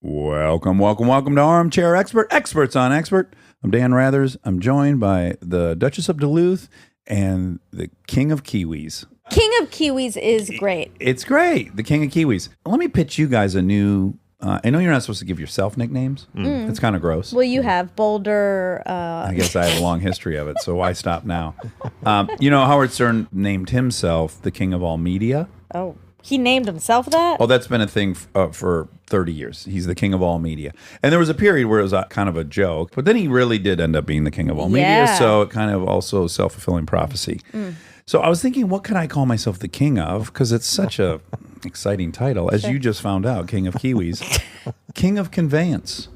Welcome to Armchair Expert, Experts on Expert. I'm Dan Rathers. I'm joined by the Duchess of Duluth and the King of Kiwis. King of Kiwis is great. It's great. The King of Kiwis. Let me pitch you guys a new... I know you're not supposed to give yourself nicknames. It's kind of gross. Well, you have Boulder. I guess I have a long history of it, so why stop now? Howard Stern named himself the King of all media. Oh, he named himself that? Oh, that's been a thing for 30 years. He's the king of all media. And there was a period where it was kind of a joke, but then he really did end up being the king of all media, so it kind of also self-fulfilling prophecy. So I was thinking, what can I call myself the king of? Because it's such a exciting title, as you just found out, King of Kiwis. King of Conveyance.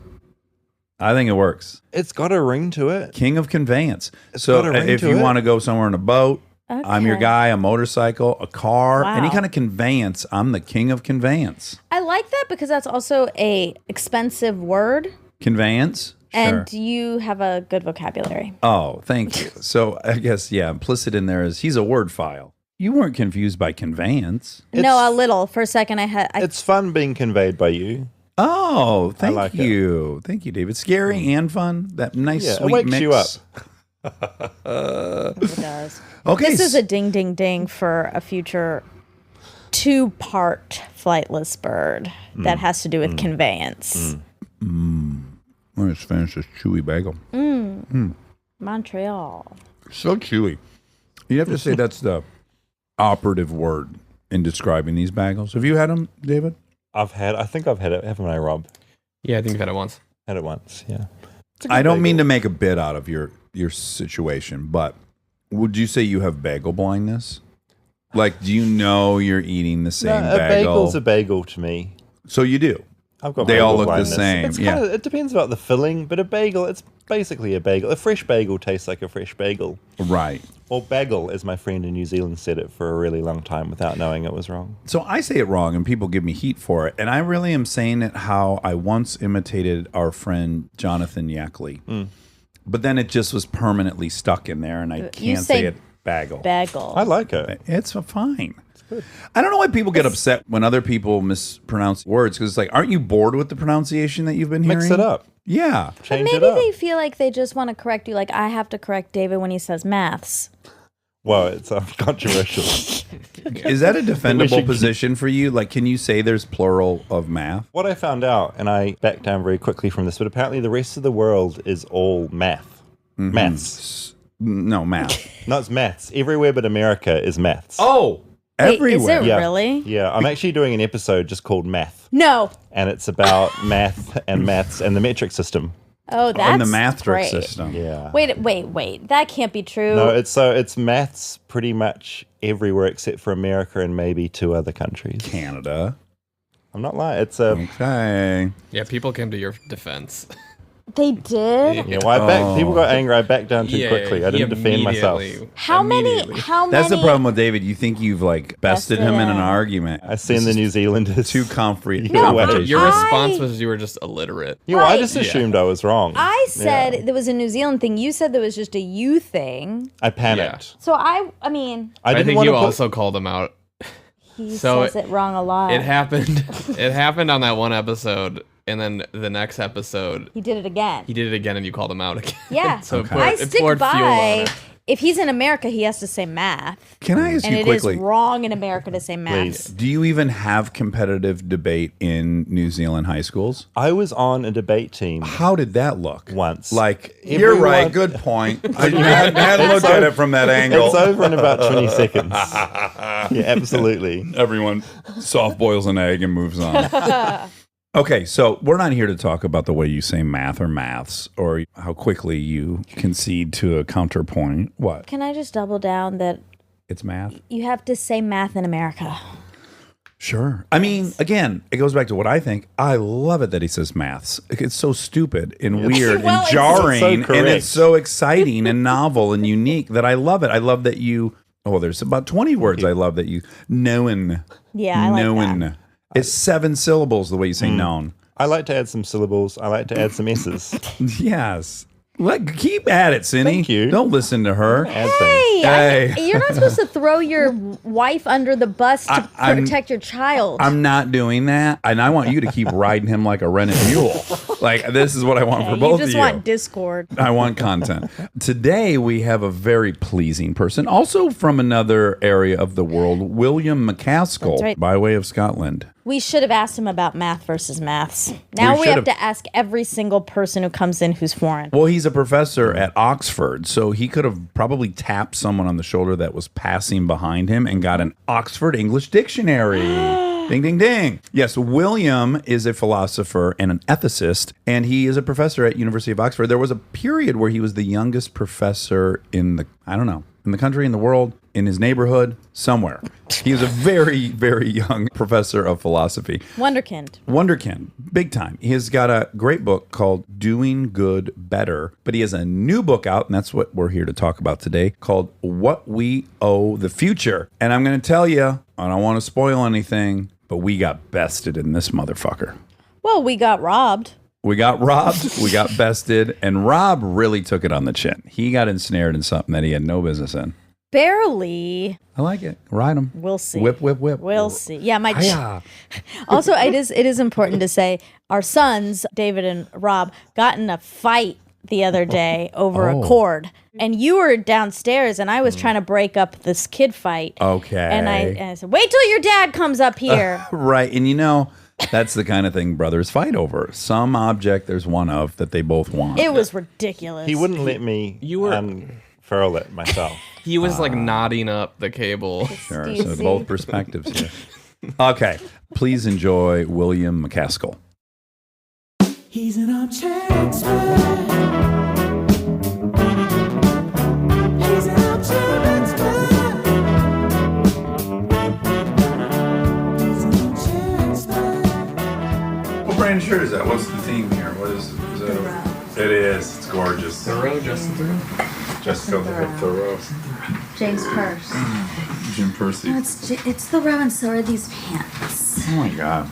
I think it works. It's got a ring to it. King of Conveyance. So if you want to go somewhere in a boat, okay. I'm your guy, a motorcycle, a car, any kind of conveyance. I'm the king of conveyance. I like that because that's also a expensive word. Conveyance? And sure. You have a good vocabulary. Oh, thank you. So I guess, implicit in there is he's a word file. You weren't confused by conveyance. No, a little. For a second, it's fun being conveyed by you. Oh, thank you. Thank you, David. Scary and fun. That nice, sweet it wakes mix. you up. It does. Okay. This is a ding, ding, ding for a future 2-part flightless bird that has to do with conveyance. Let's finish this chewy bagel. Montreal. So chewy. You have to say that's the operative word in describing these bagels. Have you had them, David? I think I've had it, haven't I, Rob? Yeah, I think you've had it once. Had it once, yeah. I don't mean to make a bit out of your situation, but would you say you have bagel blindness? Like, do you know you're eating the same bagel? A bagel's a bagel to me. So you do? I've got they bagel all look blindness. the same. It's it depends about the filling, but a bagel, it's basically a bagel. A fresh bagel tastes like a fresh bagel. Right. Or bagel, as my friend in New Zealand said it for a really long time without knowing it was wrong. So I say it wrong, and people give me heat for it. And I really am saying it how I once imitated our friend Jonathan Yackley. But then it just was permanently stuck in there, and I can't say it bagel. Bagel. I like it. It's fine. I don't know why people get upset when other people mispronounce words, because it's like, aren't you bored with the pronunciation that you've been hearing? Mix it up. Yeah. But maybe they feel like they just want to correct you. Like, I have to correct David when he says maths. Well, it's controversial. Is that a defendable position for you? Like, can you say there's plural of math? What I found out, and I backed down very quickly from this, but apparently the rest of the world is all math. Maths. No, math. No, it's maths. Everywhere but America is maths. Oh! Wait, Everywhere. is it really? Yeah, I'm actually doing an episode just called Math. No. And it's about math and maths and the metric system. Oh, that's and the math trick great. system. Yeah. Wait. That can't be true. No, it's maths pretty much everywhere except for America and maybe 2 other countries. Canada. I'm not lying. It's a Okay. Yeah, people came to your defense. They did? yeah. Well, people got angry. I backed down too quickly. I didn't defend myself. How many? That's the problem with David. You think you've bested him in an argument. I send the New Zealanders too comfrey. Your response was you were just illiterate. Yeah, well, I just assumed I was wrong. I said there was a New Zealand thing. You said there was just a you thing. I panicked. So I mean, I think you also called him out. He says it wrong a lot. It happened. It happened on that one episode. And then the next episode, he did it again. And you called him out again. Yeah. So I stick by. If he's in America, he has to say math. Can I ask you quickly? And it is wrong in America to say math. Please. Do you even have competitive debate in New Zealand high schools? I was on a debate team. How did that look? Once. You're right. Good point. I hadn't looked at it from that angle. It's over in about 20 seconds. Yeah, absolutely. Everyone soft boils an egg and moves on. Okay, so we're not here to talk about the way you say math or maths or how quickly you concede to a counterpoint. What? Can I just double down that it's math? You have to say math in America. Sure. I mean, again, it goes back to what I think. I love it that he says maths. It's so stupid and weird and jarring, and it's so exciting and novel and unique that I love it. I love that you, there's about 20 words I love that you, known. Yeah, I like that. It's 7 syllables the way you say known. I like to add some syllables. I like to add some S's. Yes. Keep at it, Cindy. Thank you. Don't listen to her. Hey, Hey. you're not supposed to throw your wife under the bus to I'm- protect your child. I'm not doing that, and I want you to keep riding him like a rented mule. Like, this is what I want for you both just of you. want discord. I want content. Today, we have a very pleasing person, also from another area of the world, William MacAskill, That's right. by way of Scotland. We should have asked him about math versus maths. Now we have should've. to ask every single person who comes in who's foreign. Well, he's a professor at Oxford, so he could have probably tapped someone on the shoulder that was passing behind him and got an Oxford English dictionary. Ding, ding, ding. Yes, William is a philosopher and an ethicist, and he is a professor at University of Oxford. There was a period where he was the youngest professor in the country, in the world, in his neighborhood, somewhere. He is a very, very young professor of philosophy. Wonderkind, big time. He has got a great book called Doing Good Better, but he has a new book out, and that's what we're here to talk about today, called What We Owe the Future. And I'm going to tell you, I don't want to spoil anything, but we got bested in this motherfucker. Well, we got robbed. We got robbed, we got bested, and Rob really took it on the chin. He got ensnared in something that he had no business in. Barely. I like it. Ride him. We'll see. Whip, whip, whip. We'll see. Yeah, my. Hi-ya. Also, it is important to say our sons, David and Rob, got in a fight the other day over a cord, and you were downstairs, and I was trying to break up this kid fight. Okay. And I said, "Wait till your dad comes up here." Right, and you know, that's the kind of thing brothers fight over. Some object there's one of that they both want. It was ridiculous. He wouldn't let me unfurl it myself. He was like knotting up the cable. Sure, Do you so see? both perspectives here. Okay, please enjoy William MacAskill. He's an armchair expert. He's an armchair expert. He's an armchair expert. What brand shirt is that? What's the theme here? What is that? It is. It's gorgeous. Thoreau, Justin Thoreau. Jessica Thoreau. James Purse. Jim Percy. No, it's Thoreau, and so are these pants. Oh my God.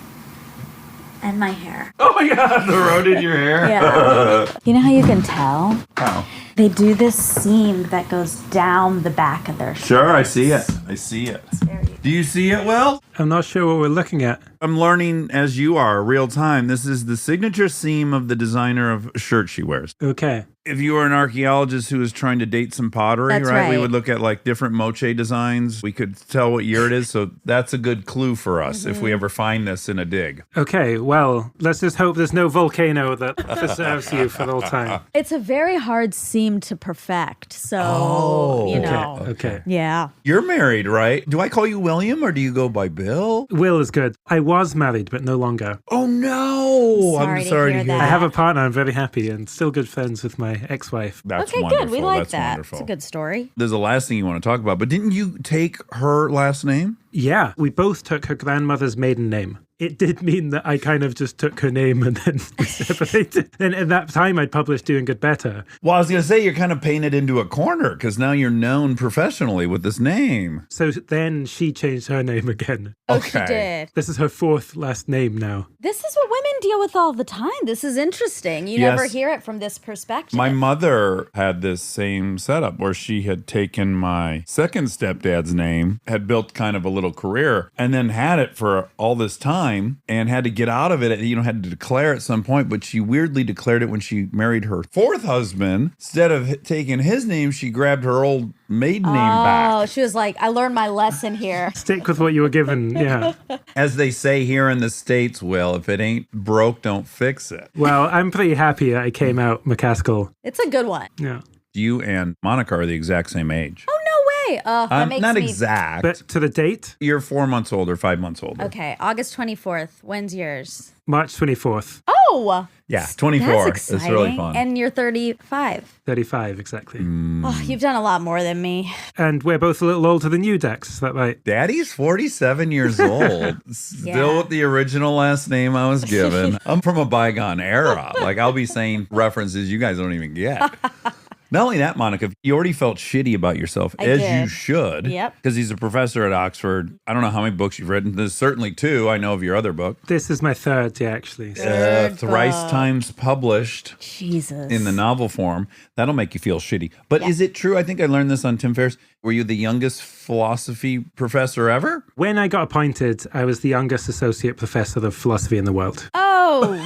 And my hair. Oh my God, Thoreau did your hair. Yeah. You know how you can tell? Wow. They do this seam that goes down the back of their shirt. Sure, I see it. I see it. Do you see it, Will? I'm not sure what we're looking at. I'm learning as you are, real time. This is the signature seam of the designer of shirt she wears. Okay. If you were an archaeologist who was trying to date some pottery, That's right? We right. would look at like different moche designs. We could tell what year it is. So that's a good clue for us if we ever find this in a dig. Okay, well, let's just hope there's no volcano that preserves you for all time. It's a very hard seam to perfect. So, you know. Okay. Yeah. You're married, right? Do I call you William or do you go by Bill? Will is good. I was married, but no longer. Oh no! Sorry to hear that. I have a partner. I'm very happy and still good friends with my ex-wife. That's Okay, wonderful. good. We like That's that. wonderful. It's a good story. There's the last thing you want to talk about, but didn't you take her last name? Yeah, we both took her grandmother's maiden name. It did mean that I kind of just took her name and then we separated. And at that time, I'd published Doing Good Better. Well, I was going to say you're kind of painted into a corner because now you're known professionally with this name. So then she changed her name again. Oh, she Okay. did. This is her fourth last name now. This is what women deal with all the time. This is interesting. You Yes. never hear it from this perspective. My mother had this same setup where she had taken my second stepdad's name, had built kind of a little career, and then had it for all this time and had to get out of it. You know, had to declare at some point, but she weirdly declared it when she married her fourth husband. Instead of taking his name, she grabbed her old maiden name Oh, back. she was like, I learned my lesson here. Stick with what you were given, yeah. As they say here in the States, Will, if it ain't broke, don't fix it. Well, I'm pretty happy I came out MacAskill. It's a good one. Yeah. You and Monica are the exact same age. Oh, no way. That makes Not me... exact. But to the date, You're 4 months older, 5 months older. Okay, August 24th. When's yours? March 24th, Oh! Yeah, 24. That's exciting. It's really fun. And you're 35. 35 exactly. Oh, you've done a lot more than me. And we're both a little older than you, Dax. Is that right? Daddy's 47 years old. Still Yeah. with the original last name I was given. I'm from a bygone era. Like, I'll be saying references you guys don't even get. Not only that, Monica, you already felt shitty about yourself, as you did. should. Yep. Because he's a professor at Oxford. I don't know how many books you've written. There's certainly 2. I know of your other book. This is my third, yeah, actually. Third Thrice book. times published Jesus. in the novel form. That'll make you feel shitty. But is it true? I think I learned this on Tim Ferriss. Were you the youngest philosophy professor ever? When I got appointed, I was the youngest associate professor of philosophy in the world. Oh.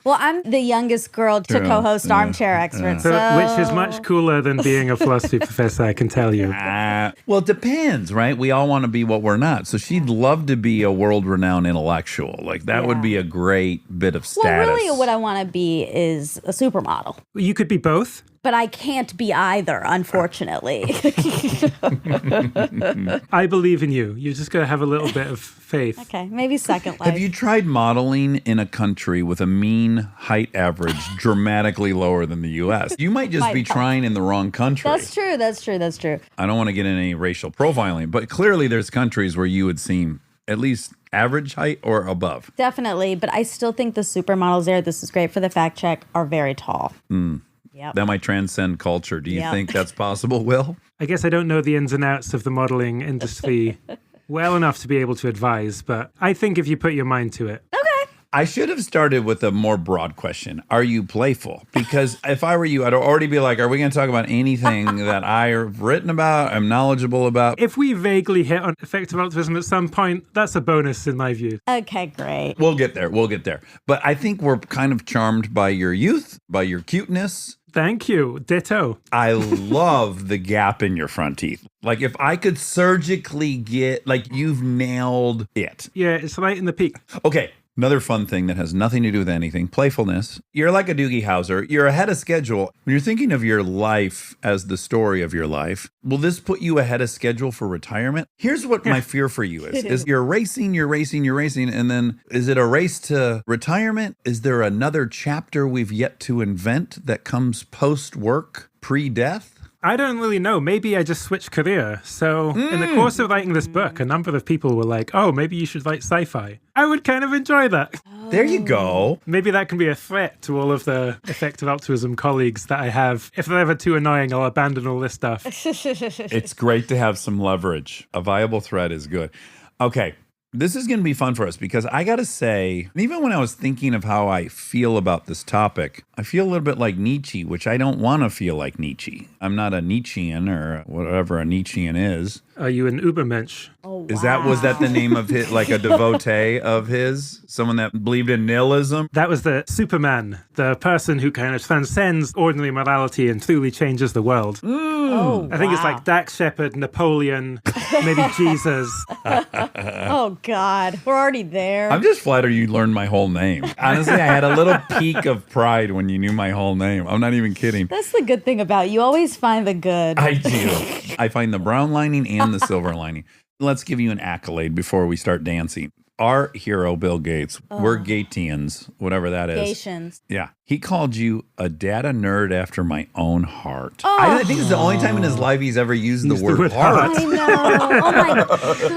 Well, I'm the youngest girl to True. co-host Armchair Expert, so Which is much cooler than being a philosophy professor, I can tell you. Well, it depends, right? We all want to be what we're not. So she'd love to be a world-renowned intellectual. Like, that would be a great bit of status. Well, really, what I want to be is a supermodel. You could be both. But I can't be either, unfortunately. I believe in you. You're just going to have a little bit of faith. Okay, maybe second life. Have you tried modeling in a country with a mean height average dramatically lower than the U.S.? You might just be trying in the wrong country. That's true. That's true. That's true. I don't want to get into any racial profiling, but clearly there's countries where you would seem at least average height or above. Definitely. But I still think the supermodels there, this is great for the fact check, are very tall. Yep. That might transcend culture. Do you Yep. think that's possible, Will? I guess I don't know the ins and outs of the modeling industry well enough to be able to advise, but I think if you put your mind to it. I should have started with a more broad question. Are you playful? Because if I were you, I'd already be like, are we going to talk about anything that I've written about, I'm knowledgeable about? If we vaguely hit on effective altruism at some point, that's a bonus in my view. Okay, great. We'll get there. We'll get there. But I think we're kind of charmed by your youth, by your cuteness. Thank you. Ditto. I love the gap in your front teeth. Like, if I could surgically get, like, you've nailed it. Yeah, it's right in the peak. Okay. Another fun thing that has nothing to do with anything, playfulness. You're like a Doogie Howser. You're ahead of schedule. When you're thinking of your life as the story of your life, will this put you ahead of schedule for retirement? Here's what my fear for you is you're racing, and then is it a race to retirement? Is there another chapter we've yet to invent that comes post-work, pre-death? I don't really know. Maybe I just switched career. So in the course of writing this book, a number of people were like, oh, maybe you should write sci-fi. I would kind of enjoy that. There you go. Maybe that can be a threat to all of the effective altruism colleagues that I have. If they're ever too annoying, I'll abandon all this stuff. It's great to have some leverage. A viable threat is good. Okay. This is going to be fun for us because I got to say, even when I was thinking of how I feel about this topic, I feel a little bit like Nietzsche, which I don't want to feel like Nietzsche. I'm not a Nietzschean or whatever a Nietzschean is. Are you an Ubermensch? Oh, Was that the name of his, like a devotee of his? Someone that believed in nihilism? That was the Superman, the person who kind of transcends ordinary morality and truly changes the world. Oh, I think it's like Dax Shepard, Napoleon, maybe Jesus. Oh, God. We're already there. I'm just flattered you learned my whole name. Honestly, I had a little peak of pride when you knew my whole name. I'm not even kidding. That's the good thing about you. Always find the good. I do. I find the brown lining and the silver lining. Let's give you an accolade before we start dancing. Our hero, Bill Gates, we're Gateians, whatever that is. Gatians. Yeah. He called you a data nerd after my own heart. I think it's the only time in his life he's ever used the word heart. I know. Oh, my God.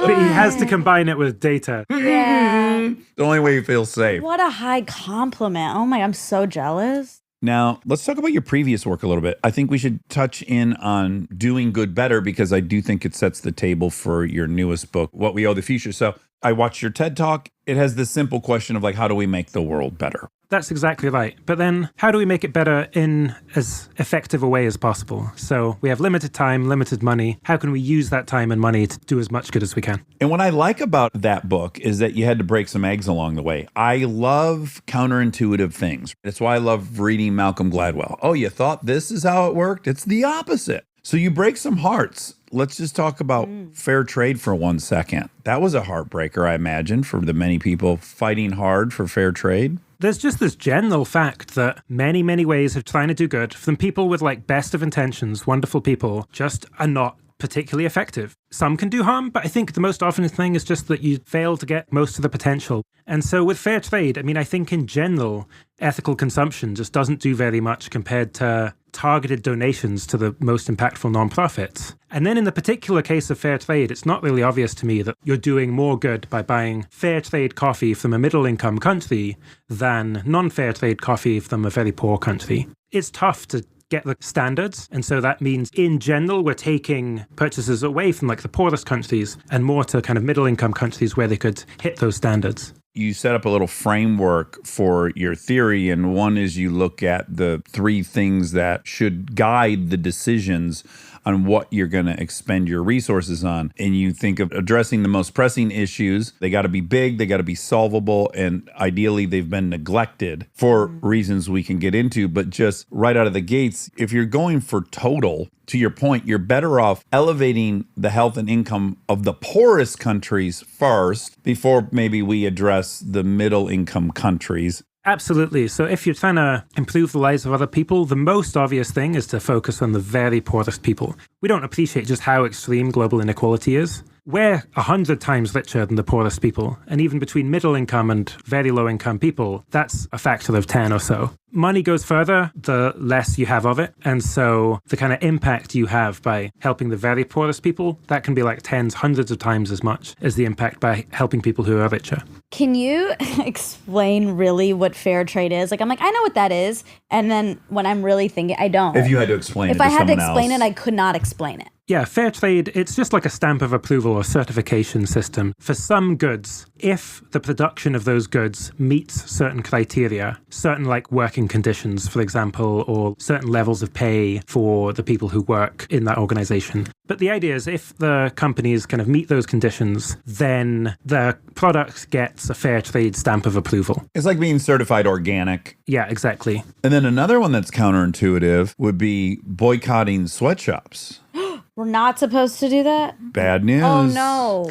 But he has to combine it with data. Yeah. The only way he feels safe. What a high compliment. Oh, my, I'm so jealous. Now, let's talk about your previous work a little bit. I think we should touch in on doing good better because I do think it sets the table for your newest book, What We Owe the Future. So I watched your TED Talk. It has this simple question of like, how do we make the world better? That's exactly right. But then how do we make it better in as effective a way as possible? So we have limited time, limited money. How can we use that time and money to do as much good as we can? And what I like about that book is that you had to break some eggs along the way. I love counterintuitive things. That's why I love reading Malcolm Gladwell. Oh, you thought this is how it worked? It's the opposite. So you break some hearts. Let's just talk about fair trade for 1 second. That was a heartbreaker, I imagine, for the many people fighting hard for fair trade. There's just this general fact that many, many ways of trying to do good from people with like best of intentions, wonderful people, just are not particularly effective. Some can do harm, but I think the most often thing is just that you fail to get most of the potential. And so with fair trade, I mean, I think in general, ethical consumption just doesn't do very much compared to targeted donations to the most impactful nonprofits. And then in the particular case of fair trade, it's not really obvious to me that you're doing more good by buying fair trade coffee from a middle income country than non-fair trade coffee from a very poor country. It's tough to get the standards. And so that means in general, we're taking purchases away from like the poorest countries and more to kind of middle income countries where they could hit those standards. You set up a little framework for your theory, and one is you look at the 3 things that should guide the decisions on what you're going to expend your resources on. And you think of addressing the most pressing issues. They got to be big, they got to be solvable, and ideally they've been neglected for reasons we can get into. But just right out of the gates, if you're going for total, to your point, you're better off elevating the health and income of the poorest countries first before maybe we address the middle income countries. Absolutely. So if you're trying to improve the lives of other people, the most obvious thing is to focus on the very poorest people. We don't appreciate just how extreme global inequality is. We're 100 times richer than the poorest people. And even between middle income and very low income people, that's a factor of 10 or so. Money goes further, the less you have of it. And so the kind of impact you have by helping the very poorest people, that can be like tens, hundreds of times as much as the impact by helping people who are richer. Can you explain really what fair trade is? Like, I'm like, I know what that is. And then when I'm really thinking, I don't. If you had to explain it If to I had to someone explain else. it, I could not explain it. Yeah, fair trade, it's just like a stamp of approval or certification system. For some goods, if the production of those goods meets certain criteria, certain like working conditions, for example, or certain levels of pay for the people who work in that organization. But the idea is if the companies kind of meet those conditions, then the product gets a fair trade stamp of approval. It's like being certified organic. Yeah, exactly. And then another one that's counterintuitive would be boycotting sweatshops. We're not supposed to do that? Bad news. Oh, no.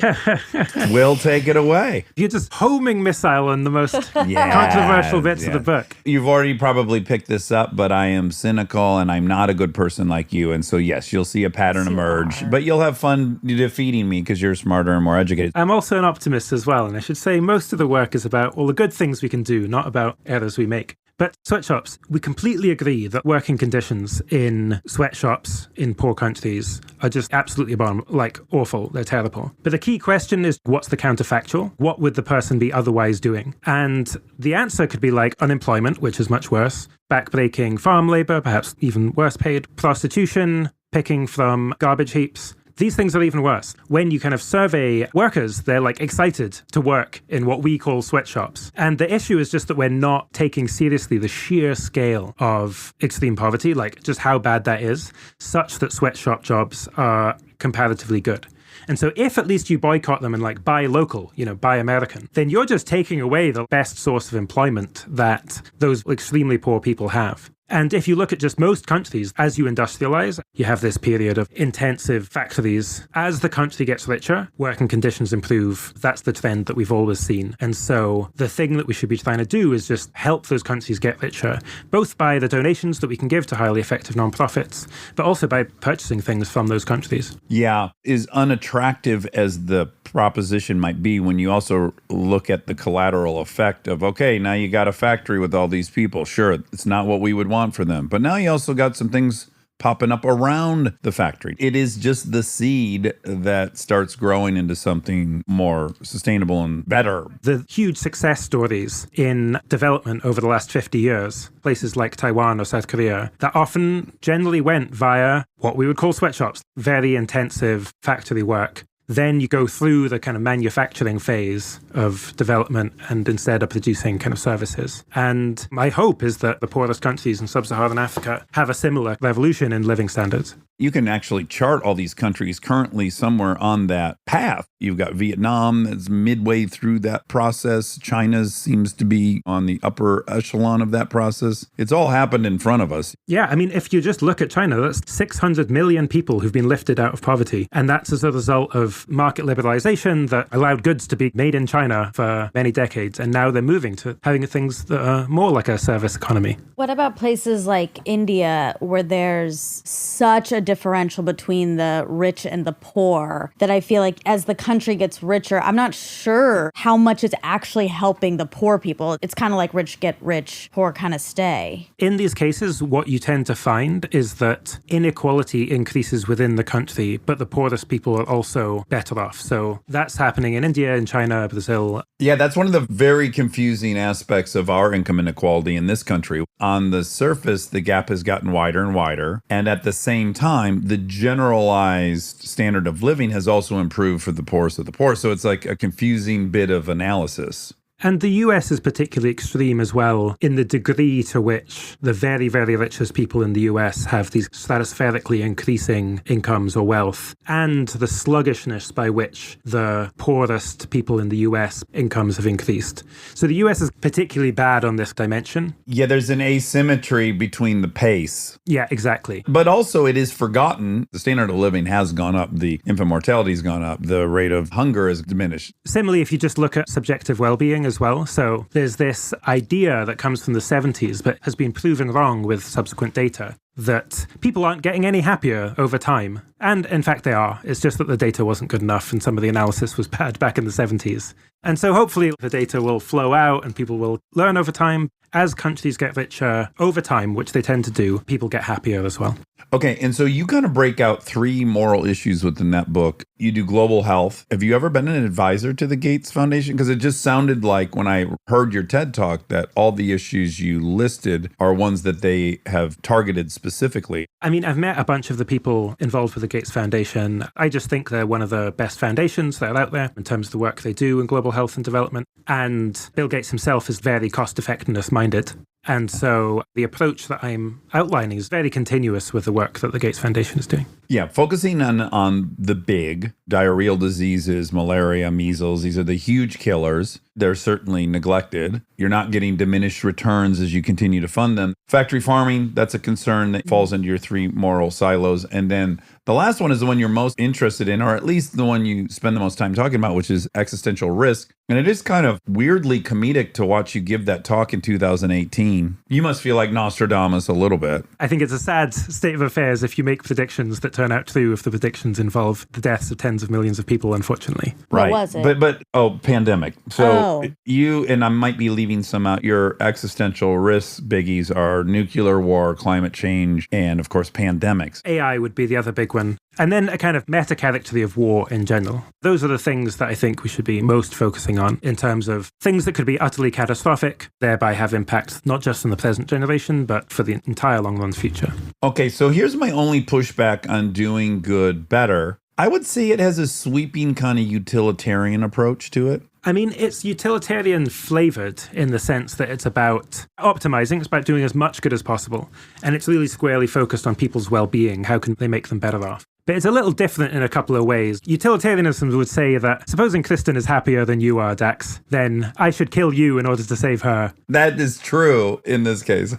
We'll take it away. You're just homing missile on the most controversial bits of the book. You've already probably picked this up, but I am cynical and I'm not a good person like you. And so, yes, you'll see a pattern emerge, but you'll have fun defeating me because you're smarter and more educated. I'm also an optimist as well, and I should say most of the work is about all the good things we can do, not about errors we make. But sweatshops, we completely agree that working conditions in sweatshops in poor countries are just absolutely like awful. They're terrible. But the key question is, what's the counterfactual? What would the person be otherwise doing? And the answer could be like unemployment, which is much worse, backbreaking farm labor, perhaps even worse paid, prostitution, picking from garbage heaps. These things are even worse. When you kind of survey workers, they're like excited to work in what we call sweatshops. And the issue is just that we're not taking seriously the sheer scale of extreme poverty, like just how bad that is, such that sweatshop jobs are comparatively good. And so if at least you boycott them and like buy local, buy American, then you're just taking away the best source of employment that those extremely poor people have. And if you look at just most countries, as you industrialize, you have this period of intensive factories. As the country gets richer, working conditions improve. That's the trend that we've always seen. And so the thing that we should be trying to do is just help those countries get richer, both by the donations that we can give to highly effective nonprofits, but also by purchasing things from those countries. Yeah, as unattractive as the proposition might be when you also look at the collateral effect of, okay, now you got a factory with all these people. Sure, it's not what we would want for them. But now you also got some things popping up around the factory. It is just the seed that starts growing into something more sustainable and better. The huge success stories in development over the last 50 years, places like Taiwan or South Korea, that often generally went via what we would call sweatshops, very intensive factory work. Then you go through the kind of manufacturing phase of development and instead are producing kind of services. And my hope is that the poorest countries in sub-Saharan Africa have a similar revolution in living standards. You can actually chart all these countries currently somewhere on that path. You've got Vietnam that's midway through that process. China seems to be on the upper echelon of that process. It's all happened in front of us. Yeah, I mean, if you just look at China, that's 600 million people who've been lifted out of poverty. And that's as a result of market liberalization that allowed goods to be made in China for many decades. And now they're moving to having things that are more like a service economy. What about places like India where there's such a differential between the rich and the poor that I feel like as the country gets richer, I'm not sure how much it's actually helping the poor people. It's kind of like rich get rich, poor kind of stay. In these cases, what you tend to find is that inequality increases within the country, but the poorest people are also better off. So that's happening in India, in China, Brazil. Yeah, that's one of the very confusing aspects of our income inequality in this country. on the surface, the gap has gotten wider and wider. And at the same time, the generalized standard of living has also improved for the poorest of the poor. So it's like a confusing bit of analysis. And the US is particularly extreme as well in the degree to which the very, very richest people in the US have these stratospherically increasing incomes or wealth, and the sluggishness by which the poorest people in the US incomes have increased. So the US is particularly bad on this dimension. Yeah, there's an asymmetry between the pace. Yeah, exactly. But also it is forgotten. The standard of living has gone up. The infant mortality has gone up. The rate of hunger has diminished. Similarly, if you just look at subjective well-being as well. So there's this idea that comes from the 70s, but has been proven wrong with subsequent data, that people aren't getting any happier over time. And in fact, they are. It's just that the data wasn't good enough and some of the analysis was bad back in the 70s. And so hopefully the data will flow out and people will learn over time. As countries get richer over time, which they tend to do, people get happier as well. Okay, and so you kind of break out 3 moral issues within that book. You do global health. Have you ever been an advisor to the Gates Foundation? Because it just sounded like when I heard your TED Talk that all the issues you listed are ones that they have targeted specifically. I mean, I've met a bunch of the people involved with the Gates Foundation. I just think they're one of the best foundations that are out there in terms of the work they do in global health and development. And Bill Gates himself is very cost-effectiveness minded. And so the approach that I'm outlining is very continuous with the work that the Gates Foundation is doing. Yeah, focusing on the big diarrheal diseases, malaria, measles, these are the huge killers. They're certainly neglected. You're not getting diminished returns as you continue to fund them. Factory farming, that's a concern that falls into your 3 moral silos. And then the last one is the one you're most interested in, or at least the one you spend the most time talking about, which is existential risk. And it is kind of weirdly comedic to watch you give that talk in 2018. You must feel like Nostradamus a little bit. I think it's a sad state of affairs if you make predictions that turn out true, if the predictions involve the deaths of tens of millions of people, unfortunately. Right. What was it? But pandemic. So you, and I might be leaving some out, your existential risks biggies are nuclear war, climate change, and of course pandemics. AI would be the other big one. And then a kind of meta-charactery of war in general. Those are the things that I think we should be most focusing on in terms of things that could be utterly catastrophic, thereby have impact not just on the present generation, but for the entire long-run future. Okay, so here's my only pushback on doing good better. I would say it has a sweeping kind of utilitarian approach to it. I mean, it's utilitarian flavored in the sense that it's about optimizing, it's about doing as much good as possible. And it's really squarely focused on people's well-being. How can they make them better off? But it's a little different in a couple of ways. Utilitarianism would say that supposing Kristen is happier than you are, Dax, then I should kill you in order to save her. That is true in this case.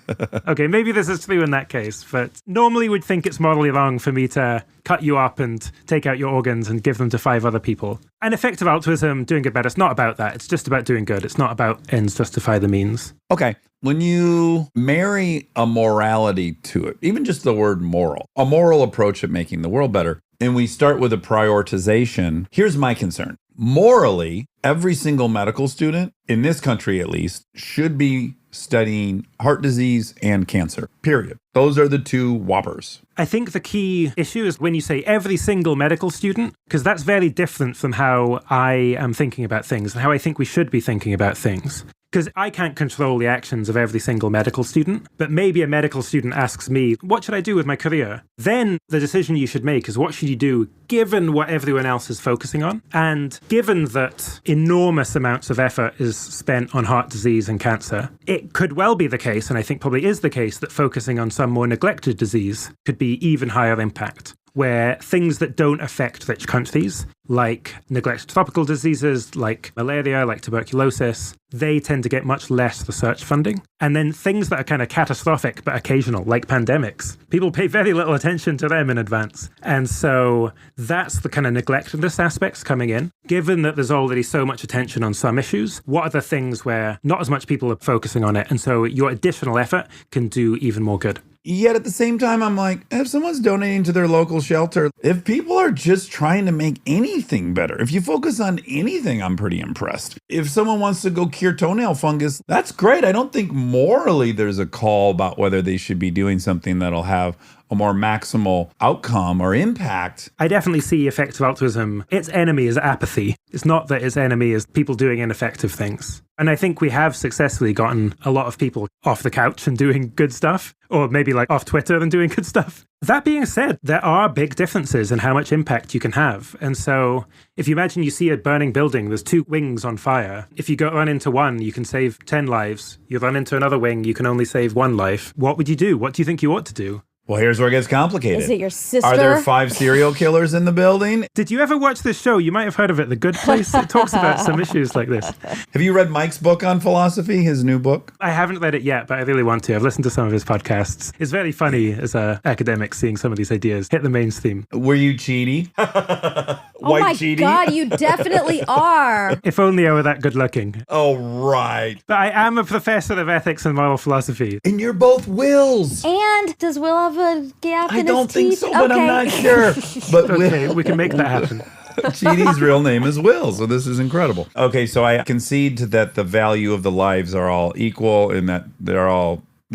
Okay, maybe this is true in that case, but normally we'd think it's morally wrong for me to cut you up and take out your organs and give them to 5 other people. And effective altruism, doing good better, it's not about that. It's just about doing good. It's not about ends justify the means. Okay. When you marry a morality to it, even just the word moral, a moral approach at making the world better, and we start with a prioritization, here's my concern. Morally, every single medical student, in this country at least, should be studying heart disease and cancer, period. Those are the 2 whoppers. I think the key issue is when you say every single medical student, because that's very different from how I am thinking about things and how I think we should be thinking about things. Because I can't control the actions of every single medical student, but maybe a medical student asks me, what should I do with my career? Then the decision you should make is what should you do given what everyone else is focusing on? And given that enormous amounts of effort is spent on heart disease and cancer, it could well be the case, and I think probably is the case, that focusing on some more neglected disease could be even higher impact, where things that don't affect rich countries, like neglected tropical diseases, like malaria, like tuberculosis, they tend to get much less research funding. And then things that are kind of catastrophic but occasional, like pandemics, people pay very little attention to them in advance. And so that's the kind of neglectedness aspects coming in. Given that there's already so much attention on some issues, what are the things where not as much people are focusing on it? And so your additional effort can do even more good. Yet at the same time, I'm like, if someone's donating to their local shelter, if people are just trying to make any anything better. If you focus on anything, I'm pretty impressed. If someone wants to go cure toenail fungus, that's great. I don't think morally there's a call about whether they should be doing something that'll have a more maximal outcome or impact. I definitely see effective altruism. Its enemy is apathy. It's not that its enemy is people doing ineffective things. And I think we have successfully gotten a lot of people off the couch and doing good stuff, or maybe like off Twitter and doing good stuff. That being said, there are big differences in how much impact you can have. And so if you imagine you see a burning building, there's 2 wings on fire. If you go run into one, you can save 10 lives. You run into another wing, you can only save 1 life. What would you do? What do you think you ought to do? Well, here's where it gets complicated. Is it your sister? Are there 5 serial killers in the building? Did you ever watch this show? You might have heard of it, The Good Place. It talks about some issues like this. Have you read Mike's book on philosophy, his new book? I haven't read it yet, but I really want to. I've listened to some of his podcasts. It's very funny as an academic seeing some of these ideas hit the mainstream. Were you cheaty? Oh my God, you definitely are. If only I were that good looking. Oh, right. But I am a professor of ethics and moral philosophy. And you're both Wills. And does Will have a gap I in don't his think teeth? so, but I'm not sure. But Okay, we can make that happen. Cheaty's real name is Will, so this is incredible. Okay, so I concede to that the value of the lives are all equal and that they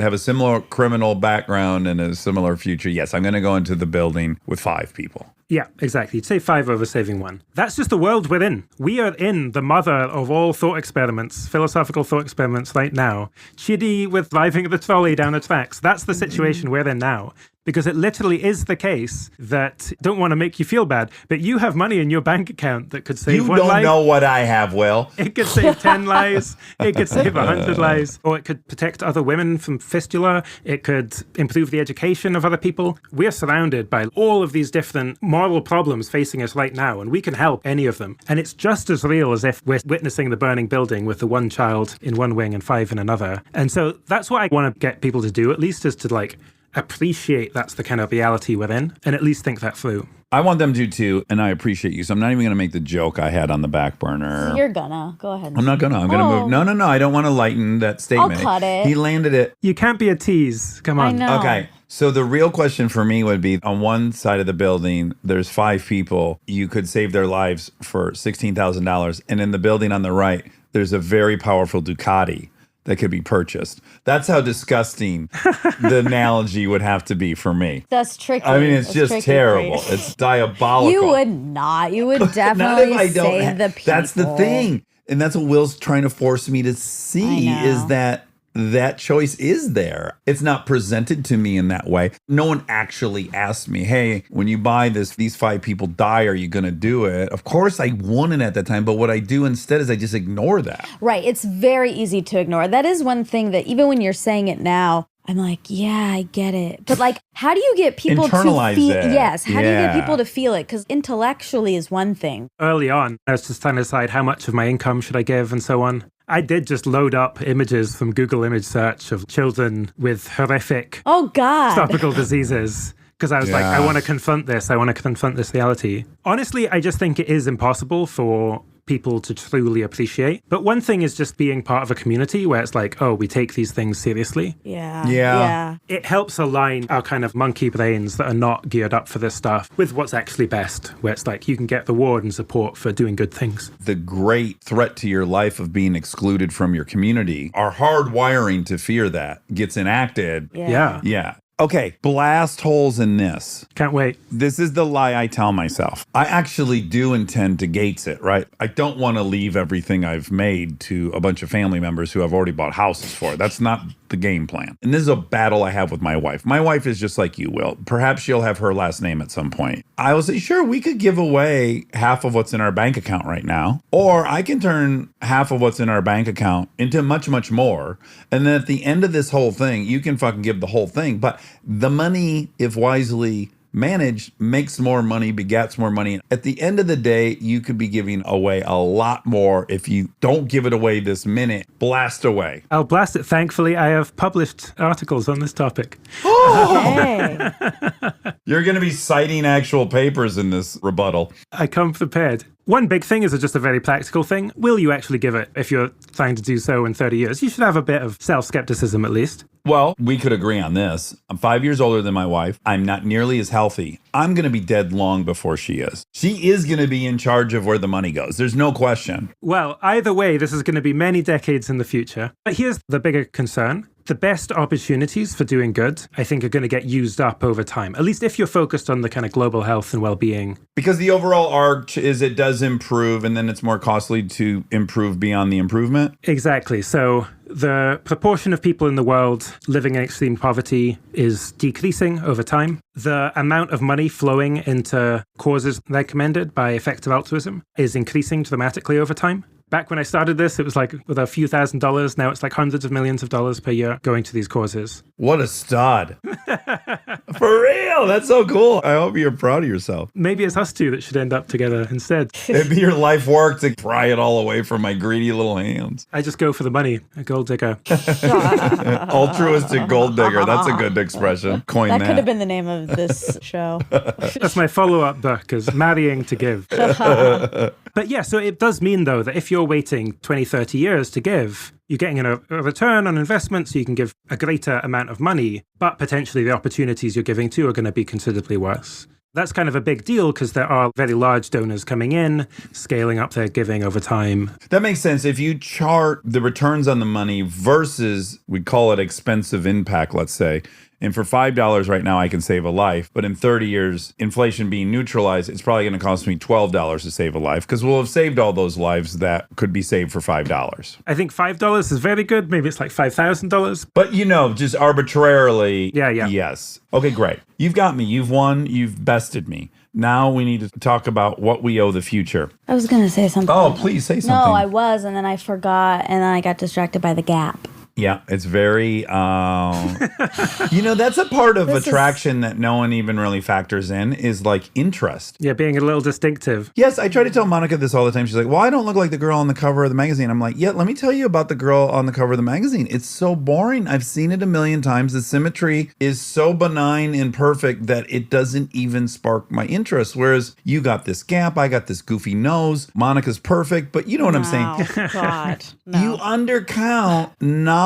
have a similar criminal background and a similar future. Yes, I'm going to go into the building with 5 people. Yeah, exactly. You'd say 5 over saving 1. That's just the world we're in. We are in the mother of all thought experiments, philosophical thought experiments right now. Chidi with driving the trolley down the tracks. That's the situation we're in now. Because it literally is the case that, don't want to make you feel bad, but you have money in your bank account that could save You 1 don't life. know what I have, Will. It could save 10 lives. It could save 100 lives. Or it could protect other women from fistula. It could improve the education of other people. We're surrounded by all of these different moral problems facing us right now, and we can help any of them. And it's just as real as if we're witnessing the burning building with the 1 child in one wing and 5 in another. And so that's what I want to get people to do, at least, is to appreciate that's the kind of reality we're in, and at least think that through. I want them to too, and I appreciate you. So I'm not even going to make the joke I had on the back burner. You're gonna. Go ahead. I'm not going to. I'm going to move. No. I don't want to lighten that statement. I'll cut it. He landed it. You can't be a tease. Come on. I know. Okay. So the real question for me would be, on one side of the building, there's 5 people. You could save their lives for $16,000. And in the building on the right, there's a very powerful Ducati that could be purchased. That's how disgusting the analogy would have to be for me. That's tricky. I mean, it's That's just tricky, terrible. Brady. It's diabolical. You would not. You would Not if definitely I don't save the people. That's the thing. And that's what Will's trying to force me to see, I know. is that choice is there. It's not presented to me in that way. No one actually asked me, hey, when you buy this, these 5 people die, are you going to do it? Of course I wanted at that time, but what I do instead is I just ignore that. Right. It's very easy to ignore. That is one thing that even when you're saying it now, I'm like, yeah, I get it. But how do you get people Internalize to feel it. Yes. How do you get Yeah. people to feel it? Because intellectually is one thing. Early on, I was just trying to decide how much of my income should I give and so on. I did just load up images from Google image search of children with horrific Oh God. tropical diseases. Because I was like, I want to confront this. I want to confront this reality. Honestly, I just think it is impossible for people to truly appreciate. But one thing is just being part of a community where it's like, oh, we take these things seriously. Yeah. Yeah. It helps align our kind of monkey brains that are not geared up for this stuff with what's actually best, where it's like you can get reward and support for doing good things. The great threat to your life of being excluded from your community, our hard wiring to fear that gets enacted. Yeah. Yeah. Okay, blast holes in this. Can't wait. This is the lie I tell myself. I actually do intend to gates it, right? I don't want to leave everything I've made to a bunch of family members who I've already bought houses for. That's not the game plan. And this is a battle I have with my wife. My wife is just like you, Will. Perhaps she'll have her last name at some point. I will say, sure, we could give away half of what's in our bank account right now. Or I can turn half of what's in our bank account into much, much more. And then at the end of this whole thing, you can fucking give the whole thing. But the money, if wisely managed, makes more money, begets more money. At the end of the day, you could be giving away a lot more if you don't give it away this minute. Blast away. I'll blast it. Thankfully, I have published articles on this topic. Hey. You're going to be citing actual papers in this rebuttal. I come prepared. One big thing is just a very practical thing. Will you actually give it if you're trying to do so in 30 years? You should have a bit of self-skepticism at least. Well, we could agree on this. I'm 5 years older than my wife. I'm not nearly as healthy. I'm going to be dead long before she is. She is going to be in charge of where the money goes. There's no question. Well, either way, this is going to be many decades in the future. But here's the bigger concern. The best opportunities for doing good, I think, are going to get used up over time, at least if you're focused on the kind of global health and well-being. Because the overall arch is it does improve, and then it's more costly to improve beyond the improvement. Exactly. So the proportion of people in the world living in extreme poverty is decreasing over time. The amount of money flowing into causes recommended by effective altruism is increasing dramatically over time. Back when I started this, it was like with a few $1,000s. Now it's like hundreds of millions of dollars per year going to these causes. What a stud. For real. That's so cool. I hope you're proud of yourself. Maybe it's us two that should end up together instead. It'd be your life work to pry it all away from my greedy little hands. I just go for the money, a gold digger. Altruistic gold digger. That's a good expression. Coin that. That could have been the name of this show. That's my follow-up book, is Marrying to Give. But yeah, so it does mean, though, that if you're waiting 20, 30 years to give, you're getting a return on investment, so you can give a greater amount of money, but potentially the opportunities you're giving to are going to be considerably worse. That's kind of a big deal because there are very large donors coming in, scaling up their giving over time. That makes sense. If you chart the returns on the money versus, we call it expensive impact, let's say, and for $5 right now, I can save a life. But in 30 years, inflation being neutralized, it's probably going to cost me $12 to save a life because we'll have saved all those lives that could be saved for $5. I think $5 is very good. Maybe it's like $5,000. But, just arbitrarily, Yeah. Yes. Okay, great. You've got me. You've won. You've bested me. Now we need to talk about what we owe the future. I was going to say something. Oh, please say something. No, I was, and then I forgot, and then I got distracted by the gap. Yeah, it's very, that's a part of attraction that no one even really factors in is like interest. Yeah, being a little distinctive. Yes, I try to tell Monica this all the time. She's like, well, I don't look like the girl on the cover of the magazine. I'm like, yeah, let me tell you about the girl on the cover of the magazine. It's so boring. I've seen it a million times. The symmetry is so benign and perfect that it doesn't even spark my interest. Whereas you got this gap, I got this goofy nose. Monica's perfect, but you know what I'm saying? God, no. You undercount novelty.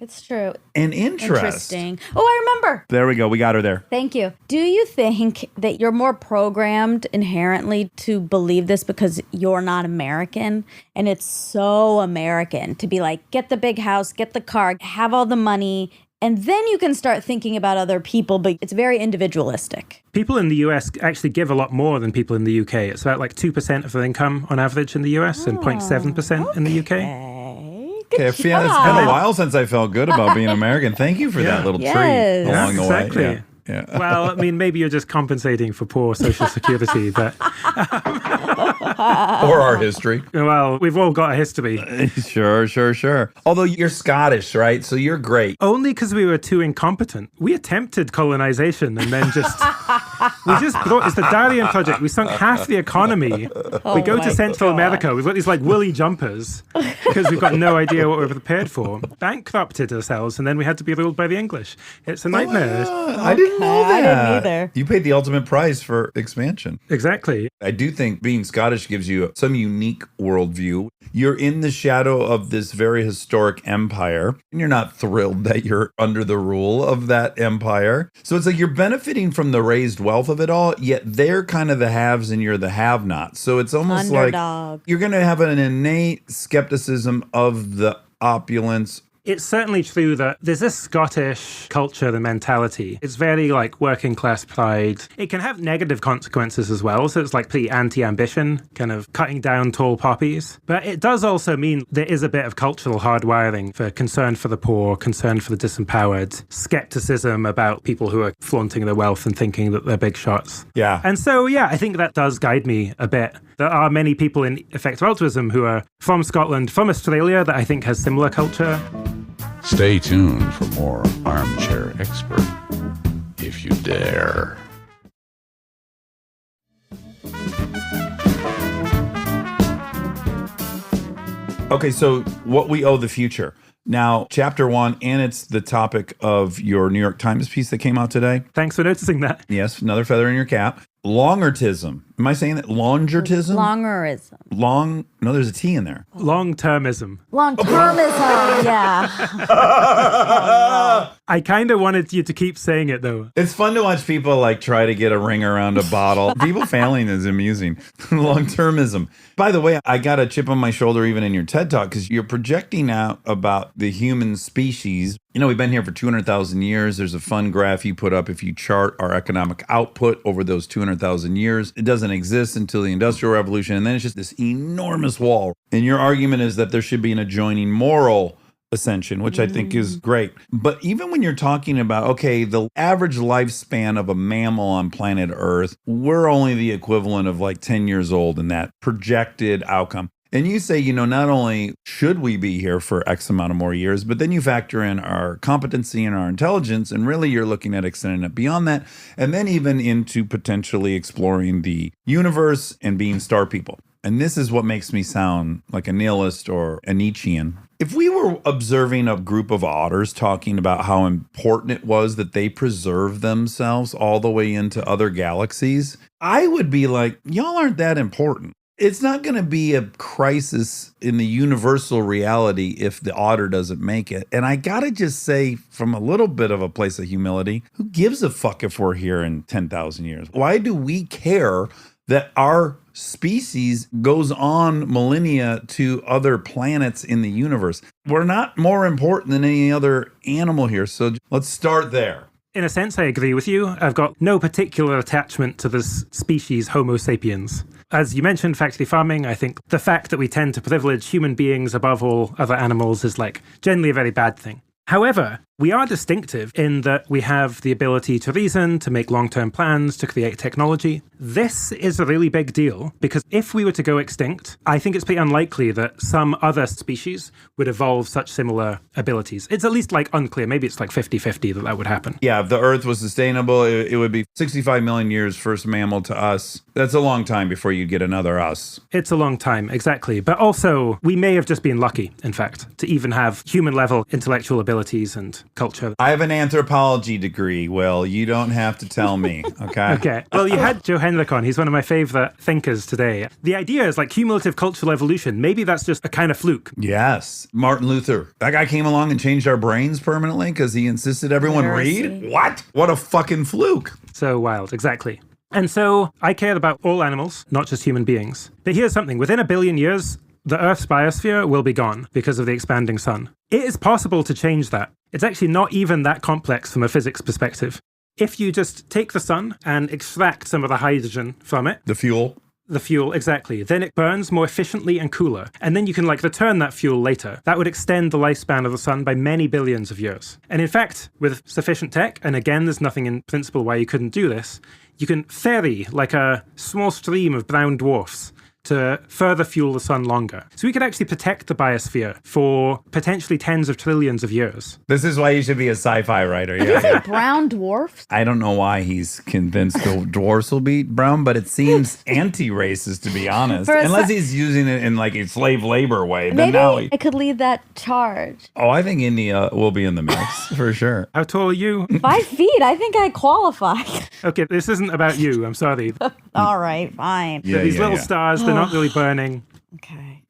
It's true. And interest. Interesting. Oh, I remember. There we go. We got her there. Thank you. Do you think that you're more programmed inherently to believe this because you're not American? And it's so American to be like, get the big house, get the car, have all the money, and then you can start thinking about other people, but it's very individualistic. People in the US actually give a lot more than people in the UK. It's about like 2% of their income on average in the US and 0.7% in the UK. Okay, it's been a while since I felt good about being American. Thank you for that little treat along the way. Yeah. Well, I mean, maybe you're just compensating for poor Social Security, but... or our history. Well, we've all got a history. Sure. Although you're Scottish, right? So you're great. Only because we were too incompetent. We attempted colonization and then just... it's the Darien Project. We sunk half the economy. We go to Central America. We've got these like woolly jumpers because we've got no idea what we're prepared for. Bankrupted ourselves, and then we had to be ruled by the English. It's a nightmare. I didn't know that. I didn't either. You paid the ultimate price for expansion. Exactly. I do think being Scottish gives you some unique worldview. You're in the shadow of this very historic empire, and you're not thrilled that you're under the rule of that empire. So it's like you're benefiting from the raised wealth of it all, yet they're kind of the haves and you're the have-nots. So it's almost Underdog. like you're going to have an innate skepticism of the opulence. It's certainly true that there's this Scottish culture and mentality. It's very like working class pride. It can have negative consequences as well. So it's like pretty anti-ambition, kind of cutting down tall poppies. But it does also mean there is a bit of cultural hardwiring for concern for the poor, concern for the disempowered, skepticism about people who are flaunting their wealth and thinking that they're big shots. Yeah. And so, yeah, I think that does guide me a bit. There are many people in effective altruism who are from Scotland, from Australia, that I think has similar culture. Stay tuned for more Armchair Expert, if you dare. Okay, so what we owe the future. Now, chapter 1, and it's the topic of your New York Times piece that came out today. Thanks for noticing that. Yes, another feather in your cap. Longertism. Am I saying that? Longertism? Longerism. No, there's a T in there. Long-termism. Long-termism, yeah. I kind of wanted you to keep saying it, though. It's fun to watch people like try to get a ring around a bottle. People failing is amusing. Long-termism. By the way, I got a chip on my shoulder even in your TED Talk because you're projecting out about the human species. You know, we've been here for 200,000 years. There's a fun graph you put up if you chart our economic output over those 200,000 years. It doesn't exist until the Industrial Revolution, and then it's just this enormous wall. And your argument is that there should be an adjoining moral ascension, which I think is great. But even when you're talking about, okay, the average lifespan of a mammal on planet Earth, we're only the equivalent of like 10 years old in that projected outcome. And you say, you know, not only should we be here for X amount of more years, but then you factor in our competency and our intelligence, and really you're looking at extending it beyond that, and then even into potentially exploring the universe and being star people. And this is what makes me sound like a nihilist or a Nietzschean. If we were observing a group of otters talking about how important it was that they preserve themselves all the way into other galaxies, I would be like, y'all aren't that important. It's not going to be a crisis in the universal reality if the otter doesn't make it. And I got to just say, from a little bit of a place of humility, who gives a fuck if we're here in 10,000 years? Why do we care that our species goes on millennia to other planets in the universe? We're not more important than any other animal here. So let's start there. In a sense, I agree with you. I've got no particular attachment to this species Homo sapiens. As you mentioned, factory farming, I think the fact that we tend to privilege human beings above all other animals is like generally a very bad thing. However, we are distinctive in that we have the ability to reason, to make long-term plans, to create technology. This is a really big deal because if we were to go extinct, I think it's pretty unlikely that some other species would evolve such similar abilities. It's at least like unclear. Maybe it's like 50-50 that would happen. Yeah, if the Earth was sustainable, it would be 65 million years first mammal to us. That's a long time before you get another us. It's a long time, exactly. But also, we may have just been lucky, in fact, to even have human-level intellectual abilities and culture. I have an anthropology degree, Will. You don't have to tell me, okay? Okay. Well, you had Joe Henrich on. He's one of my favorite thinkers today. The idea is like cumulative cultural evolution. Maybe that's just a kind of fluke. Yes. Martin Luther. That guy came along and changed our brains permanently because he insisted everyone read? What? What a fucking fluke. So wild, exactly. And so I care about all animals, not just human beings. But here's something. Within 1 billion years, the Earth's biosphere will be gone because of the expanding sun. It is possible to change that. It's actually not even that complex from a physics perspective. If you just take the sun and extract some of the hydrogen from it, The fuel. the fuel, exactly, then it burns more efficiently and cooler. And then you can like return that fuel later. That would extend the lifespan of the sun by many billions of years. And in fact, with sufficient tech, and again, there's nothing in principle why you couldn't do this, you can ferry like a small stream of brown dwarfs to further fuel the sun longer. So we could actually protect the biosphere for potentially tens of trillions of years. This is why you should be a sci-fi writer. Yeah. Brown dwarfs? I don't know why he's convinced the dwarfs will be brown, but it seems anti-racist, to be honest. For a Unless se- he's using it in like a slave labor way. Then now Maybe I could lead that charge. I think India will be in the mix for sure. How tall are you? 5 feet. I think I qualify. Okay, this isn't about you. I'm sorry. All right, fine. Yeah, These yeah, little yeah. stars, they're not really burning. Okay.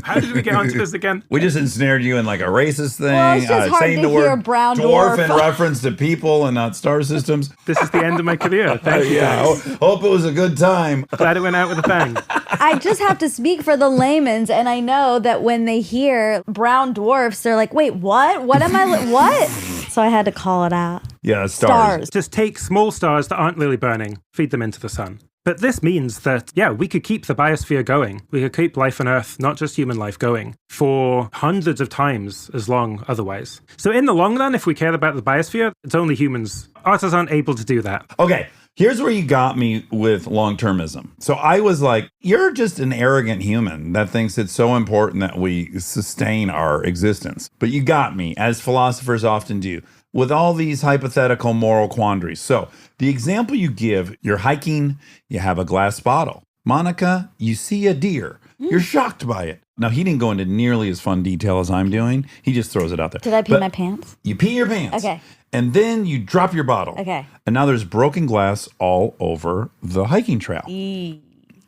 How did we get onto this again? We just ensnared you in like a racist thing. Well, it's just hard saying to the hear word brown dwarf dwarf. in reference to people and not star systems. This is the end of my career. Thank you. Yeah, Dax. hope it was a good time. Glad it went out with a bang. I just have to speak for the layman's, and I know that when they hear brown dwarfs, they're like, wait, what? What am I, what? So I had to call it out. Yeah, stars. Just take small stars that aren't really burning, feed them into the sun. But this means that, yeah, we could keep the biosphere going. We could keep life on Earth, not just human life, going for hundreds of times as long otherwise. So in the long run, if we care about the biosphere, it's only humans. Otters aren't able to do that. Okay, here's where you got me with long-termism. So I was like, you're just an arrogant human that thinks it's so important that we sustain our existence. But you got me, as philosophers often do, with all these hypothetical moral quandaries. So the example you give, you're hiking, you have a glass bottle. Monica, you see a deer. You're shocked by it. Now, he didn't go into nearly as fun detail as I'm doing. He just throws it out there. Did I pee But my pants? You pee your pants. Okay. And then you drop your bottle. Okay. And now there's broken glass all over the hiking trail.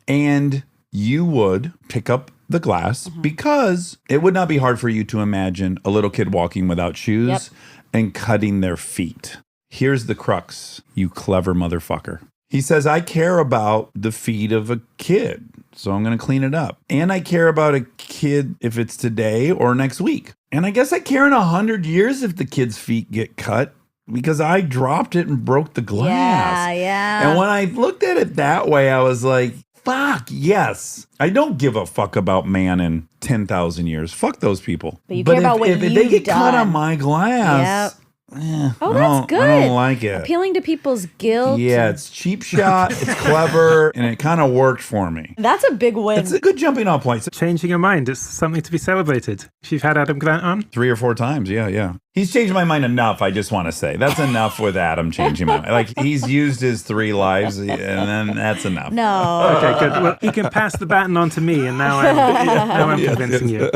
And you would pick up the glass because it would not be hard for you to imagine a little kid walking without shoes and cutting their feet. Here's the crux, you clever motherfucker. He says, I care about the feet of a kid, so I'm going to clean it up. And I care about a kid if it's today or next week. And I guess I care in 100 years if the kid's feet get cut because I dropped it and broke the glass. Yeah. And when I looked at it that way, I was like, fuck, yes. I don't give a fuck about man in 10,000 years. Fuck those people. But you care about what if they you've get cut done. on my glass, Oh, that's good. I don't like it. Appealing to people's guilt. Yeah, it's cheap shot, it's clever, and it kind of worked for me. That's a big win. It's a good jumping off point. Changing your mind is something to be celebrated. If you've had Adam Grant on, 3 or 4 times, yeah. He's changed my mind enough, I just want to say. That's enough with Adam changing my mind. Like, he's used his 3 lives, and then that's enough. No. okay, good. Well, you can pass the baton on to me, and now I'm convincing you.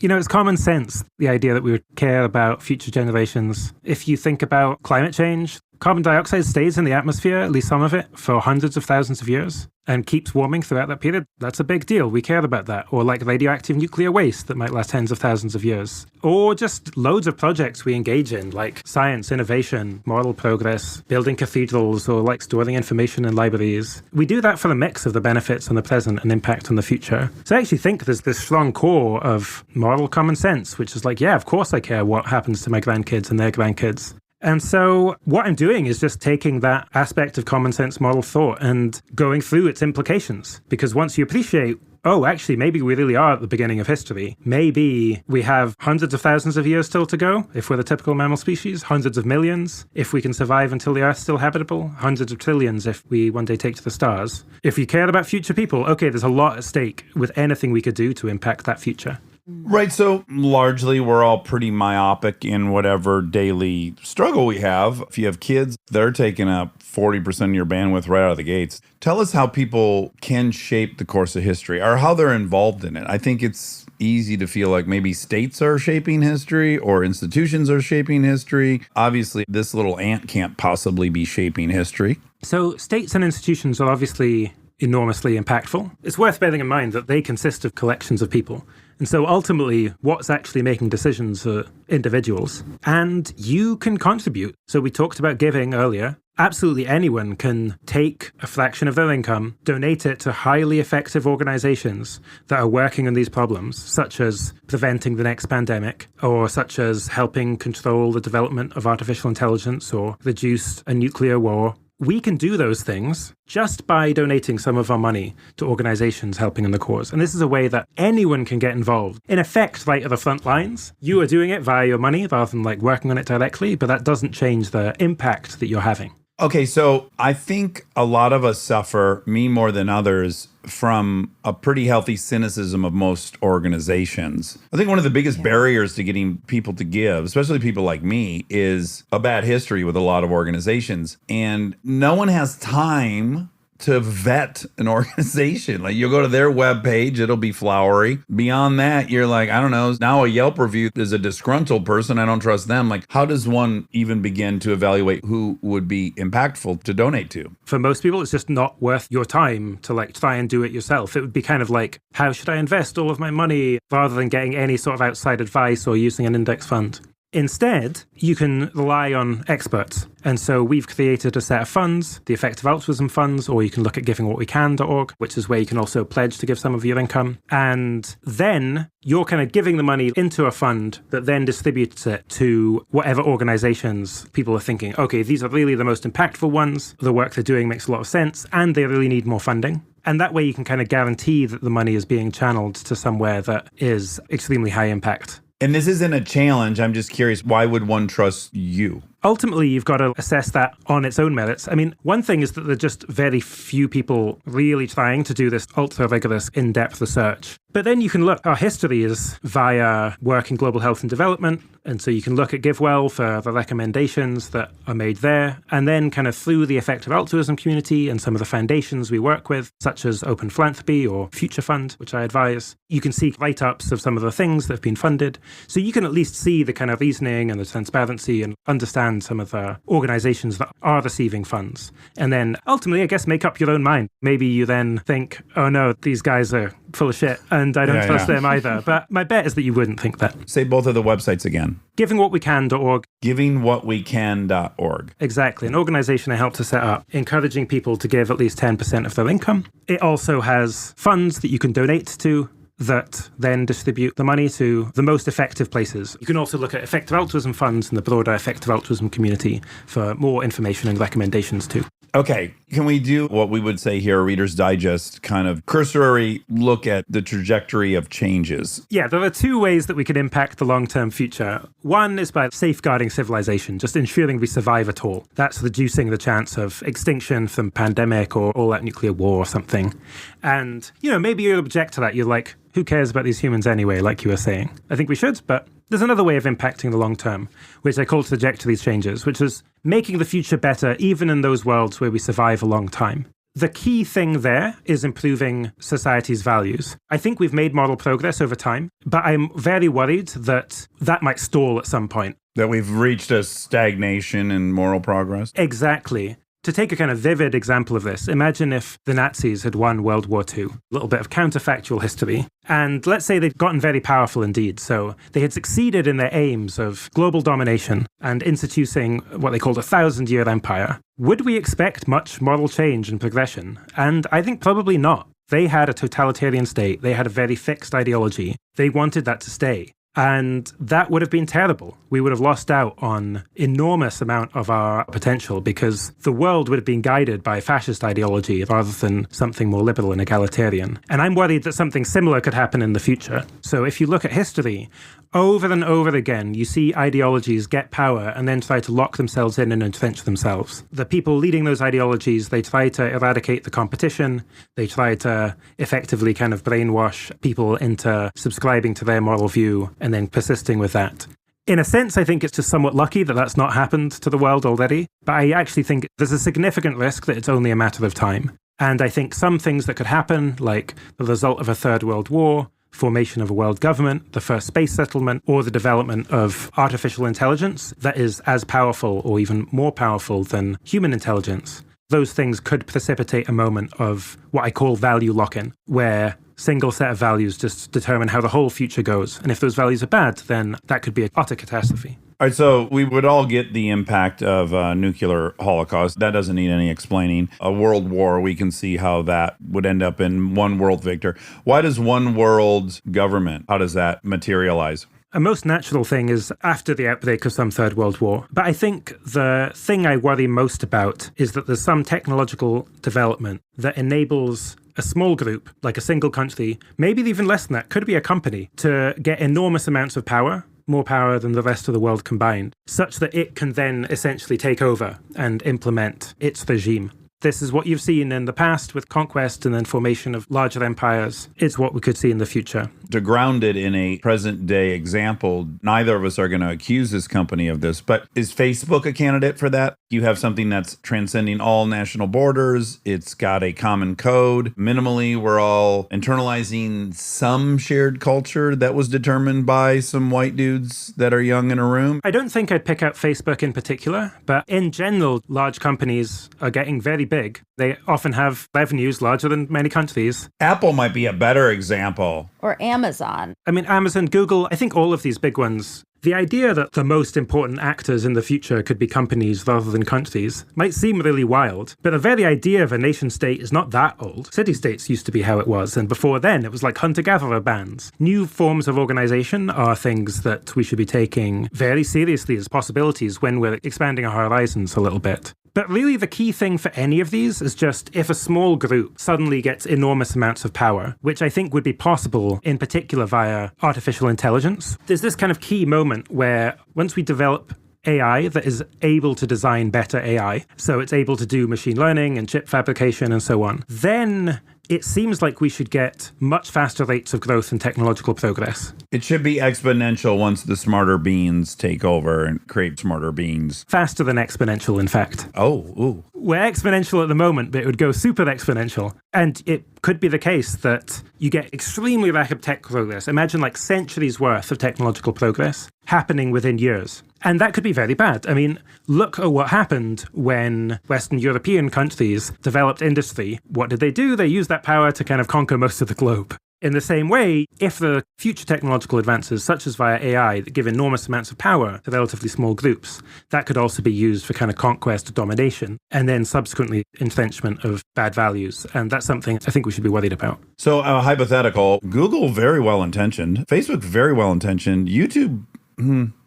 You know, it's common sense, the idea that we would care about future generations. If you think about climate change, carbon dioxide stays in the atmosphere, at least some of it, for hundreds of thousands of years and keeps warming throughout that period. That's a big deal. We care about that. Or like radioactive nuclear waste that might last tens of thousands of years. Or just loads of projects we engage in, like science, innovation, moral progress, building cathedrals, or like storing information in libraries. We do that for a mix of the benefits on the present and impact on the future. So I actually think there's this strong core of moral common sense, which is like, yeah, of course I care what happens to my grandkids and their grandkids. And so what I'm doing is just taking that aspect of common sense moral thought and going through its implications. Because once you appreciate, oh, actually, maybe we really are at the beginning of history. Maybe we have hundreds of thousands of years still to go, if we're the typical mammal species, hundreds of millions, if we can survive until the Earth's still habitable, hundreds of trillions if we one day take to the stars. If you care about future people, okay, there's a lot at stake with anything we could do to impact that future. Right, so largely we're all pretty myopic in whatever daily struggle we have. If you have kids, they're taking up 40% of your bandwidth right out of the gates. Tell us how people can shape the course of history or how they're involved in it. I think it's easy to feel like maybe states are shaping history or institutions are shaping history. Obviously, this little ant can't possibly be shaping history. So states and institutions are obviously enormously impactful. It's worth bearing in mind that they consist of collections of people. And so ultimately, what's actually making decisions are individuals. And you can contribute. So we talked about giving earlier. Absolutely anyone can take a fraction of their income, donate it to highly effective organizations that are working on these problems, such as preventing the next pandemic, or such as helping control the development of artificial intelligence or reduce a nuclear war. We can do those things just by donating some of our money to organizations helping in the cause. And this is a way that anyone can get involved. In effect, right at the front lines, you are doing it via your money rather than like working on it directly, but that doesn't change the impact that you're having. Okay, so I think a lot of us suffer, me more than others, from a pretty healthy cynicism of most organizations. I think one of the biggest barriers to getting people to give, especially people like me, is a bad history with a lot of organizations. And no one has time to vet an organization. Like, you'll go to their webpage, it'll be flowery. Beyond that, you're like, I don't know, now a Yelp review is a disgruntled person, I don't trust them. Like, how does one even begin to evaluate who would be impactful to donate to? For most people, it's just not worth your time to like try and do it yourself. It would be kind of like, how should I invest all of my money, rather than getting any sort of outside advice or using an index fund. Instead, you can rely on experts. And so we've created a set of funds, the Effective Altruism Funds, or you can look at givingwhatwecan.org, which is where you can also pledge to give some of your income. And then you're kind of giving the money into a fund that then distributes it to whatever organizations people are thinking, okay, these are really the most impactful ones, the work they're doing makes a lot of sense, and they really need more funding. And that way you can kind of guarantee that the money is being channeled to somewhere that is extremely high impact. And this isn't a challenge. I'm just curious, why would one trust you? Ultimately, you've got to assess that on its own merits. I mean, one thing is that there are just very few people really trying to do this ultra-rigorous, in-depth research. But then you can look, our history is via work in global health and development. And so you can look at GiveWell for the recommendations that are made there. And then kind of through the effective altruism community and some of the foundations we work with, such as Open Philanthropy or Future Fund, which I advise, you can see write-ups of some of the things that have been funded. So you can at least see the kind of reasoning and the transparency and understand some of the organizations that are receiving funds. And then ultimately, I guess, make up your own mind. Maybe you then think, oh no, these guys are full of shit and I don't trust them either. But my bet is that you wouldn't think that. Say both of the websites again. Givingwhatwecan.org. Givingwhatwecan.org. Exactly. An organization I helped to set up, encouraging people to give at least 10% of their income. It also has funds that you can donate to that then distribute the money to the most effective places. You can also look at effective altruism funds and the broader effective altruism community for more information and recommendations too. Okay, can we do what we would say here, Reader's Digest, kind of cursory look at the trajectory of changes? Yeah, there are two ways that we can impact the long-term future. One is by safeguarding civilization, just ensuring we survive at all. That's reducing the chance of extinction from pandemic or all-out nuclear war or something. And, maybe you'll object to that. You're like, who cares about these humans anyway, like you were saying? I think we should, but there's another way of impacting the long term, which I call trajectories changes, which is making the future better even in those worlds where we survive a long time. The key thing there is improving society's values. I think we've made moral progress over time, but I'm very worried that that might stall at some point. That we've reached a stagnation in moral progress? Exactly. To take a kind of vivid example of this, imagine if the Nazis had won World War II, a little bit of counterfactual history, and let's say they'd gotten very powerful indeed. So they had succeeded in their aims of global domination and instituting what they called a 1,000-year empire. Would we expect much moral change and progression? And I think probably not. They had a totalitarian state. They had a very fixed ideology. They wanted that to stay. And that would have been terrible. We would have lost out on enormous amount of our potential because the world would have been guided by fascist ideology rather than something more liberal and egalitarian. And I'm worried that something similar could happen in the future. So if you look at history, over and over again, you see ideologies get power and then try to lock themselves in and entrench themselves. The people leading those ideologies, they try to eradicate the competition. They try to effectively kind of brainwash people into subscribing to their moral view and then persisting with that. In a sense, I think it's just somewhat lucky that that's not happened to the world already. But I actually think there's a significant risk that it's only a matter of time. And I think some things that could happen, like the result of a third world war, formation of a world government, the first space settlement, or the development of artificial intelligence that is as powerful or even more powerful than human intelligence, those things could precipitate a moment of what I call value lock-in, where single set of values just determine how the whole future goes. And if those values are bad, then that could be an utter catastrophe. All right, so we would all get the impact of a nuclear holocaust. That doesn't need any explaining. A world war, we can see how that would end up in one world victor. Why does one world government, how does that materialize? A most natural thing is after the outbreak of some third world war. But I think the thing I worry most about is that there's some technological development that enables a small group, like a single country, maybe even less than that, could be a company, to get enormous amounts of power, more power than the rest of the world combined, such that it can then essentially take over and implement its regime. This is what you've seen in the past with conquest and then formation of larger empires. It's what we could see in the future. To ground it in a present day example, neither of us are going to accuse this company of this, but is Facebook a candidate for that? You have something that's transcending all national borders. It's got a common code. Minimally, we're all internalizing some shared culture that was determined by some white dudes that are young in a room. I don't think I'd pick out Facebook in particular, but in general, large companies are getting very big. They often have revenues larger than many countries. Apple might be a better example. Or Amazon. I mean, Amazon, Google, I think all of these big ones. The idea that the most important actors in the future could be companies rather than countries might seem really wild, but the very idea of a nation state is not that old. City-states used to be how it was, and before then it was like hunter-gatherer bands. New forms of organization are things that we should be taking very seriously as possibilities when we're expanding our horizons a little bit. But really the key thing for any of these is just if a small group suddenly gets enormous amounts of power, which I think would be possible in particular via artificial intelligence, there's this kind of key moment where once we develop AI that is able to design better AI, so it's able to do machine learning and chip fabrication and so on, then it seems like we should get much faster rates of growth in technological progress. It should be exponential once the smarter beings take over and create smarter beings. Faster than exponential, in fact. Oh, ooh. We're exponential at the moment, but it would go super exponential. And it could be the case that you get extremely rapid tech progress. Imagine like centuries worth of technological progress happening within years. And that could be very bad. I mean, look at what happened when Western European countries developed industry. What did they do? They used that power to kind of conquer most of the globe. In the same way, if the future technological advances, such as via AI, that give enormous amounts of power to relatively small groups, that could also be used for kind of conquest or domination, and then subsequently entrenchment of bad values. And that's something I think we should be worried about. So, hypothetical, Google, very well-intentioned. Facebook, very well-intentioned. YouTube,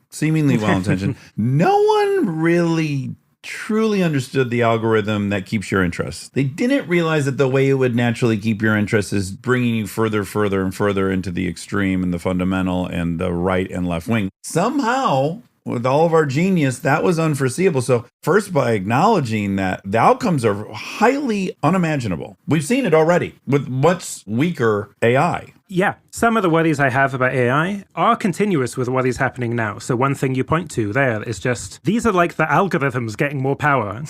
seemingly well-intentioned. No one really truly understood the algorithm that keeps your interest. They didn't realize that the way it would naturally keep your interest is bringing you further, and further into the extreme and the fundamental and the right and left wing. Somehow, with all of our genius, that was unforeseeable. So first, by acknowledging that the outcomes are highly unimaginable. We've seen it already with much weaker AI. Yeah, some of the worries I have about AI are continuous with what is happening now. So one thing you point to there is just, these are like the algorithms getting more power,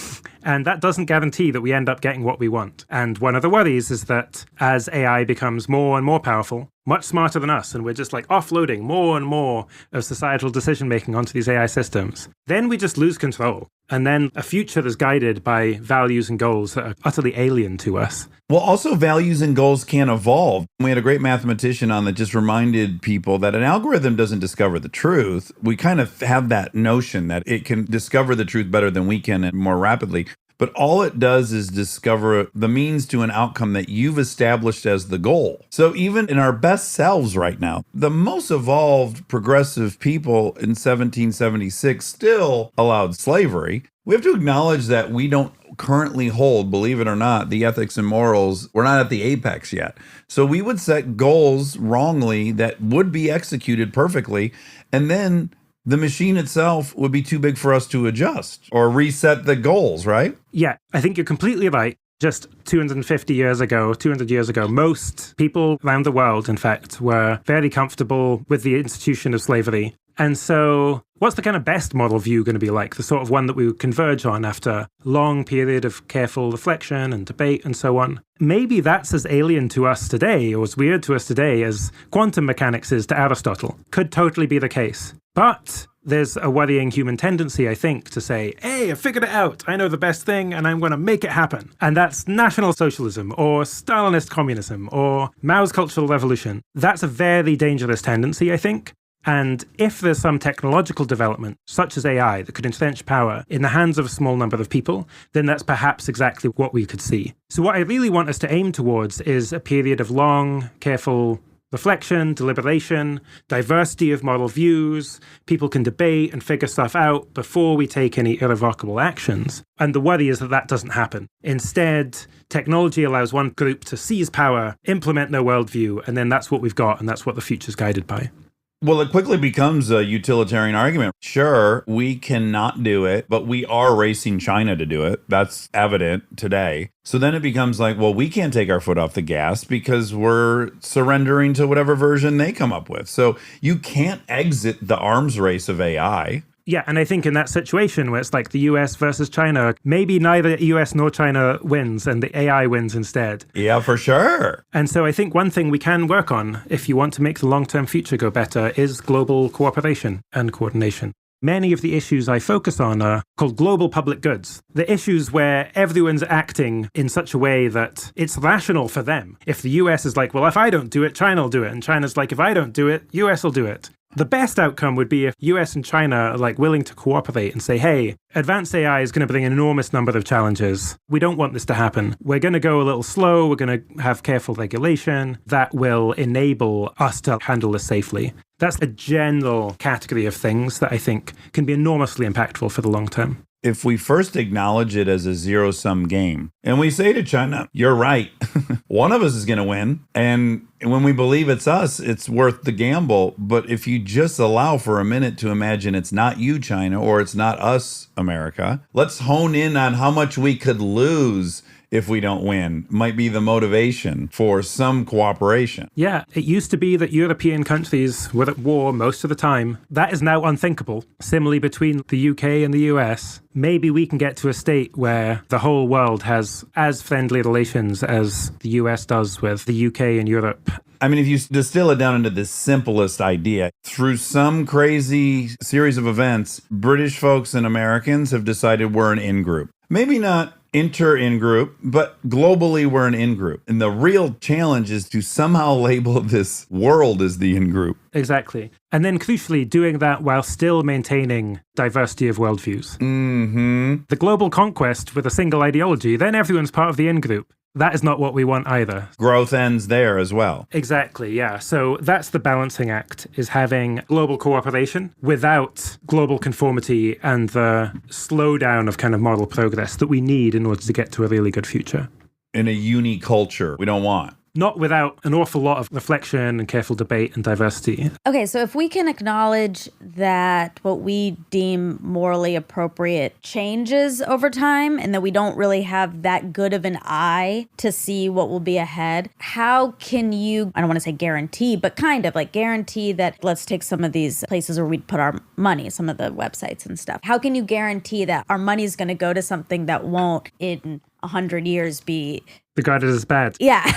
and that doesn't guarantee that we end up getting what we want. And one of the worries is that as AI becomes more and more powerful, much smarter than us, and we're just like offloading more and more of societal decision-making onto these AI systems, then we just lose control. And then a future is guided by values and goals that are utterly alien to us. Well, also values and goals can evolve. We had a great mathematician on that just reminded people that an algorithm doesn't discover the truth. We kind of have that notion that it can discover the truth better than we can and more rapidly. But all it does is discover the means to an outcome that you've established as the goal. So even in our best selves right now, the most evolved progressive people in 1776 still allowed slavery. We have to acknowledge that we don't currently hold, believe it or not, the ethics and morals. We're not at the apex yet. So we would set goals wrongly that would be executed perfectly, and then the machine itself would be too big for us to adjust or reset the goals, right? Yeah, I think you're completely right. Just 200 years ago, most people around the world, in fact, were very comfortable with the institution of slavery. And so what's the kind of best model view going to be like? The sort of one that we would converge on after a long period of careful reflection and debate and so on. Maybe that's as alien to us today, or as weird to us today, as quantum mechanics is to Aristotle. Could totally be the case. But there's a worrying human tendency, I think, to say, hey, I figured it out. I know the best thing, and I'm going to make it happen. And that's National Socialism, or Stalinist communism, or Mao's Cultural Revolution. That's a very dangerous tendency, I think. And if there's some technological development, such as AI, that could entrench power in the hands of a small number of people, then that's perhaps exactly what we could see. So what I really want us to aim towards is a period of long, careful reflection, deliberation, diversity of model views. People can debate and figure stuff out before we take any irrevocable actions. And the worry is that that doesn't happen. Instead, technology allows one group to seize power, implement their worldview, and then that's what we've got, and that's what the future's guided by. Well, it quickly becomes a utilitarian argument. Sure, we cannot do it, but we are racing China to do it. That's evident today. So then it becomes like, well, we can't take our foot off the gas because we're surrendering to whatever version they come up with. So you can't exit the arms race of AI. Yeah, and I think in that situation where it's like the US versus China, maybe neither US nor China wins and the AI wins instead. Yeah, for sure. And so I think one thing we can work on, if you want to make the long-term future go better, is global cooperation and coordination. Many of the issues I focus on are called global public goods. The issues where everyone's acting in such a way that it's rational for them. If the US is like, well, if I don't do it, China will do it. And China's like, if I don't do it, US will do it. The best outcome would be if US and China are like willing to cooperate and say, hey, advanced AI is going to bring an enormous number of challenges. We don't want this to happen. We're going to go a little slow. We're going to have careful regulation that will enable us to handle this safely. That's a general category of things that I think can be enormously impactful for the long term. If we first acknowledge it as a zero-sum game, and we say to China, you're right, one of us is going to win, and when we believe it's us, it's worth the gamble. But if you just allow for a minute to imagine it's not you, China, or it's not us, America, let's hone in on how much we could lose if we don't win might be the motivation for some cooperation. Yeah, it used to be that European countries were at war most of the time. That is now unthinkable. Similarly, between the UK and the US, maybe we can get to a state where the whole world has as friendly relations as the US does with the UK and Europe. I mean, if you distill it down into the simplest idea, through some crazy series of events, British folks and Americans have decided we're an in-group. Maybe not inter-in-group, but globally we're an in-group. And the real challenge is to somehow label this world as the in-group. Exactly. And then crucially, doing that while still maintaining diversity of worldviews. Mm-hmm. The global conquest with a single ideology, then everyone's part of the in-group. That is not what we want either. Growth ends there as well. Exactly, yeah. So that's the balancing act, is having global cooperation without global conformity and the slowdown of kind of moral progress that we need in order to get to a really good future. In a uniculture we don't want. Not without an awful lot of reflection and careful debate and diversity. Okay, so if we can acknowledge that what we deem morally appropriate changes over time and that we don't really have that good of an eye to see what will be ahead, how can you, I don't want to say guarantee, but kind of like guarantee that, let's take some of these places where we put our money, some of the websites and stuff. How can you guarantee that our money is going to go to something that won't in 100 years be regarded as bad? Yeah.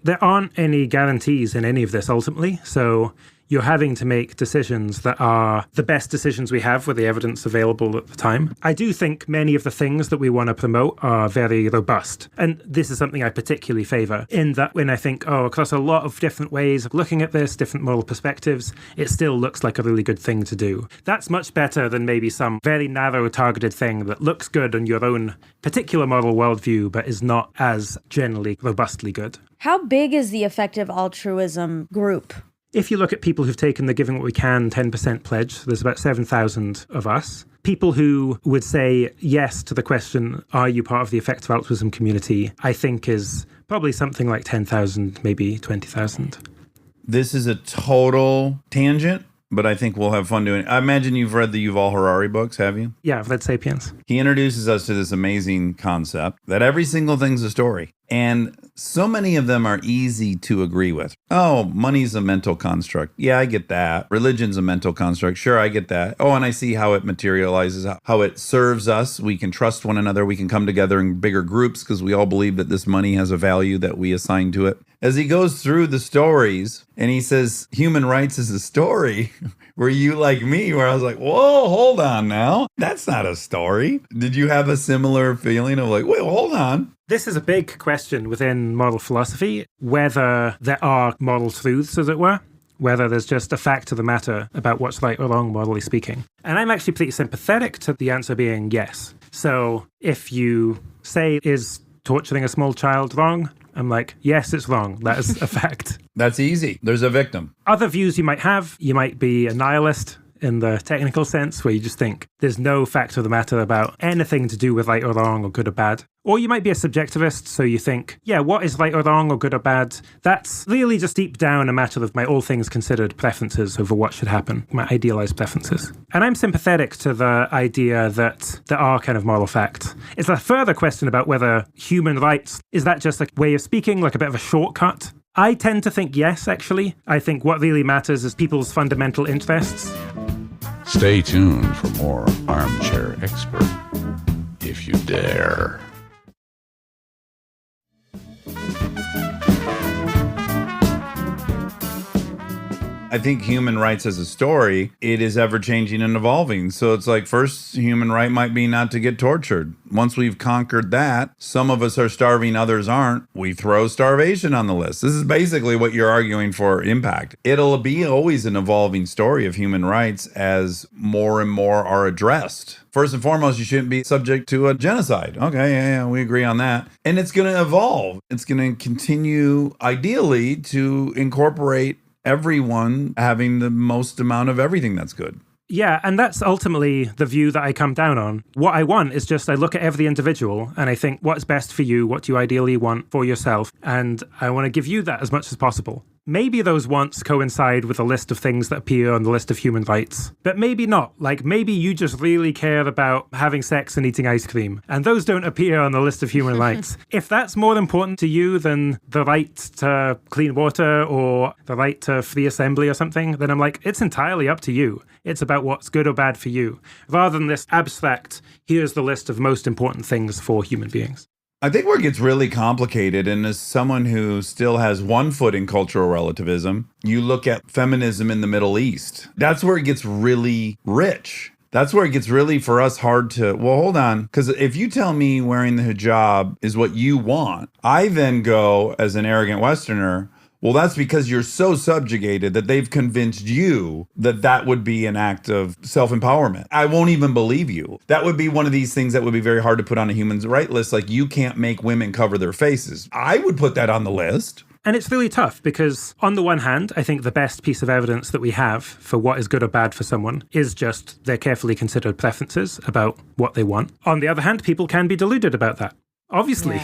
There aren't any guarantees in any of this ultimately, so you're having to make decisions that are the best decisions we have with the evidence available at the time. I do think many of the things that we want to promote are very robust. And this is something I particularly favor, in that when I think, across a lot of different ways of looking at this, different moral perspectives, it still looks like a really good thing to do. That's much better than maybe some very narrow targeted thing that looks good on your own particular moral worldview, but is not as generally robustly good. How big is the effective altruism group? If you look at people who've taken the Giving What We Can 10% pledge, there's about 7,000 of us. People who would say yes to the question, are you part of the effective altruism community, I think is probably something like 10,000, maybe 20,000. This is a total tangent, but I think we'll have fun doing it. I imagine you've read the Yuval Harari books, have you? Yeah, I've read Sapiens. He introduces us to this amazing concept that every single thing's a story. And so many of them are easy to agree with. Oh, money's a mental construct. Yeah, I get that. Religion's a mental construct. Sure, I get that. Oh, and I see how it materializes, how it serves us. We can trust one another. We can come together in bigger groups because we all believe that this money has a value that we assign to it. As he goes through the stories and he says, human rights is a story, were you like me, where I was like, whoa, hold on now. That's not a story. Did you have a similar feeling of like, wait, hold on? This is a big question within moral philosophy, whether there are moral truths, as it were, whether there's just a fact of the matter about what's right or wrong, morally speaking. And I'm actually pretty sympathetic to the answer being yes. So if you say, is torturing a small child wrong? I'm like, yes, it's wrong. That is a fact. That's easy. There's a victim. Other views you might have, you might be a nihilist in the technical sense, where you just think there's no fact of the matter about anything to do with right or wrong or good or bad. Or you might be a subjectivist, so you think, yeah, what is right or wrong or good or bad? That's really just deep down a matter of my all things considered preferences over what should happen, my idealized preferences. And I'm sympathetic to the idea that there are kind of moral facts. It's a further question about whether human rights, is that just a way of speaking, like a bit of a shortcut? I tend to think yes, actually. I think what really matters is people's fundamental interests. Stay tuned for more Armchair Expert, if you dare. I think human rights as a story, it is ever changing and evolving. So it's like first human right might be not to get tortured. Once we've conquered that, some of us are starving, others aren't. We throw starvation on the list. This is basically what you're arguing for impact. It'll be always an evolving story of human rights as more and more are addressed. First and foremost, you shouldn't be subject to a genocide. Okay, yeah, we agree on that. And it's going to evolve. It's going to continue, ideally, to incorporate everyone having the most amount of everything that's good. Yeah, and that's ultimately the view that I come down on. What I want is just I look at every individual and I think what's best for you, what do you ideally want for yourself, and I want to give you that as much as possible. maybe those wants coincide with a list of things that appear on the list of human rights, but maybe not. Like maybe you just really care about having sex and eating ice cream, and those don't appear on the list of human rights. If that's more important to you than the right to clean water or the right to free assembly or something, then I'm like, it's entirely up to you. It's about what's good or bad for you, rather than this abstract, here's the list of most important things for human beings. I think where it gets really complicated, and as someone who still has one foot in cultural relativism, you look at feminism in the Middle East. That's where it gets really rich. That's where it gets really, for us, hard to, well, hold on. Because if you tell me wearing the hijab is what you want, I then go, as an arrogant Westerner, well, that's because you're so subjugated that they've convinced you that that would be an act of self-empowerment. I won't even believe you. That would be one of these things that would be very hard to put on a human rights list. Like, you can't make women cover their faces. I would put that on the list. And it's really tough because, on the one hand, I think the best piece of evidence that we have for what is good or bad for someone is just their carefully considered preferences about what they want. On the other hand, people can be deluded about that. Obviously,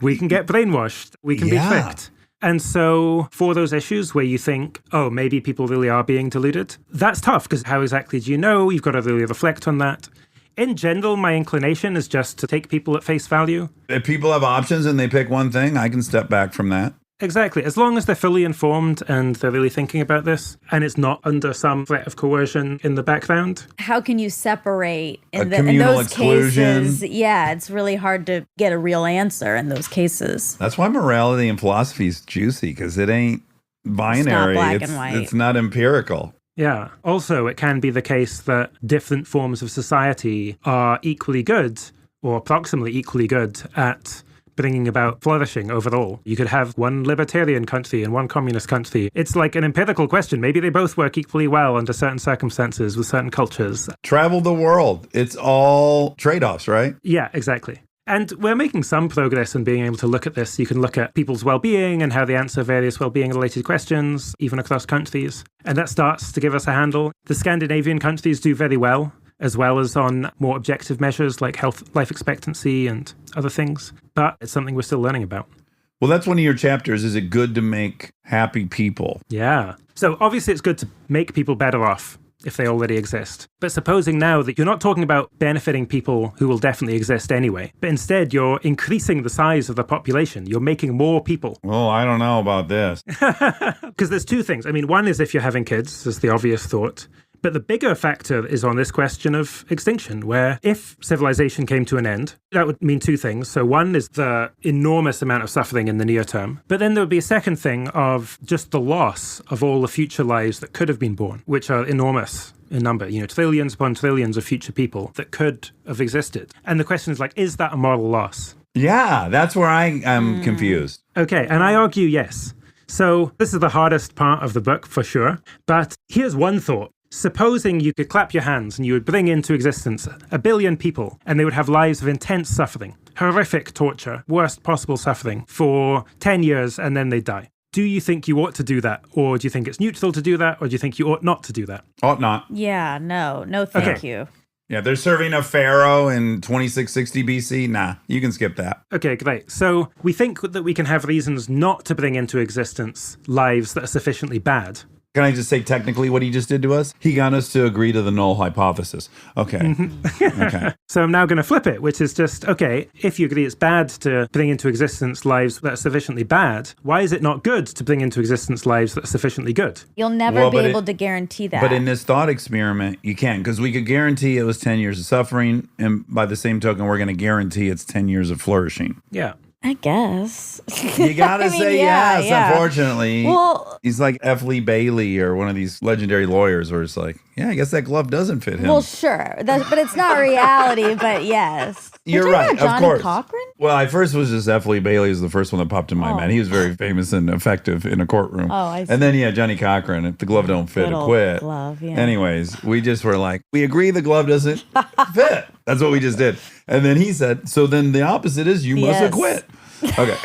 we can get brainwashed. We can be tricked. And so for those issues where you think, oh, maybe people really are being deluded, that's tough because how exactly do you know? You've got to really reflect on that. In general, my inclination is just to take people at face value. If people have options and they pick one thing, I can step back from that. Exactly. As long as they're fully informed and they're really thinking about this and it's not under some threat of coercion in the background. How can you separate in communal those exclusion. cases? Yeah, it's really hard to get a real answer in those cases. That's why morality and philosophy is juicy, because it ain't binary. black and white. It's not empirical. Yeah. Also, it can be the case that different forms of society are equally good or approximately equally good at bringing about flourishing overall. You could have one libertarian country and one communist country. It's like an empirical question. Maybe they both work equally well under certain circumstances with certain cultures. Travel the world. It's all trade-offs, right? Yeah, exactly. And we're making some progress in being able to look at this. You can look at people's well-being and how they answer various well-being-related questions, even across countries. And that starts to give us a handle. The Scandinavian countries do very well as on more objective measures like health, life expectancy, and other things. But it's something we're still learning about. Well, that's one of your chapters. Is it good to make happy people? Yeah. So obviously it's good to make people better off if they already exist. But supposing now that you're not talking about benefiting people who will definitely exist anyway, but instead you're increasing the size of the population. You're making more people. Oh, I don't know about this. Because there's two things. I mean, one is if you're having kids, is the obvious thought. But the bigger factor is on this question of extinction, where if civilization came to an end, that would mean two things. So one is the enormous amount of suffering in the near term. But then there would be a second thing of just the loss of all the future lives that could have been born, which are enormous in number, trillions upon trillions of future people that could have existed. And the question is like, is that a moral loss? Yeah, that's where I am confused. Okay, and I argue yes. So this is the hardest part of the book for sure. But here's one thought. Supposing you could clap your hands and you would bring into existence 1 billion people and they would have lives of intense suffering, horrific torture, worst possible suffering for 10 years and then they die. Do you think you ought to do that? Or do you think it's neutral to do that? Or do you think you ought not to do that? Ought not. Yeah, no, thank you. Yeah, they're serving a pharaoh in 2660 BC. Nah, you can skip that. Okay, great. So we think that we can have reasons not to bring into existence lives that are sufficiently bad. Can I just say technically what he just did to us? He got us to agree to the null hypothesis. Okay. Okay. So I'm now going to flip it, which is just, okay, if you agree it's bad to bring into existence lives that are sufficiently bad, why is it not good to bring into existence lives that are sufficiently good? You'll never be able to guarantee that. But in this thought experiment, you can, because we could guarantee it was 10 years of suffering, and by the same token, we're going to guarantee it's 10 years of flourishing. Yeah. I guess. You gotta say yes, yeah. Unfortunately. Well, he's like F. Lee Bailey or one of these legendary lawyers where it's like, yeah, I guess that glove doesn't fit him. Well, sure. But it's not reality, but yes. You're talking right, about Johnny of course. Cochran? Well, I first was just F. Lee Bailey is the first one that popped in my mind. He was very famous and effective in a courtroom. Oh, I see. And then, Johnny Cochran, if the glove don't fit, Good it old quit. glove, yeah. Anyways, we just were like, we agree the glove doesn't fit. That's what we just did. And then he said, so then the opposite is you must acquit. Okay.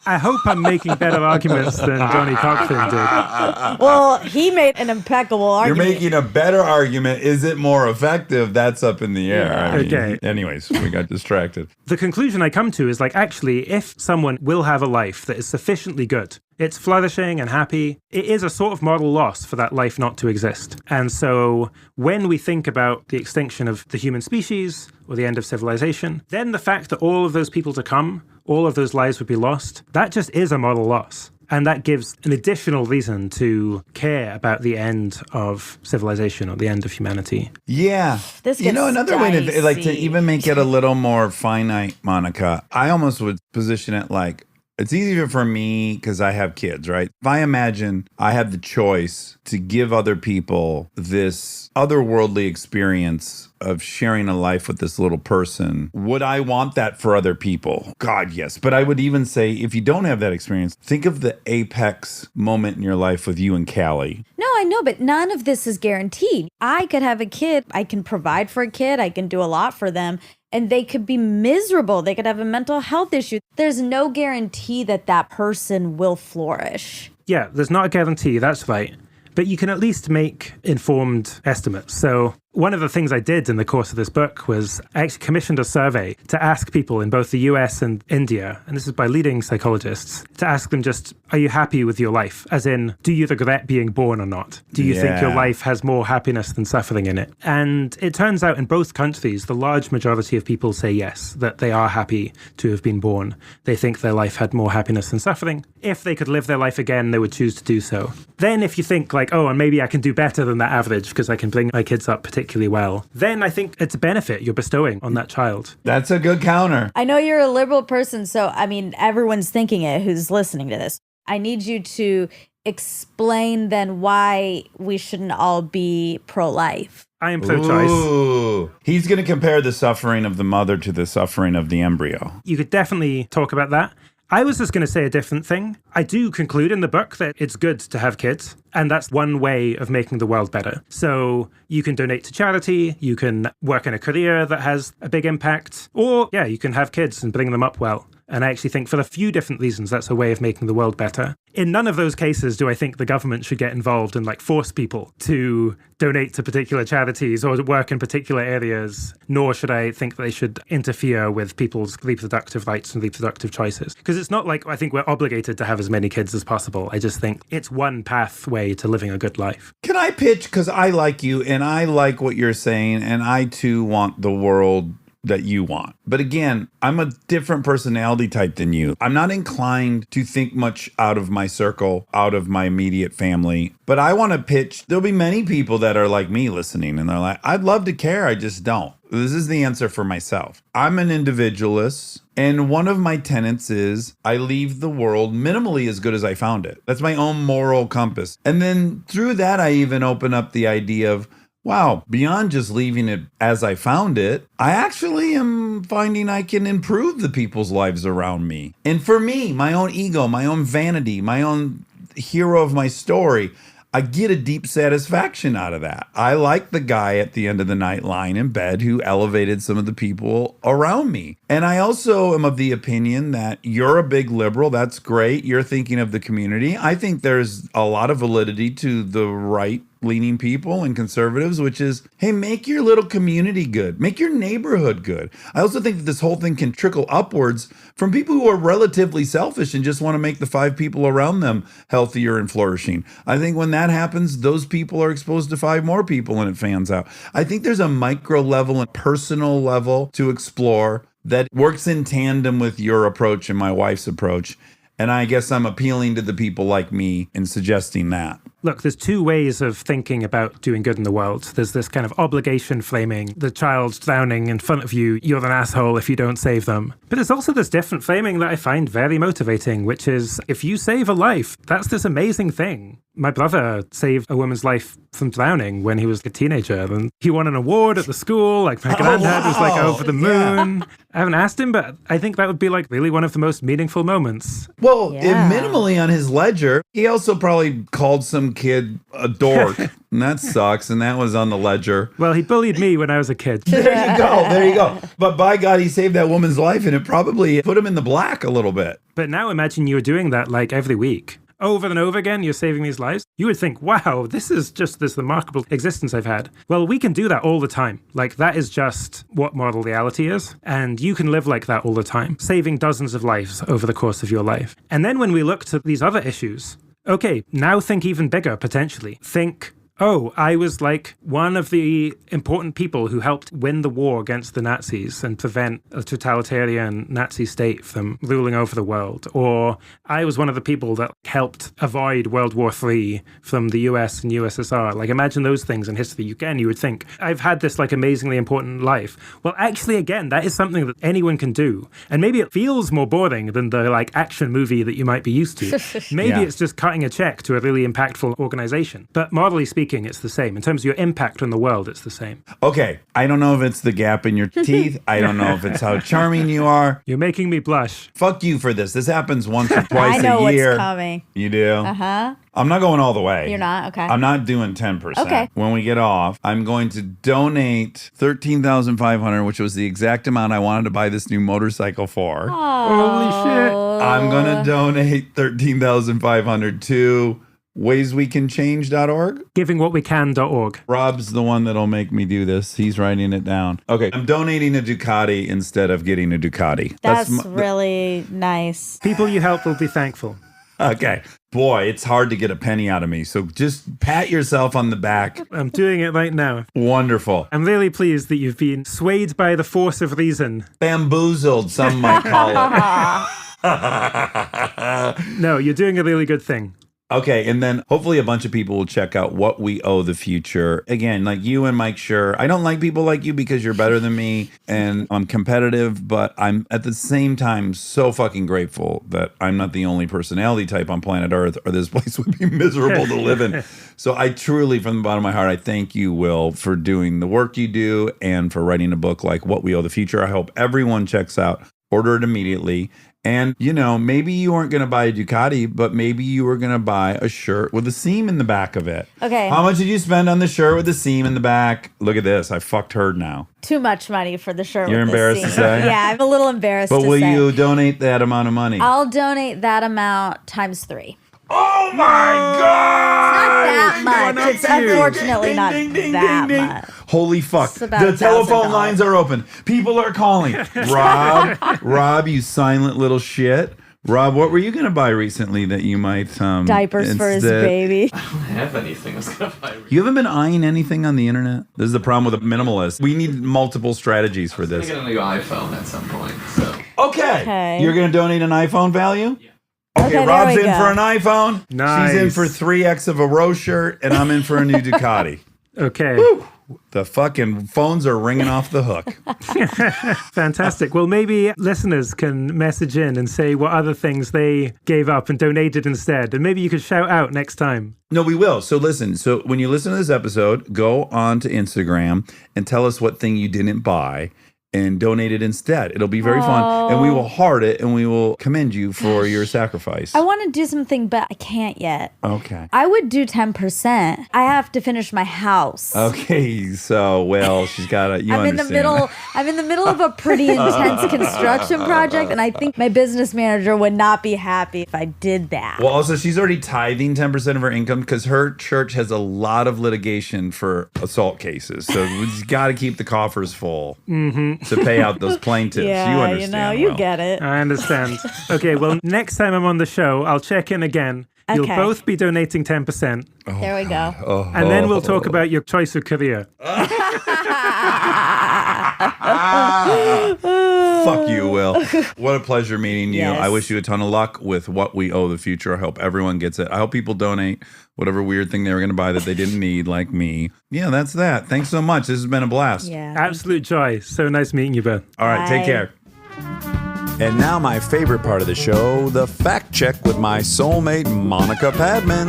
I hope I'm making better arguments than Johnny Cochran did. Well, he made an impeccable You're argument. making a better argument. Is it more effective? That's up in the air. I mean, Okay. anyways, we got distracted. The conclusion I come to is like, actually, if someone will have a life that is sufficiently good, it's flourishing and happy, it is a sort of moral loss for that life not to exist. And so when we think about the extinction of the human species or the end of civilization, then the fact that all of those people to come, all of those lives would be lost, that just is a moral loss. And that gives an additional reason to care about the end of civilization or the end of humanity. Yeah. This you know, gets another way to like to dicey. even make it a little more finite, Monica, I almost would position it like it's easier for me because I have kids, right? If I imagine I have the choice to give other people this otherworldly experience of sharing a life with this little person, would I want that for other people? God, yes. But I would even say, if you don't have that experience, think of the apex moment in your life with you and Callie. No, I know, but none of this is guaranteed. I could have a kid. I can provide for a kid. I can do a lot for them. And they could be miserable. They could have a mental health issue. There's no guarantee that that person will flourish. Yeah, there's not a guarantee, that's right. But you can at least make informed estimates. So one of the things I did in the course of this book was I actually commissioned a survey to ask people in both the US and India, and this is by leading psychologists, to ask them just, are you happy with your life? As in, do you regret being born or not? Do you think your life has more happiness than suffering in it? And it turns out in both countries, the large majority of people say yes, that they are happy to have been born. They think their life had more happiness than suffering. If they could live their life again, they would choose to do so. Then if you think like, oh, and maybe I can do better than that average because I can bring my kids up particularly well, then I think it's a benefit you're bestowing on that child. That's a good counter. I know you're a liberal person, so I mean, everyone's thinking it who's listening to this. I need you to explain then why we shouldn't all be pro-life. I am pro-choice. Ooh. He's going to compare the suffering of the mother to the suffering of the embryo. You could definitely talk about that. I was just going to say a different thing. I do conclude in the book that it's good to have kids, and that's one way of making the world better. So you can donate to charity, you can work in a career that has a big impact, or yeah, you can have kids and bring them up well. And I actually think for a few different reasons, that's a way of making the world better. In none of those cases do I think the government should get involved and like force people to donate to particular charities or work in particular areas, nor should I think that they should interfere with people's reproductive rights and reproductive choices. Because it's not like I think we're obligated to have as many kids as possible. I just think it's one pathway to living a good life. Can I pitch? Because I like you and I like what you're saying, and I too want the world that you want. But again, I'm a different personality type than you. I'm not inclined to think much out of my circle, out of my immediate family. But I want to pitch. There'll be many people that are like me listening, and they're like, I'd love to care, I just don't. This is the answer for myself. I'm an individualist, and one of my tenets is I leave the world minimally as good as I found it. That's my own moral compass. And then through that, I even open up the idea of, wow, beyond just leaving it as I found it, I actually am finding I can improve the people's lives around me. And for me, my own ego, my own vanity, my own hero of my story, I get a deep satisfaction out of that. I like the guy at the end of the night lying in bed who elevated some of the people around me. And I also am of the opinion that you're a big liberal. That's great. You're thinking of the community. I think there's a lot of validity to the right-leaning people and conservatives, which is, hey, make your little community good. Make your neighborhood good. I also think that this whole thing can trickle upwards from people who are relatively selfish and just want to make the 5 people around them healthier and flourishing. I think when that happens, those people are exposed to 5 more people and it fans out. I think there's a micro level and personal level to explore that works in tandem with your approach and my wife's approach. And I guess I'm appealing to the people like me in suggesting that. Look, there's 2 ways of thinking about doing good in the world. There's this kind of obligation framing, the child's drowning in front of you, you're an asshole if you don't save them. But there's also this different framing that I find very motivating, which is if you save a life, that's this amazing thing. My brother saved a woman's life from drowning when he was a teenager, and he won an award at the school. Like, my granddad was like over the moon. I haven't asked him, but I think that would be like really one of the most meaningful moments. Well, Yeah. minimally on his ledger, he also probably called some kid a dork. And that sucks. And that was on the ledger. Well, he bullied me when I was a kid. There you go. There you go. But by God, he saved that woman's life, and it probably put him in the black a little bit. But now imagine you were doing that like every week. Over and over again, you're saving these lives. You would think, wow, this is just this remarkable existence I've had. Well, we can do that all the time. Like, that is just what moral reality is. And you can live like that all the time, saving dozens of lives over the course of your life. And then when we look to these other issues, okay, now think even bigger, potentially. Think, oh, I was like one of the important people who helped win the war against the Nazis and prevent a totalitarian Nazi state from ruling over the world. Or I was one of the people that helped avoid World War III from the US and USSR. Like, imagine those things in history. Again, you would think, I've had this like amazingly important life. Well, actually, again, that is something that anyone can do. And maybe it feels more boring than the like action movie that you might be used to. Maybe Yeah. it's just cutting a check to a really impactful organization. But morally speaking, it's the same. In terms of your impact on the world, it's the same. Okay. I don't know if it's the gap in your teeth. I don't know if it's how charming you are. You're making me blush. Fuck you for this. This happens once or twice I know a year. what's coming. You do? Uh-huh. I'm not going all the way. You're not? Okay. I'm not doing 10%. Okay. When we get off, I'm going to donate $13,500, which was the exact amount I wanted to buy this new motorcycle for. Holy shit. I'm going to donate $13,500 to wayswecantchange.org. Givingwhatwecan.org. Rob's the one that'll make me do this. He's writing it down. Okay. I'm donating a Ducati instead of getting a Ducati. That's my- really nice. People you help will be thankful. Okay. Boy, it's hard to get a penny out of me. So just pat yourself on the back. I'm doing it right now. Wonderful. I'm really pleased that you've been swayed by the force of reason. Bamboozled, some might call it. No, you're doing a really good thing. Okay, and then hopefully a bunch of people will check out What We Owe the Future. Again, like you and Mike Schur, I don't like people like you because you're better than me and I'm competitive, but I'm at the same time so fucking grateful that I'm not the only personality type on planet Earth or this place would be miserable to live in. So I truly, from the bottom of my heart, I thank you, Will, for doing the work you do and for writing a book like What We Owe the Future. I hope everyone checks out, order it immediately. And, you know, maybe you weren't going to buy a Ducati, but maybe you were going to buy a shirt with a seam in the back of it. Okay. How much did you spend on the shirt with the seam in the back? Look at this. I fucked her now. Too much money for the shirt. You're with the embarrassed to seam. say? Yeah, I'm a little embarrassed But to will say. you donate that amount of money? I'll donate that amount times 3. Oh my God! That much. It's unfortunately not that much. Holy fuck. It's about The telephone $1,000. lines are open. People are calling. Rob, you silent little shit. Rob, what were you going to buy recently that you might... Diapers for his instead- baby. I don't have anything I was gonna buy. You haven't been eyeing anything on the internet? This is the problem with a minimalist. We need multiple strategies for I'm this. gonna get a new iPhone at some point. So Okay. You're going to donate an iPhone value? Yeah. Okay, there Rob's we in go. for an iPhone. Nice. She's in for 3X of a Rose shirt, and I'm in for a new Ducati. Okay. The fucking phones are ringing off the hook. Fantastic. Well, maybe listeners can message in and say what other things they gave up and donated instead. And maybe you could shout out next time. No, we will. So listen. So when you listen to this episode, go on to Instagram and tell us what thing you didn't buy and donate it instead. It'll be very fun. And we will heart it and we will commend you for your sacrifice. I want to do something, but I can't yet. Okay. I would do 10%. I have to finish my house. Okay. So, well, she's got to, you I'm understand. in the middle of a pretty intense construction project, and I think my business manager would not be happy if I did that. Well, also, she's already tithing 10% of her income because her church has a lot of litigation for assault cases. So we've got to keep the coffers full to pay out those plaintiffs. yeah, You understand. you Will. get it. I understand. Okay, well, next time I'm on the show, I'll check in again. You'll Okay. both be donating 10%. There we go. And then we'll talk about your choice of career. Fuck you, Will. What a pleasure meeting you. Yes. I wish you a ton of luck with What We Owe the Future. I hope everyone gets it. I hope people donate whatever weird thing they were going to buy that they didn't need, like me. Yeah, that's that. Thanks so much. This has been a blast. Yeah. Absolute joy. So nice meeting you both. All right, take Bye. care. And now my favorite part of the show, the fact check with my soulmate, Monica Padman.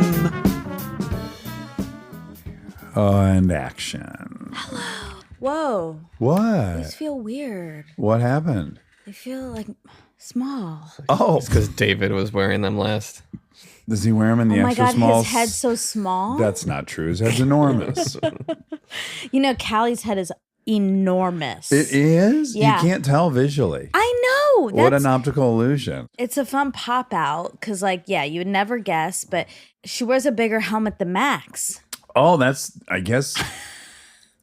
And action. Whoa. What? These feel weird. What happened? They feel like small. Oh, It's because David was wearing them last. does he wear them in the Oh my extra God, small? his head's so small. That's not true. His head's enormous. You know, Callie's head is enormous. It is? Yeah. You can't tell visually. I know. What an optical illusion. It's a fun pop out because, like, yeah, you would never guess, but she wears a bigger helmet than Max. Oh, that's, I guess,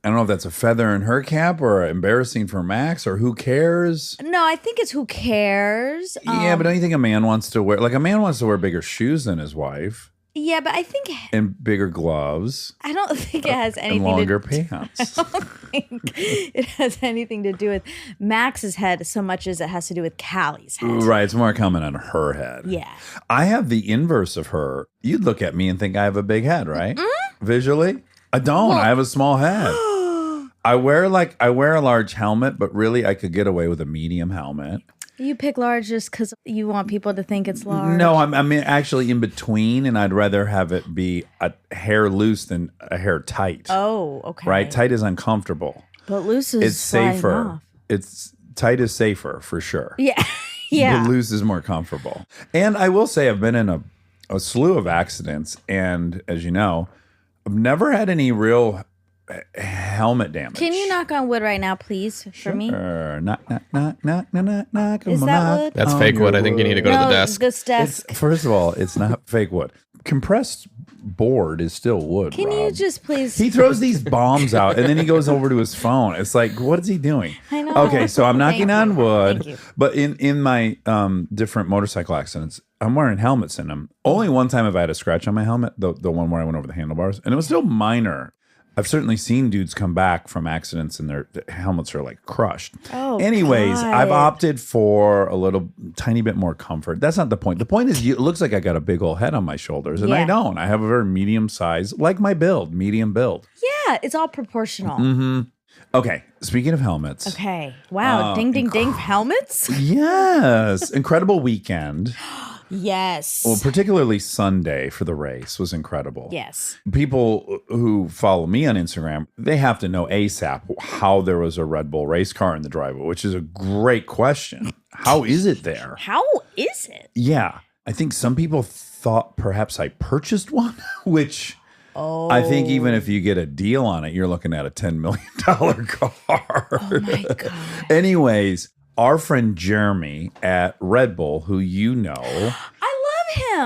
I don't know if that's a feather in her cap or embarrassing for Max or who cares. No, I think it's who cares. Yeah, but don't you think a man wants to wear bigger shoes than his wife Yeah, but I think and bigger gloves I don't think it has and anything longer to pants? I don't think it has anything to do with Max's head so much as it has to do with Callie's head. Right, it's more common on her head. Yeah. I have the inverse of her. You'd look at me and think I have a big head, right? Visually? I don't. I have a small head. I wear a large helmet, but really I could get away with a medium helmet. You pick large just because you want people to think it's large. No, I'm actually in between, and I'd rather have it be a hair loose than a hair tight. Oh, okay. Right? Tight is uncomfortable. But loose is It's sliding safer. off. It's tight is safer for sure. Yeah. Yeah. But loose is more comfortable. And I will say I've been in a slew of accidents, and as you know, I've never had any real helmet damage. Can you knock on wood right now, please, for me? Knock, knock, knock, knock, knock, knock. Is knock that wood? That's on fake your wood. I think you need to go to the desk. This desk. It's, first of all, it's not fake wood. Compressed board is still wood. Can you Rob. just please? He throws these bombs out and then he goes over to his phone. It's like, what is he doing? I know. Okay, so I'm knocking Thank on you. wood, Thank you. but in my different motorcycle accidents, I'm wearing helmets in them. Only one time have I had a scratch on my helmet, the one where I went over the handlebars, and it was still minor. I've certainly seen dudes come back from accidents and their helmets are like crushed. Oh, Anyways, God. I've opted for a little tiny bit more comfort. That's not the point. The point is it looks like I got a big old head on my shoulders, and I Yeah. don't. I have a very medium size, like my build, medium build. Yeah, it's all proportional. Mm-hmm. Okay, speaking of helmets. Okay. Wow. Ding, ding, ding. Helmets? Yes, incredible weekend. Yes. Well, particularly Sunday for the race was incredible. Yes. People who follow me on Instagram, they have to know ASAP how there was a Red Bull race car in the driveway, which is a great question. How is it there? How is it? Yeah. I think some people thought perhaps I purchased one, which I think even if you get a deal on it, you're looking at a $10 million car. Oh my God. Anyways, our friend Jeremy at Red Bull, who you know. I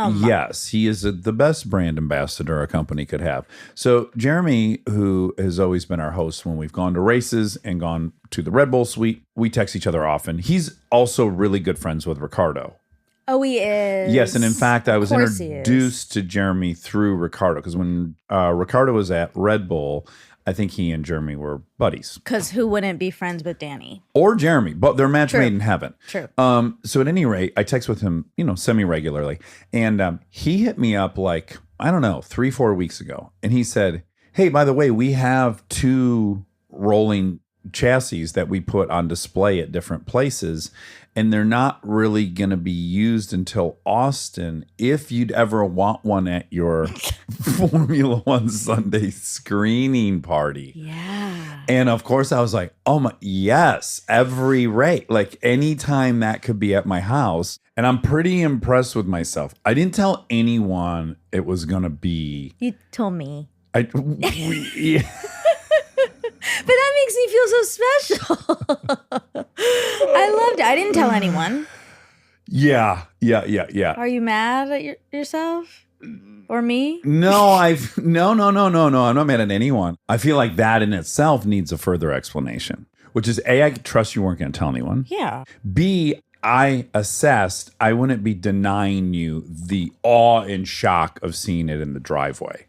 love him. Yes, he is the best brand ambassador a company could have. So Jeremy, who has always been our host when we've gone to races and gone to the Red Bull suite, we text each other often. He's also really good friends with Ricardo. Oh, he is. Yes, and in fact, I was Of course he is. introduced to Jeremy through Ricardo because when Ricardo was at Red Bull, I think he and Jeremy were buddies. Because who wouldn't be friends with Danny? Or Jeremy, but they're match True. made in heaven. True. So at any rate, I text with him, semi-regularly. And he hit me up like, I don't know, 3-4 weeks ago. And he said, hey, by the way, we have 2 rolling chassis that we put on display at different places. And they're not really going to be used until Austin. If you'd ever want one at your Formula One Sunday screening party. Yeah. And of course, I was like, oh my, yes, every rate. Like anytime that could be at my house. And I'm pretty impressed with myself. I didn't tell anyone it was going to be. You told me. Yeah. But that makes me feel so special. I loved it. I didn't tell anyone. Yeah. Are you mad at yourself? Or me? No, no. I'm not mad at anyone. I feel like that in itself needs a further explanation, which is A, I trust you weren't going to tell anyone. Yeah. B, I assessed I wouldn't be denying you the awe and shock of seeing it in the driveway.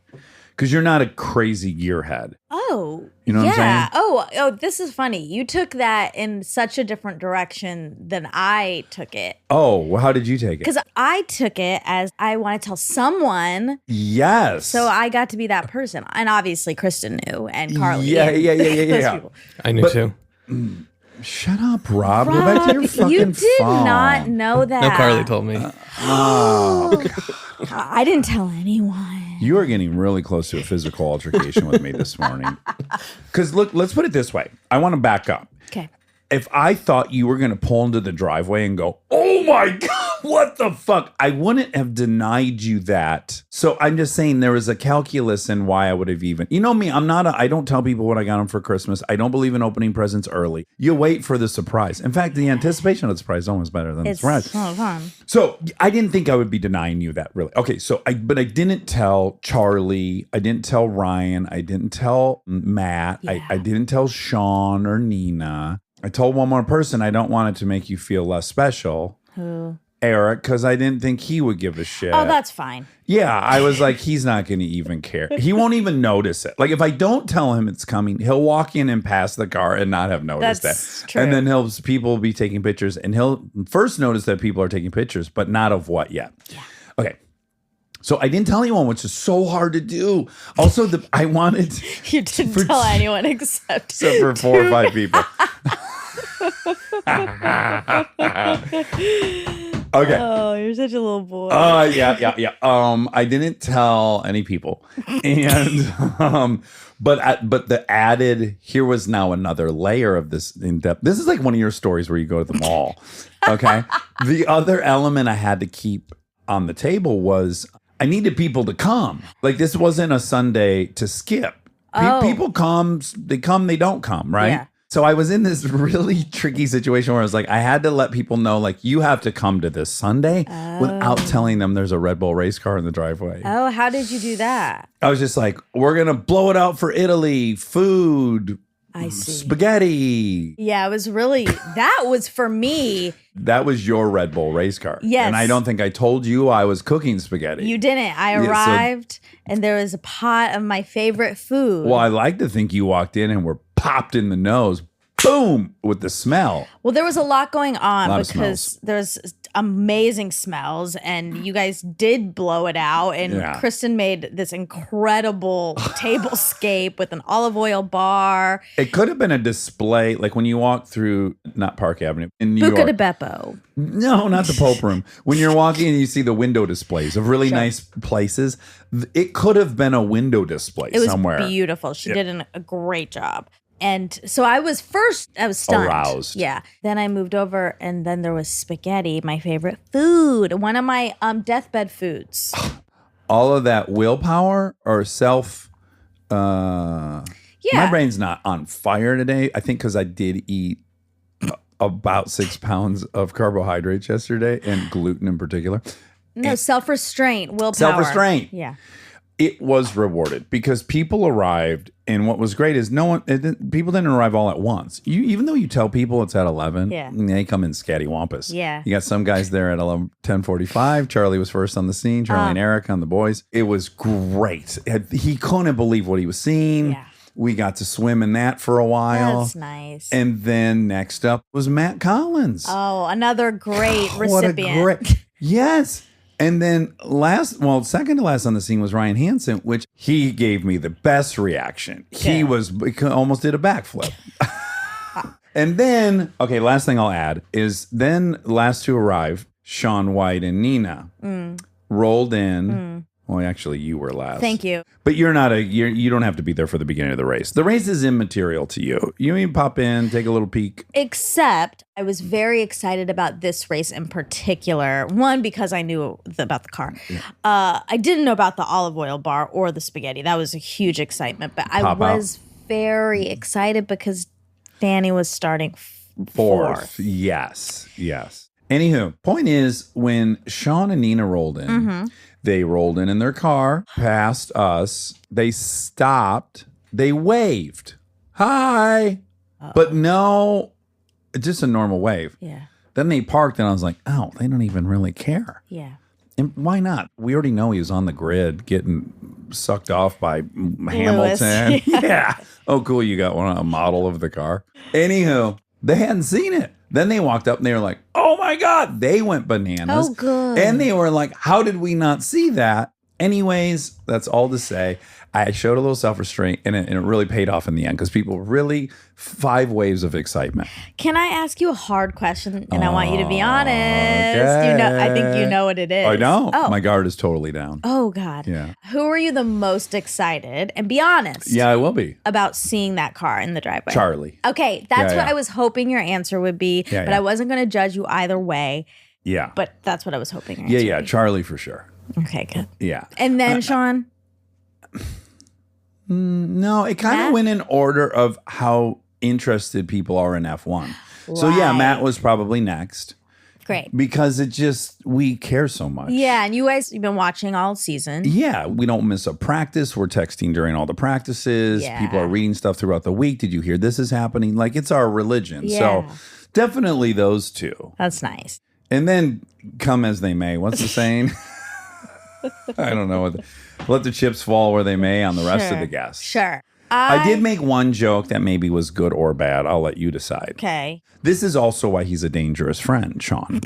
Because you're not a crazy gearhead. Oh. You know what I'm saying? Oh, this is funny. You took that in such a different direction than I took it. Oh, well, how did you take it? Because I took it as I want to tell someone. Yes. So I got to be that person. And obviously Kristen knew and Carly. Yeah. Those people. I knew too. Shut up, Rob. Go back to your fucking you did phone. not know that. No, Carly told me. Oh. I didn't tell anyone. You are getting really close to a physical altercation with me this morning. Because look, let's put it this way. I want to back up. Okay. If I thought you were going to pull into the driveway and go, oh my God, what the fuck? I wouldn't have denied you that. So I'm just saying there was a calculus in why I would have even, you know me, I don't tell people what I got them for Christmas. I don't believe in opening presents early. You wait for the surprise. In fact, the anticipation of the surprise is almost better than the surprise. It's so fun. So I didn't think I would be denying you that really. Okay, but I didn't tell Charlie. I didn't tell Ryan. I didn't tell Matt. Yeah. I didn't tell Sean or Nina. I told one more person. I don't want it to make you feel less special. Who? Eric, because I didn't think he would give a shit. Oh, that's fine. Yeah, I was like, he's not going to even care. He won't even notice it. Like, if I don't tell him it's coming, he'll walk in and pass the car and not have noticed That's that. true. And then people will be taking pictures, and he'll first notice that people are taking pictures, but not of what yet. Yeah. Okay. So I didn't tell anyone, which is so hard to do. Also, I wanted You didn't tell anyone except for 4 or 5 people. Okay. Oh, you're such a little boy. Yeah. I didn't tell any people, and but the added here was now another layer of this in depth. This is like one of your stories where you go to the mall. Okay. The other element I had to keep on the table was I needed people to come. Like, this wasn't a Sunday to skip. People come, they don't come, right? Yeah. So I was in this really tricky situation where I was like, I had to let people know, like, you have to come to this Sunday without telling them there's a Red Bull race car in the driveway. Oh, how did you do that? I was just like, we're going to blow it out for Italy, food, I see. spaghetti. Yeah, it was really, that was for me. That was your Red Bull race car. Yes. And I don't think I told you I was cooking spaghetti. You didn't. I arrived and there was a pot of my favorite food. Well, I like to think you walked in and were popped in the nose, boom, with the smell. Well, there was a lot going on Lot of because smells. there's amazing smells and you guys did blow it out. And Yeah. Kristen made this incredible tablescape with an olive oil bar. It could have been a display, like when you walk through, not Park Avenue, in New Buca York. de Beppo. No, not the Pope Room. When you're walking and you see the window displays of really nice places, it could have been a window display It was somewhere. beautiful. She did a great job. And so I was stunned. Aroused. Yeah. Then I moved over and then there was spaghetti, my favorite food. One of my deathbed foods. All of that willpower or self. Yeah. My brain's not on fire today. I think because I did eat about 6 pounds of carbohydrates yesterday and gluten in particular. No, self-restraint, willpower. Self-restraint. Yeah. It was rewarded because people arrived, and what was great is people didn't arrive all at once. Even though you tell people it's at 11, Yeah. they come in scattywampus. Yeah. You got some guys there at 10:45. Charlie was first on the scene. Charlie and Eric on the boys. It was great. He couldn't believe what he was seeing. Yeah. We got to swim in that for a while. That's nice. And then next up was Matt Collins. Oh, another great What recipient. a great, yes. And then second to last on the scene was Ryan Hansen, which he gave me the best reaction. He almost did a backflip. And then, okay, last thing I'll add is then last to arrive, Sean White and Nina rolled in. Well, actually, you were last. Thank you. But you don't have to be there for the beginning of the race. The race is immaterial to you. You can pop in, take a little peek. Except I was very excited about this race in particular. One, because I knew about the car. I didn't know about the olive oil bar or the spaghetti. That was a huge excitement. But I was very excited because Danny was starting fourth. Yes. Anywho, point is, when Sean and Nina rolled in, they rolled in their car, past us. They stopped. They waved. Hi. But no, just a normal wave. Yeah. Then they parked, and I was like, oh, they don't even really care. Yeah. And why not? We already know he was on the grid getting sucked off by Hamilton. Yeah. Oh, cool. You got a model of the car. Anywho, they hadn't seen it. Then they walked up and they were like, oh my God. They went bananas. Oh, good. And they were like, how did we not see that? Anyways, that's all to say. I showed a little self-restraint, and it really paid off in the end because people really 5 waves of excitement. Can I ask you a hard question? And I want you to be honest. You know, I think you know what it is. I know. Oh. My guard is totally down. Oh, God. Yeah. Who are you the most excited? And be honest. Yeah, I will be. About seeing that car in the driveway. Charlie. Okay, that's Yeah, what yeah. I was hoping your answer would be, Yeah, but yeah. I wasn't going to judge you either way. Yeah. But that's what I was hoping your Yeah, answer yeah. would be. Charlie for sure. Okay, good. Yeah. And then, Sean? No, it kind Matt? of went in order of how interested people are in F1. So yeah, Right. Matt was probably next Great. because we care so much. Yeah, and you guys, you've been watching all season. Yeah, we don't miss a practice. We're texting during all the practices. Yeah. People are reading stuff throughout the week. Did you hear this is happening? Like, it's our religion. Yeah. So definitely those two. That's nice. And then come as they may. What's the saying? I don't know. Let the chips fall where they may on the rest of the guests. Sure. I did make one joke that maybe was good or bad. I'll let you decide. Okay. This is also why he's a dangerous friend, Sean.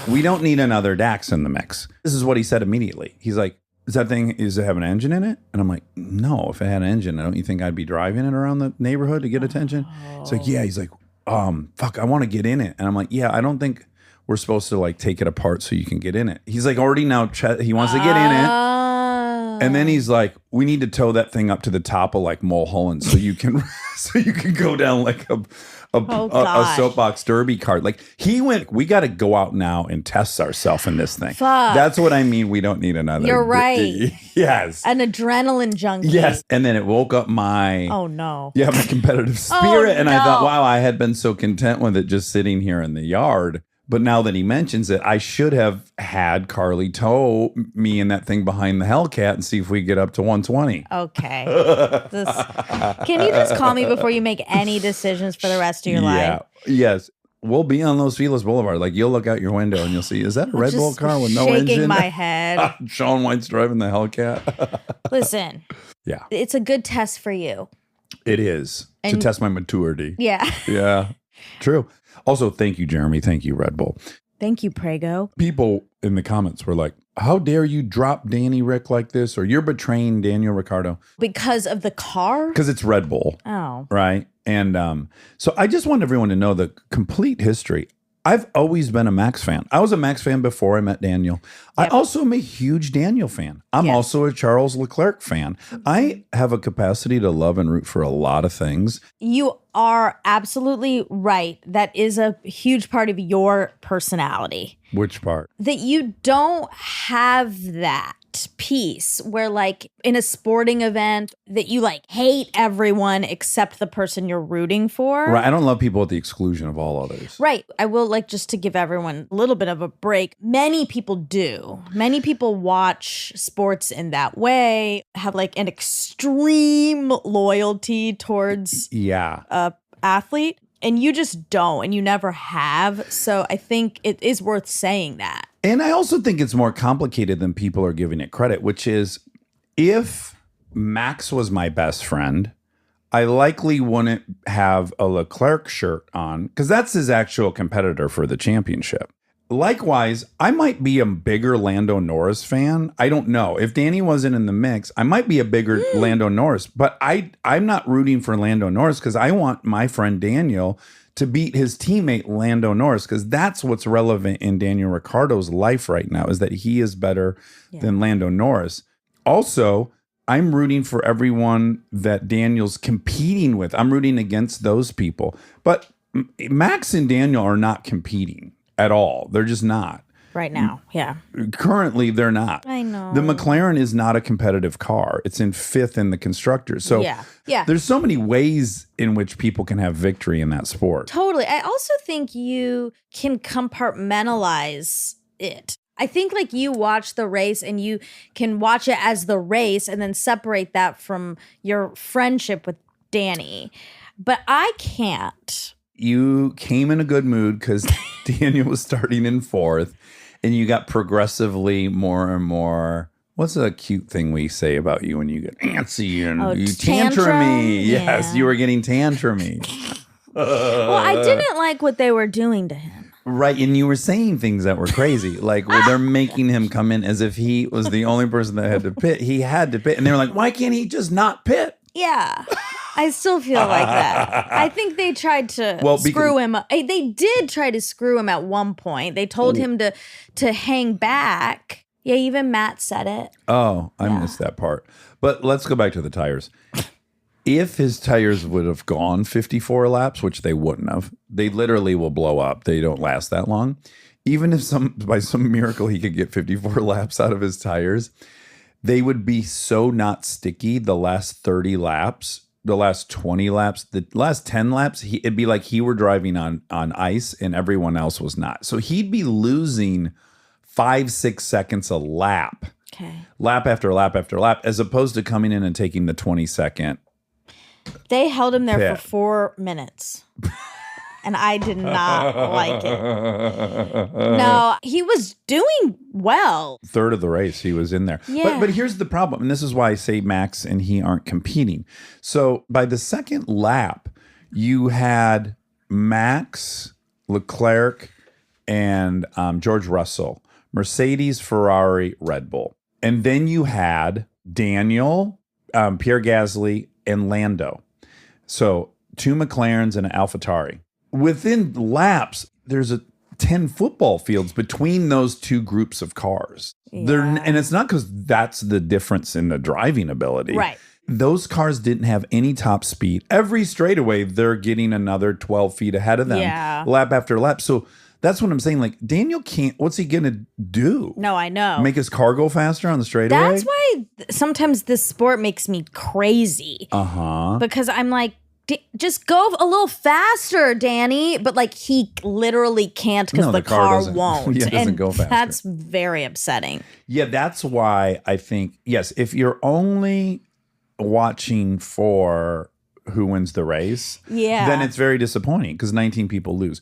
We don't need another Dax in the mix. This is what he said immediately. He's like, does it have an engine in it? And I'm like, no, if it had an engine, don't you think I'd be driving it around the neighborhood to get attention? It's like, yeah. He's like, fuck, I want to get in it. And I'm like, yeah, I don't think we're supposed to like take it apart so you can get in it. He's like, already now, he wants to get in it. And then he's like, we need to tow that thing up to the top of like Mulholland so you can go down like a soapbox derby cart. Like he went, we got to go out now and test ourselves in this thing. Fuck. That's what I mean. We don't need another. You're right. Yes. An adrenaline junkie. Yes. And then it woke up my Oh, no. my competitive spirit. And I no. thought, wow, I had been so content with it just sitting here in the yard. But now that he mentions it, I should have had Carly tow me in that thing behind the Hellcat and see if we get up to 120. Okay. Can you just call me before you make any decisions for the rest of your life? Yes. We'll be on Los Feliz Boulevard. Like you'll look out your window and you'll see, is that a Red Bull Just car with no shaking engine? my head. Sean White's driving the Hellcat. Listen, Yeah, it's a good test for you. it is to And- test my maturity. Yeah. Yeah, true. Also, thank you, Jeremy. Thank you, Red Bull. Thank you, Prego. People in the comments were like, how dare you drop Danny Rick like this? Or you're betraying Daniel Ricciardo. Because of the car? Because it's Red Bull, Oh. right? And so I just want everyone to know the complete history. I've always been a Max fan. I was a Max fan before I met Daniel. I also am a huge Daniel fan. I'm Yes. also a Charles Leclerc fan. I have a capacity to love and root for a lot of things. You are absolutely right. That is a huge part of your personality. Which part? That you don't have that piece where like in a sporting event that you like hate everyone except the person you're rooting for. Right. I don't love people at the exclusion of all others. Right. I will like just to give everyone a little bit of a break. Many people do. Many people watch sports in that way, have like an extreme loyalty towards Yeah. a athlete, and you just don't, and you never have. So I think it is worth saying that. And I also think it's more complicated than people are giving it credit, which is if Max was my best friend, I likely wouldn't have a Leclerc shirt on because that's his actual competitor for the championship. Likewise, I might be a bigger Lando Norris fan. I don't know. If Danny wasn't in the mix, I might be a bigger Lando Norris, but I'm not rooting for Lando Norris because I want my friend Daniel to beat his teammate Lando Norris because that's what's relevant in Daniel Ricciardo's life right now is that he is better than Lando Norris. Also, I'm rooting for everyone that Daniel's competing with. I'm rooting against those people. But Max and Daniel are not competing at all. They're just not. Right now. Yeah. Currently, they're not. I know. The McLaren is not a competitive car. It's in 5th in the constructors. So Yeah. there's so many ways in which people can have victory in that sport. Totally. I also think you can compartmentalize it. I think like you watch the race and you can watch it as the race and then separate that from your friendship with Danny. But I can't. You came in a good mood because Daniel was starting in 4th and you got progressively more and more. What's a cute thing we say about you when you get antsy and you tantrum? tantrumy? Yes, Yeah. you were getting tantrumy. Well, I didn't like what they were doing to him. Right, and you were saying things that were crazy. Like, well, they're making him come in as if he was the only person that had to pit. He had to pit. And they were like, why can't he just not pit? Yeah. I still feel like that. I think they tried to screw him up. They did try to screw him at one point. They told him to hang back. Yeah, even Matt said it. Oh, I missed that part. But let's go back to the tires. If his tires would have gone 54 laps, which they wouldn't have, they literally will blow up. They don't last that long. Even if by some miracle he could get 54 laps out of his tires, they would be so not sticky the last 30 laps, the last 20 laps, the last 10 laps, it'd be like he were driving on ice and everyone else was not. So he'd be losing 5-6 seconds a lap. Okay. Lap after lap after lap, as opposed to coming in and taking the 20-second. They held him there pit. for 4 minutes. And I did not like it. No, he was doing well. Third of the race, he was in there. Yeah. But here's the problem, and this is why I say Max and he aren't competing. So by the second lap, you had Max, Leclerc, and George Russell, Mercedes, Ferrari, Red Bull. And then you had Daniel, Pierre Gasly, and Lando. So 2 McLarens and an AlphaTauri. Within laps, there's 10 football fields between those 2 groups of cars. Yeah. And it's not because that's the difference in the driving ability. Right. Those cars didn't have any top speed. Every straightaway, they're getting another 12 feet ahead of them, lap after lap. So that's what I'm saying. Like, Daniel can't, what's he going to do? No, I know. Make his car go faster on the straightaway? That's why sometimes this sport makes me crazy. Uh-huh. Because I'm like, just go a little faster, Danny. But like, he literally can't because the car won't. Yeah, it doesn't go faster. That's very upsetting. Yeah, that's why I think, yes, if you're only watching for who wins the race, then it's very disappointing because 19 people lose.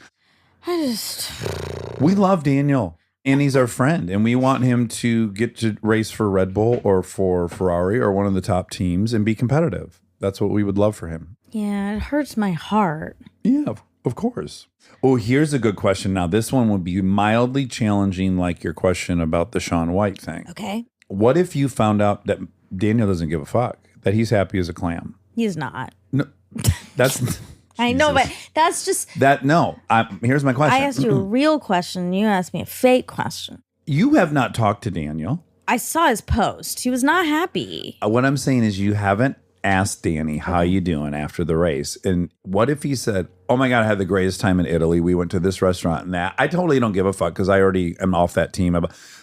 We love Daniel, and he's our friend, and we want him to get to race for Red Bull or for Ferrari or one of the top teams and be competitive. That's what we would love for him. Yeah, it hurts my heart. Yeah, of course. Oh, here's a good question. Now, this one would be mildly challenging, like your question about the Shaun White thing. Okay. What if you found out that Daniel doesn't give a fuck, that he's happy as a clam? He's not. No, that's... I know, but that's just... Here's my question. I asked you a real question. You asked me a fake question. You have not talked to Daniel. I saw his post. He was not happy. What I'm saying is you haven't asked Danny, how you doing after the race? And what if he said, oh my God, I had the greatest time in Italy. We went to this restaurant and that. I totally don't give a fuck because I already am off that team.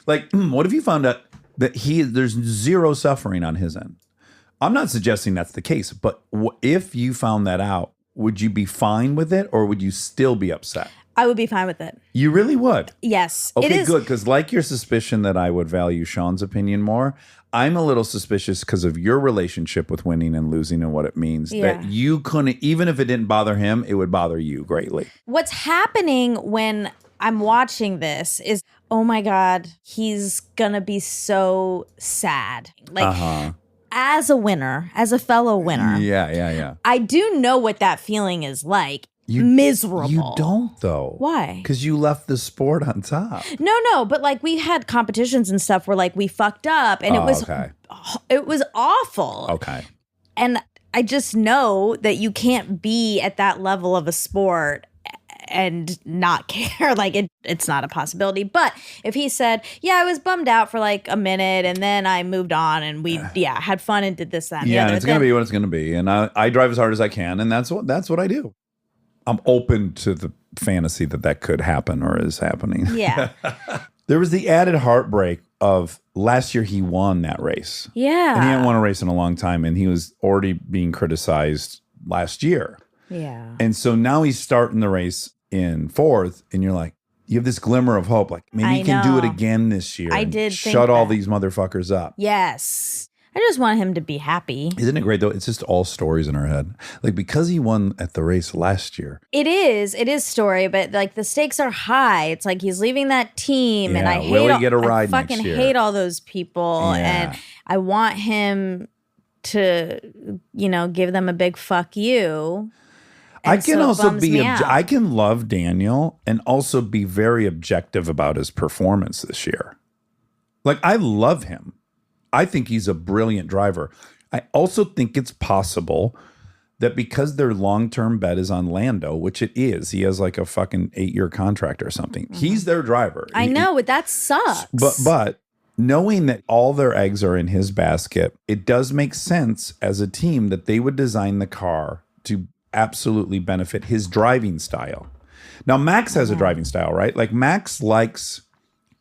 Like, what if you found out that there's zero suffering on his end? I'm not suggesting that's the case, but if you found that out, would you be fine with it or would you still be upset? I would be fine with it. You really would? Yes. Okay, good. Because like your suspicion that I would value Shaun's opinion more, I'm a little suspicious because of your relationship with winning and losing and what it means. Yeah. That you couldn't, even if it didn't bother him, it would bother you greatly. What's happening when I'm watching this is, oh my God, he's going to be so sad. Like, as a winner, as a fellow winner. Yeah. I do know what that feeling is like. Miserable. You don't, though. Why? Because you left the sport on top. No, but like we had competitions and stuff where like we fucked up and it was awful. Okay. And I just know that you can't be at that level of a sport and not care. Like it's not a possibility. But if he said, yeah, I was bummed out for like a minute and then I moved on and we had fun and did this, that, and the other. And it's going to be what it's going to be. And I drive as hard as I can, and that's what I do. I'm open to the fantasy that could happen or is happening. Yeah. There was the added heartbreak of last year he won that race. Yeah. And he hadn't won a race in a long time, and he was already being criticized last year. Yeah. And so now he's starting the race in fourth, and you're like, you have this glimmer of hope. Like, maybe he can do it again this year. I and did think shut all that. these motherfuckers up. Yes. I just want him to be happy. Isn't it great, though? It's just all stories in our head. Like, because he won at the race last year. It is story, but like the stakes are high. It's like he's leaving that team, and I hate will he get a ride I fucking next year? hate all those people, and I want him to, give them a big fuck you. I And can so it also bums be, me out. I can love Daniel and also be very objective about his performance this year. Like, I love him. I think he's a brilliant driver. I also think it's possible that because their long-term bet is on Lando, which it is, he has like a fucking 8-year contract or something. He's their driver. I know, but that sucks. But knowing that all their eggs are in his basket, it does make sense as a team that they would design the car to absolutely benefit his driving style. Now, Max has a driving style, right? Like, Max likes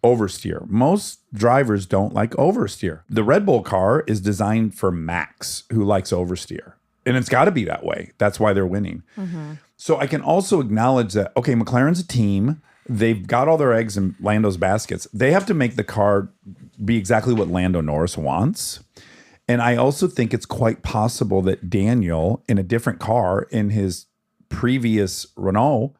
oversteer. Most drivers don't like oversteer. The Red Bull car is designed for Max, who likes oversteer. And it's got to be that way. That's why they're winning. So I can also acknowledge that, okay, McLaren's a team. They've got all their eggs in Lando's baskets. They have to make the car be exactly what Lando Norris wants. And I also think it's quite possible that Daniel, in a different car, in his previous Renault,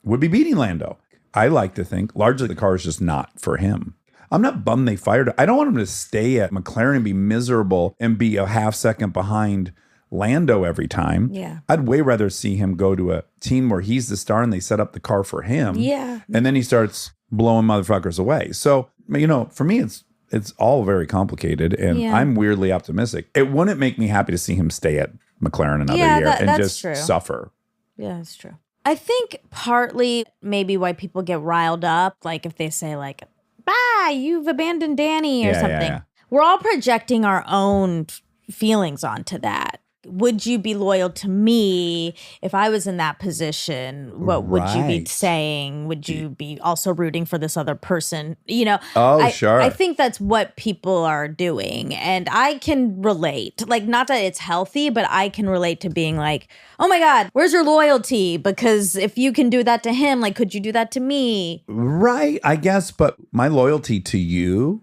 would be beating Lando. I like to think largely the car is just not for him. I'm not bummed they fired him. I don't want him to stay at McLaren and be miserable and be a half second behind Lando every time. Yeah. I'd way rather see him go to a team where he's the star and they set up the car for him. Yeah. And then he starts blowing motherfuckers away. So, you know, for me, it's all very complicated, and Yeah. I'm weirdly optimistic. It wouldn't make me happy to see him stay at McLaren another year and that's just true. suffer. Yeah, that's true. I think partly maybe why people get riled up, like if they say like, "Bah, you've abandoned Danny" or Yeah, yeah, something. yeah. We're all projecting our own feelings onto that. Would you be loyal to me if I was in that position? What would you be Right. saying? Would you be also rooting for this other person? You know, Oh, sure. I think that's what people are doing. And I can relate. Like, not that it's healthy, but I can relate to being like, oh my God, where's your loyalty? Because if you can do that to him, like, could you do that to me? Right, I guess. But my loyalty to you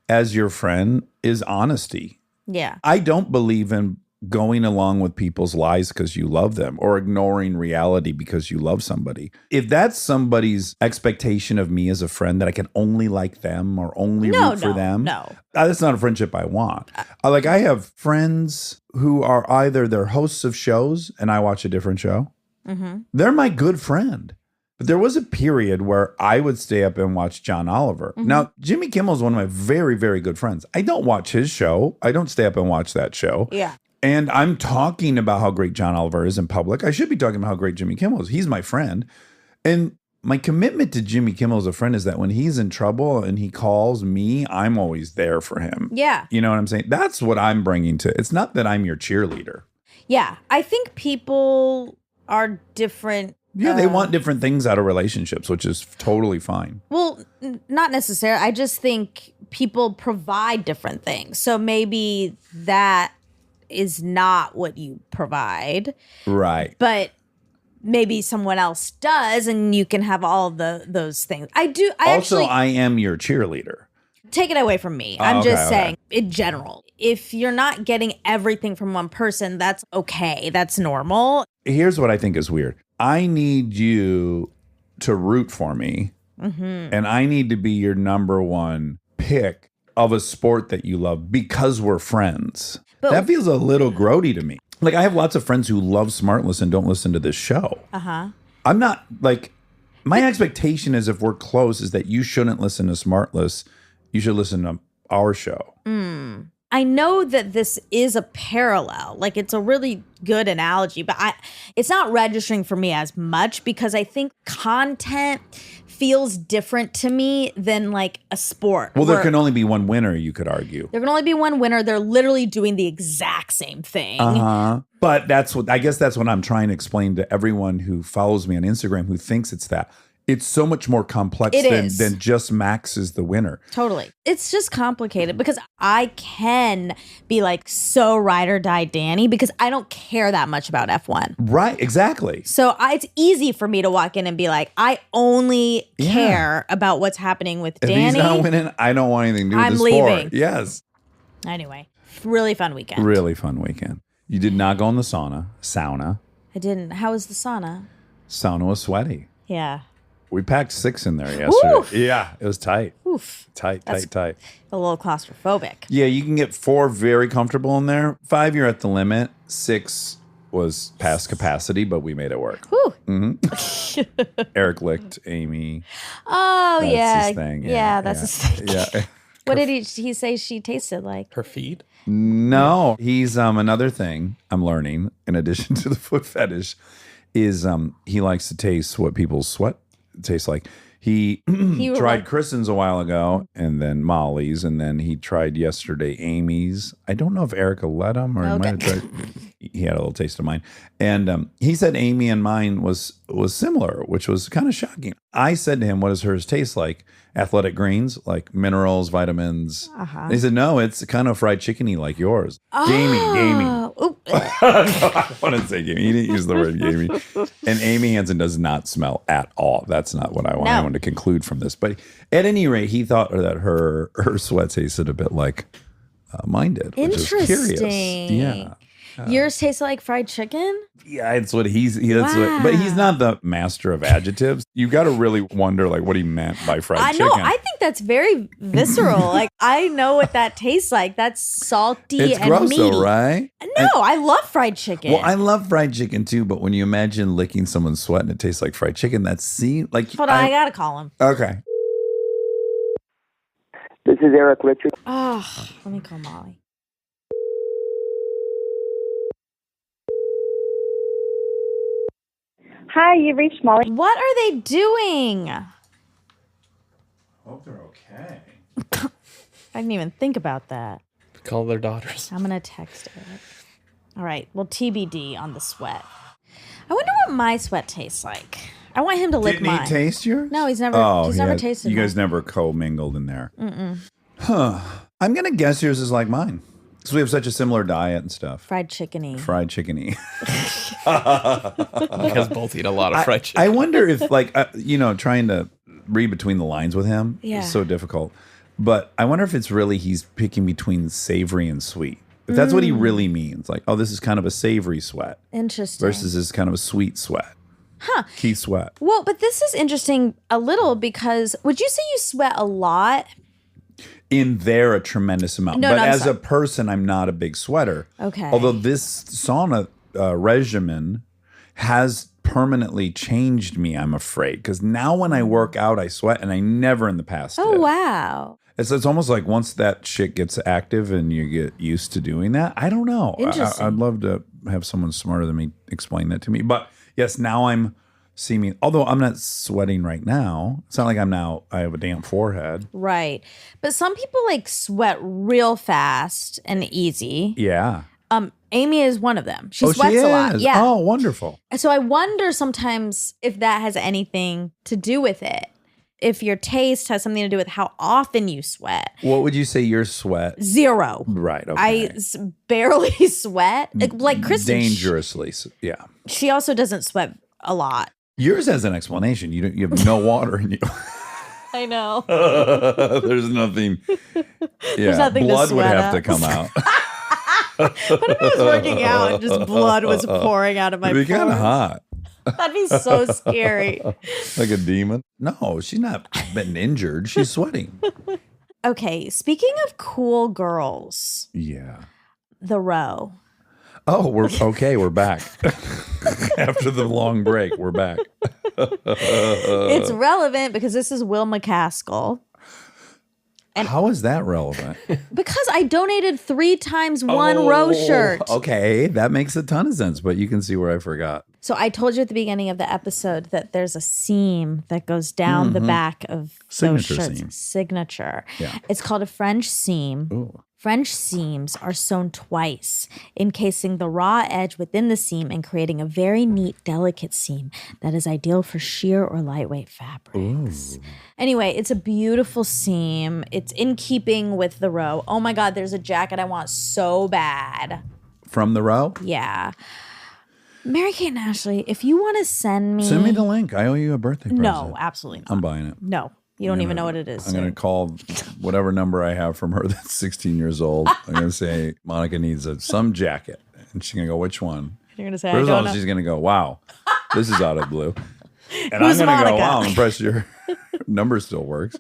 as your friend is honesty. Yeah. I don't believe in going along with people's lies because you love them or ignoring reality because you love somebody. If that's somebody's expectation of me as a friend, that I can only like them or only root for them, that's not a friendship I want. I have friends who are either they're hosts of shows and I watch a different show. They're my good friend. But there was a period where I would stay up and watch John Oliver. Now, Jimmy Kimmel is one of my very, very good friends. I don't watch his show. I don't stay up and watch that show. Yeah. And I'm talking about how great John Oliver is in public. I should be talking about how great Jimmy Kimmel is. He's my friend. And my commitment to Jimmy Kimmel as a friend is that when he's in trouble and he calls me, I'm always there for him. Yeah. You know what I'm saying? That's what I'm bringing to. It's not that I'm your cheerleader. Yeah. I think people are different. Yeah, they want different things out of relationships, which is totally fine. Well, not necessarily. I just think people provide different things. So maybe that is not what you provide. Right. But maybe someone else does, and you can have all those things. I am your cheerleader. Take it away from me. I'm just saying, in general, if you're not getting everything from one person, that's okay. That's normal. Here's what I think is weird. I need you to root for me, and I need to be your number one pick of a sport that you love because we're friends. But that feels a little grody to me. Like, I have lots of friends who love Smartless and don't listen to this show. I'm not like, my expectation is if we're close is that you shouldn't listen to Smartless. You should listen to our show. I know that this is a parallel. Like, it's a really good analogy, but it's not registering for me as much because I think content feels different to me than like a sport. Well, there can only be one winner, you could argue. There can only be one winner. They're literally doing the exact same thing. But I guess that's what I'm trying to explain to everyone who follows me on Instagram who thinks it's that. It's so much more complex than just Max is the winner. Totally. It's just complicated because I can be like so ride or die Danny because I don't care that much about F1. Right, exactly. So it's easy for me to walk in and be like, I only care about what's happening with Danny. If he's not winning, I don't want anything to do with the leaving. sport. Yes. Anyway, really fun weekend. Really fun weekend. You did not go in the sauna. I didn't. How was the sauna? Sauna was sweaty. Yeah. We packed 6 in there yesterday. Oof. Yeah, it was tight. Oof. Tight. A little claustrophobic. Yeah, you can get 4 very comfortable in there. 5, you're at the limit. 6, was past capacity, but we made it work. Whew. Eric licked Amy. Oh, That's yeah. his thing. Yeah, that's his thing. Yeah. What did he say she tasted like? Her feet. No, he's another thing I'm learning in addition to the foot fetish is he likes to taste what people's sweat tastes like. He tried Kristen's a while ago and then Molly's, and then he tried yesterday Amy's. I don't know if Erica let him or he might have tried. He had a little taste of mine. And he said Amy and mine was similar, which was kind of shocking. I said to him, what does hers taste like? Athletic greens, like minerals, vitamins. And he said, no, it's kind of fried chicken-y like yours. Gamey. Oh. No, I wouldn't say gamey. He didn't use the word gamey. And Amy Hansen does not smell at all. That's not what I wanted to conclude from this. But at any rate, he thought that her sweat tasted a bit like mine did, which is curious. Interesting. Yeah. Yours tastes like fried chicken? Yeah, it's what but he's not the master of adjectives. You got to really wonder like what he meant by fried chicken. I know. I think that's very visceral. Like I know what that tastes like. That's salty It's and gross meaty. though, right? No, I love fried chicken. Well, I love fried chicken too, but when you imagine licking someone's sweat and it tastes like fried chicken, that seems like Hold on, I gotta call him. Okay. This is Eric Richards. Oh, let me call Molly. Hi, you reached Molly. What are they doing? Hope they're okay. I didn't even think about that. Call their daughters. I'm gonna text Eric. All right. Well, TBD on the sweat. I wonder what my sweat tastes like. I want him to lick Didn't mine. he taste yours? No, he's never. he's never tasted. You guys mine. never co-mingled in there. Huh. I'm gonna guess yours is like mine. Because we have such a similar diet and stuff. Fried chicken-y. Fried chicken-y. You guys both eat a lot of fried chicken. I wonder if, like, trying to read between the lines with him Yeah. is so difficult. But I wonder if it's really he's picking between savory and sweet. If that's what he really means. Like, oh, this is kind of a savory sweat Interesting. versus this kind of a sweet sweat. Huh. Key sweat. Well, but this is interesting a little because would you say you sweat a lot? In there, a tremendous amount. No, but no, I'm as sorry. a person, I'm not a big sweater. Okay. Although this sauna regimen has permanently changed me, I'm afraid. Because now when I work out, I sweat, and I never in the past Oh, did. wow. It's almost like once that shit gets active and you get used to doing that, I don't know. Interesting. I'd love to have someone smarter than me explain that to me. But yes, now I'm seeming, although I'm not sweating right now. It's not like I have a damp forehead. Right. But some people like sweat real fast and easy. Yeah. Amy is one of them. She Oh, sweats she a lot. is? Yeah. Oh, wonderful. So I wonder sometimes if that has anything to do with it. If your taste has something to do with how often you sweat. What would you say your sweat? 0. Right. Okay. I barely sweat. Like Kristen. Dangerously. Yeah. She also doesn't sweat a lot. Yours has an explanation. You have no water in you. I know. There's nothing. Yeah. nothing to Blood would sweat have at. to come out. What if I was working out and just blood was pouring out of my It'd be kind of pores? hot. That'd be so scary. Like a demon. No, she's not been injured. She's sweating. Okay, speaking of cool girls, Yeah. the row. Oh, we're okay. We're back. After the long break, we're back. It's relevant because this is Will MacAskill. How is that relevant? Because I donated 3 times one row shirt. Okay, that makes a ton of sense, but you can see where I forgot. So I told you at the beginning of the episode that there's a seam that goes down the back of Signature those shirts. seam. Signature. Yeah. It's called a French seam. Ooh. French seams are sewn twice, encasing the raw edge within the seam and creating a very neat, delicate seam that is ideal for sheer or lightweight fabrics. Ooh. Anyway, it's a beautiful seam. It's in keeping with the row. Oh my God, there's a jacket I want so bad. From the row? Yeah. Mary Kate and Ashley, if you want to send me the link. I owe you a birthday present. No, absolutely not. I'm buying it. No. You don't even know what it is. I'm going to call whatever number I have from her that's 16 years old. I'm going to say, Monica needs some jacket. And she's going to go, which one? You're going to say, First I of don't all, know. she's going to go, wow, this is out of the blue. And Who's I'm going to go, Monica? wow, I'm impressed your number still works.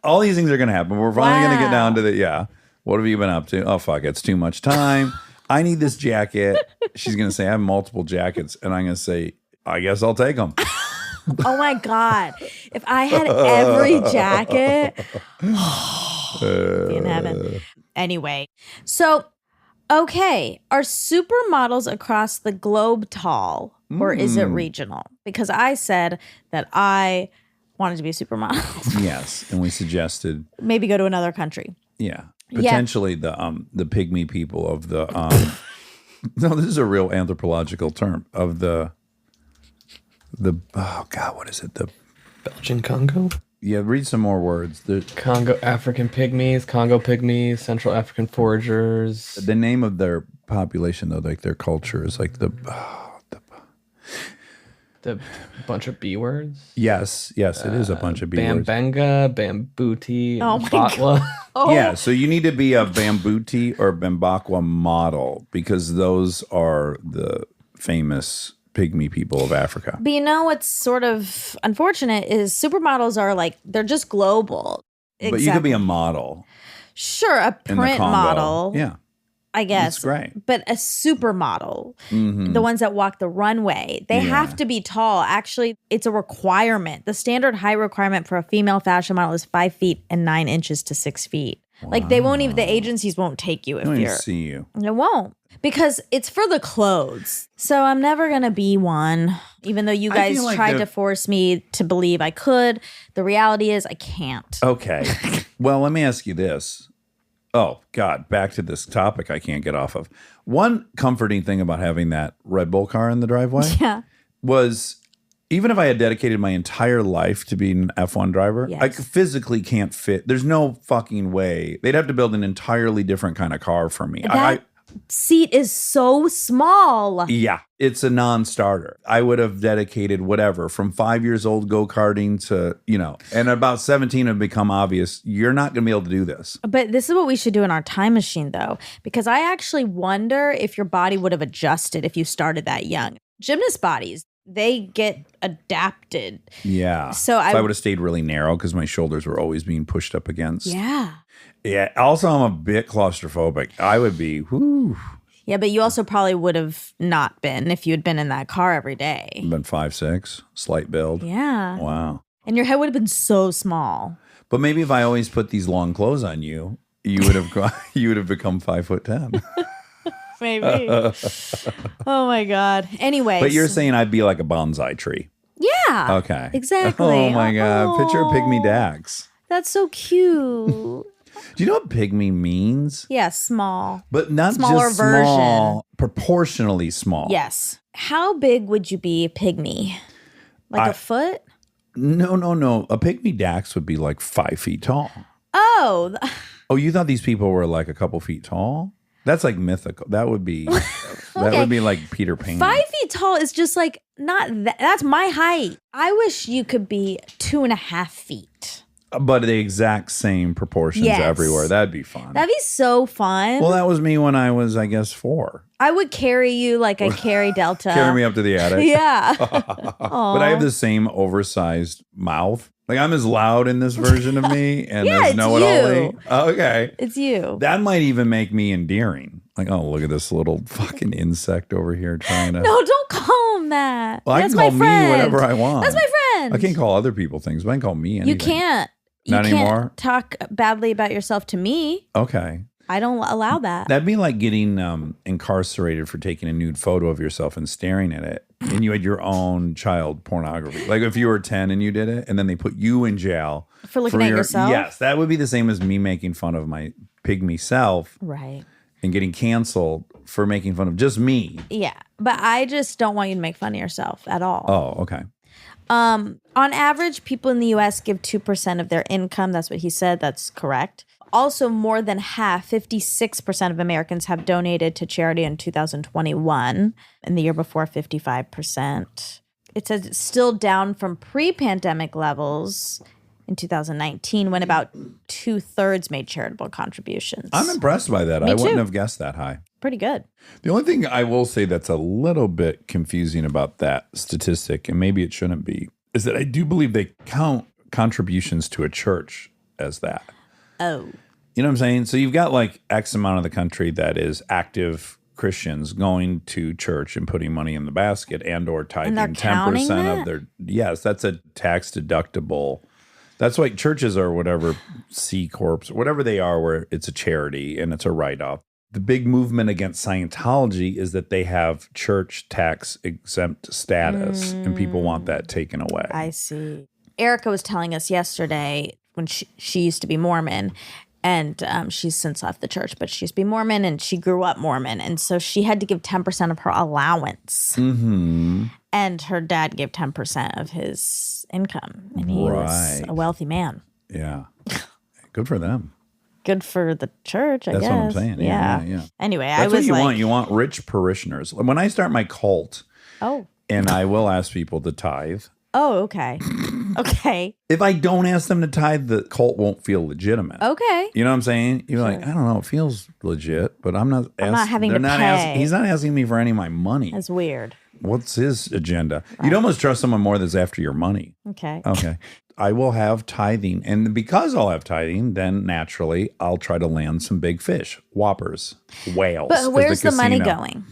All these things are going to happen. We're finally going to get down to the, what have you been up to? Oh, fuck, it's too much time. I need this jacket. She's going to say, I have multiple jackets. And I'm going to say, I guess I'll take them. Oh my God. If I had every jacket, be in heaven. Anyway, so, okay. Are supermodels across the globe tall or is it regional? Because I said that I wanted to be a supermodel. Yes. And we suggested Maybe go to another country. Yeah. Potentially the pygmy people of the no, this is a real anthropological term of the oh God, what is it? The Belgian Congo? yeah, read some more words. Congo African pygmies, Congo pygmies, Central African foragers. The name of their population though, like their culture is like the bunch of B words. yes, it is a bunch of B words. Bambenga, Bambuti, Oh and my Batwa. Oh, Yeah, so you need to be a Bambuti or Bambakwa model because those are the famous pygmy people of Africa. but you know what's sort of unfortunate is supermodels are like, they're just global. But you could be a model Sure, a in the print Congo. model. Yeah, I guess. that's great. But a supermodel, Mhm. the ones that walk the runway, they Yeah. have to be tall. Actually, it's a requirement. The standard height requirement for a female fashion model is 5 feet and 9 inches to 6 feet. Like they won't even, the agencies won't take you I if don't even you're, see you. it won't. Because it's for the clothes. So I'm never going to be one, even though you I guys feel like tried the- to force me to believe I could. The reality is I can't. Okay. Well, let me ask you this. Oh, God, back to this topic I can't get off of. One comforting thing about having that Red Bull car in the driveway Yeah. was even if I had dedicated my entire life to being an F1 driver, I Yes. physically can't fit. There's no fucking way. They'd have to build an entirely different kind of car for me. That seat is so small. Yeah, it's a non-starter. I would have dedicated whatever from 5 years old go-karting to, and about 17 it would become obvious you're not going to be able to do this. But this is what we should do in our time machine, though, because I actually wonder if your body would have adjusted if you started that young. Gymnast bodies, they get adapted. Yeah. So if I would have stayed really narrow because my shoulders were always being pushed up against. Yeah. Yeah. Also, I'm a bit claustrophobic. I would be, whoo, Yeah, but you also probably would have not been if you had been in that car every day. been 5'6", slight build. Yeah. Wow. And your head would have been so small. But maybe if I always put these long clothes on you, you would have become 5'10". Maybe. Oh my God. Anyway. But you're saying I'd be like a bonsai tree. Yeah. Okay. Exactly. Oh my God. Picture a pygmy Aw. Dax. That's so cute. Do you know what pygmy means? Yeah, small. But not Smaller just small, version. proportionally small. Yes. How big would you be a pygmy? Like a foot? No. A pygmy Dax would be like 5 feet tall. Oh. Oh, you thought these people were like a couple feet tall? That's like mythical. That would be that would be like Peter Pan. 5 feet tall is just like not that. That's my height. I wish you could be 2.5 feet. But the exact same proportions Yes. everywhere. That'd be fun. That'd be so fun. Well, that was me when I was, I guess, 4. I would carry you like I carry Delta. Carry me up to the attic. Yeah. But I have the same oversized mouth. Like I'm as loud in this version of me and Yeah, as it's know-it-all. you. Okay. It's you. That might even make me endearing. Like, oh, look at this little fucking insect over here trying to. No, don't call him that. Well, I That's can call my friend. me whatever I want. That's my friend. I can't call other people things, but I can call me anything. You can't. Not you can't anymore? talk badly about yourself to me. Okay. I don't allow that. That'd be like getting incarcerated for taking a nude photo of yourself and staring at it. And you had your own child pornography. Like if you were 10 and you did it, and then they put you in jail. For looking at yourself? Yes. That would be the same as me making fun of my pygmy self Right. and getting canceled for making fun of just me. Yeah. But I just don't want you to make fun of yourself at all. Oh, okay. On average, people in the US give 2% of their income. That's what he said. That's correct. Also, more than half, 56% of Americans have donated to charity in 2021. And the year before, 55%. It says it's still down from pre-pandemic levels in 2019 when about 2/3 made charitable contributions. I'm impressed by that. Me I wouldn't too. have guessed that high. Pretty good. The only thing I will say that's a little bit confusing about that statistic, and maybe it shouldn't be, is that I do believe they count contributions to a church as that. Oh. You know what I'm saying? So you've got like X amount of the country that is active Christians going to church and putting money in the basket and or tithing they're 10% counting of that? their yes, that's a tax deductible. That's why churches are whatever C corps, whatever they are, where it's a charity and it's a write-off. The big movement against Scientology is that they have church tax exempt status and people want that taken away. I see. Erica was telling us yesterday when she used to be Mormon, and she's since left the church, but she used to be Mormon and she grew up Mormon. And so she had to give 10% of her allowance. Mm-hmm. And her dad gave 10% of his income. And he was a wealthy man. Yeah. Good for them. Good for the church, I guess. That's what I'm saying. Yeah. Anyway, That's I was what you like, want. You want rich parishioners. When I start my cult, oh, and I will ask people to tithe. oh, okay. Okay. If I don't ask them to tithe, the cult won't feel legitimate. Okay. You know what I'm saying? You're like, I don't know, it feels legit, but I'm not. not having to pay. He's not asking me for any of my money. That's weird. What's his agenda? You'd almost trust someone more that's after your money. Okay. Okay. I will have tithing, and because I'll have tithing, then naturally I'll try to land some big fish, whoppers, whales. But where's the money casino. going?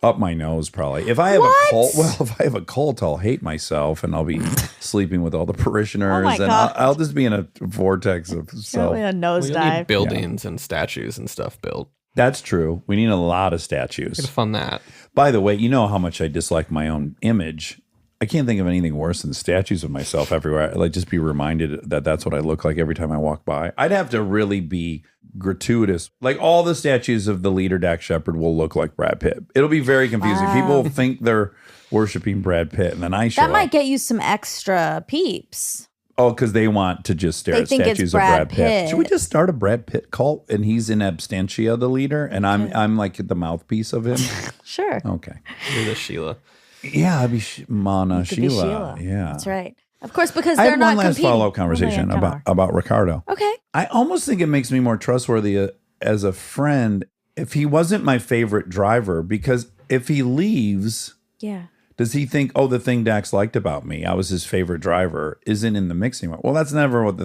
Up my nose, probably. If I have a cult, if I have a cult, I'll hate myself, and I'll be sleeping with all the parishioners, Oh my and God. I'll just be in a vortex of self. Probably a We need nosedive. buildings and statues and stuff built. That's true. We need a lot of statues. Gotta fund that. By the way, you know how much I dislike my own image. I can't think of anything worse than statues of myself everywhere. I like just be reminded that that's what I look like every time I walk by. I'd have to really be gratuitous. Like all the statues of the leader Dax Shepard will look like Brad Pitt. It'll be very confusing. Wow. People think they're worshiping Brad Pitt, and then I show That might up. get you some extra peeps. Oh, because they want to just stare They at think it's statues of Brad Brad Pitt. Pitt. Should we just start a Brad Pitt cult? And he's in absentia, the leader, and I'm like the mouthpiece of him. Sure. Okay. You're the Sheila. Yeah, I'd be Mana Could be Sheila. Yeah, That's right. Of course, because I they're have not one last competing. follow-up conversation Oh, yeah, about Ricardo. Okay. I almost think it makes me more trustworthy as a friend if he wasn't my favorite driver, because if he leaves, Yeah. does he think, oh, the thing Dax liked about me, I was his favorite driver, isn't in the mixing room? Well, that's never what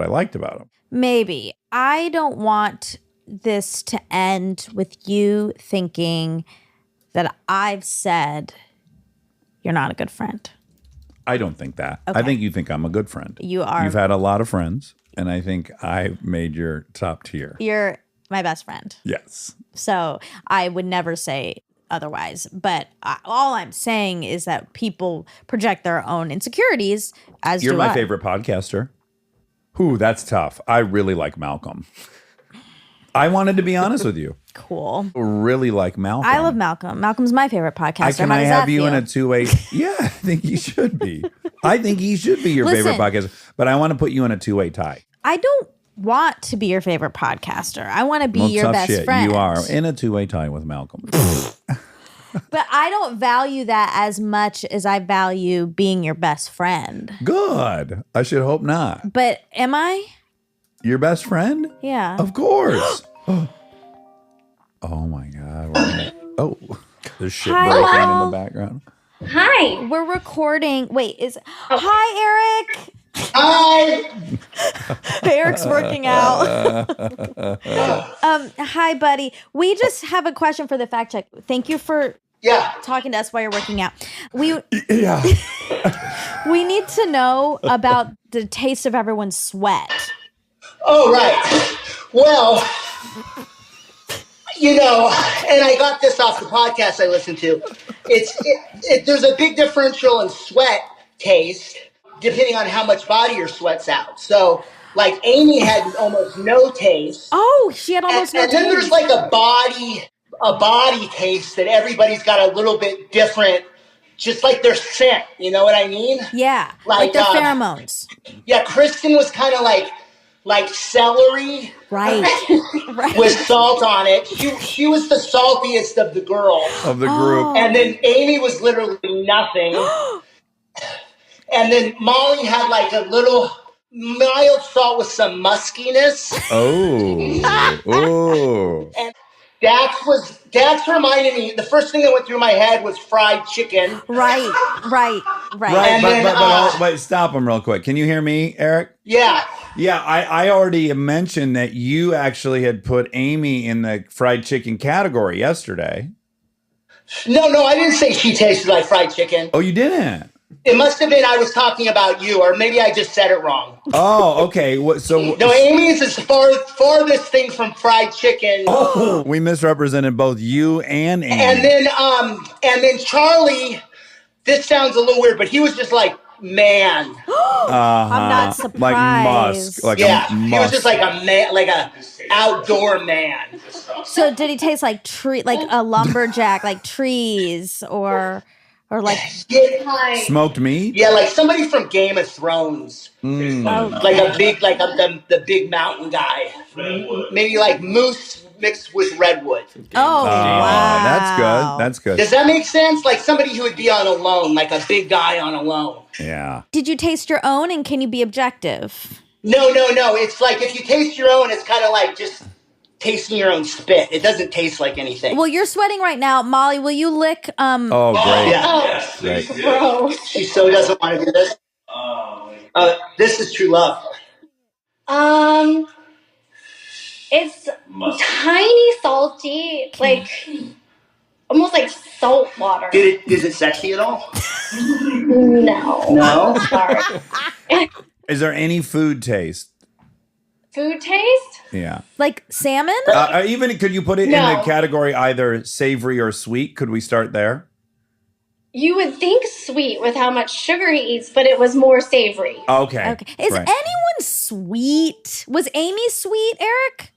I liked about him. Maybe. I don't want this to end with you thinking that I've said you're not a good friend. I don't think that. Okay. I think you think I'm a good friend. You are. You've had a lot of friends, and I think I've made your top tier. You're my best friend. Yes. So I would never say otherwise. But all I'm saying is that people project their own insecurities, as You're do my I. favorite podcaster. Ooh, that's tough. I really like Malcolm. I wanted to be honest with you. Cool. Really like Malcolm. I love Malcolm. Malcolm's my favorite podcaster. Can How I does have that you in feel? a two-way? Yeah, I think he should be. I think he should be your favorite Listen. podcaster. But I want to put you in a two-way tie. I don't want to be your favorite podcaster. I want to be Well, your tough best shit. friend. You are in a two-way tie with Malcolm. But I don't value that as much as I value being your best friend. Good. I should hope not. But am I? Your best friend? Yeah. Of course. Oh my God. There's shit Hi, breaking Mom. in the background. Hi. We're recording. Wait, hi, Eric. Hi. Eric's working out. Hi, buddy. We just have a question for the fact check. Thank you for talking to us while you're working out. We need to know about the taste of everyone's sweat. Oh, right. Well, and I got this off the podcast I listened to. There's a big differential in sweat taste depending on how much body your sweat's out. So, like Amy had almost no taste. Oh, she had almost no and then there's taste. like a body taste that everybody's got a little bit different, just like their scent. You know what I mean? Yeah, like their pheromones. Yeah, Kristen was kind of like celery, right? With salt on it. She was the saltiest of the girls of the group, and then Amy was literally nothing. And then Molly had like a little mild salt with some muskiness. Oh. And Dax reminded me, the first thing that went through my head was fried chicken. Right. But stop him real quick. Can you hear me, Eric? Yeah. Yeah, I already mentioned that you actually had put Amy in the fried chicken category yesterday. No, I didn't say she tasted like fried chicken. Oh, you didn't? It must have been I was talking about you, or maybe I just said it wrong. Oh, okay. No, Amy is as farthest thing from fried chicken. Oh, we misrepresented both you and Amy. And then Charlie, this sounds a little weird, but he was just like, man. I'm not surprised. Like Musk. Like Yeah, a he was Musk. just like a man, like a outdoor man. So did he taste like like a lumberjack, like trees, or like Smoked meat? Yeah, like somebody from Game of Thrones. Like a big, like the big mountain guy. Maybe like moose mixed with redwood. Oh, wow. That's good. Does that make sense? Like somebody who would be on alone, like a big guy on alone. Yeah. Did you taste your own, and can you be objective? No. It's like if you taste your own, it's kind of like just tasting your own spit. It doesn't taste like anything. Well, you're sweating right now. Molly, will you lick? Oh, great. Yeah. Great. She so doesn't want to do this. This is true love. It's tiny salty, like almost like salt water. Is it sexy at all? No. No? Sorry. Is there any food taste? Food taste? Yeah. Like salmon? Even could you put it in the category either savory or sweet? Could we start there? You would think sweet with how much sugar he eats, but it was more savory. Okay. Is Right. anyone sweet? Was Amy sweet, Eric?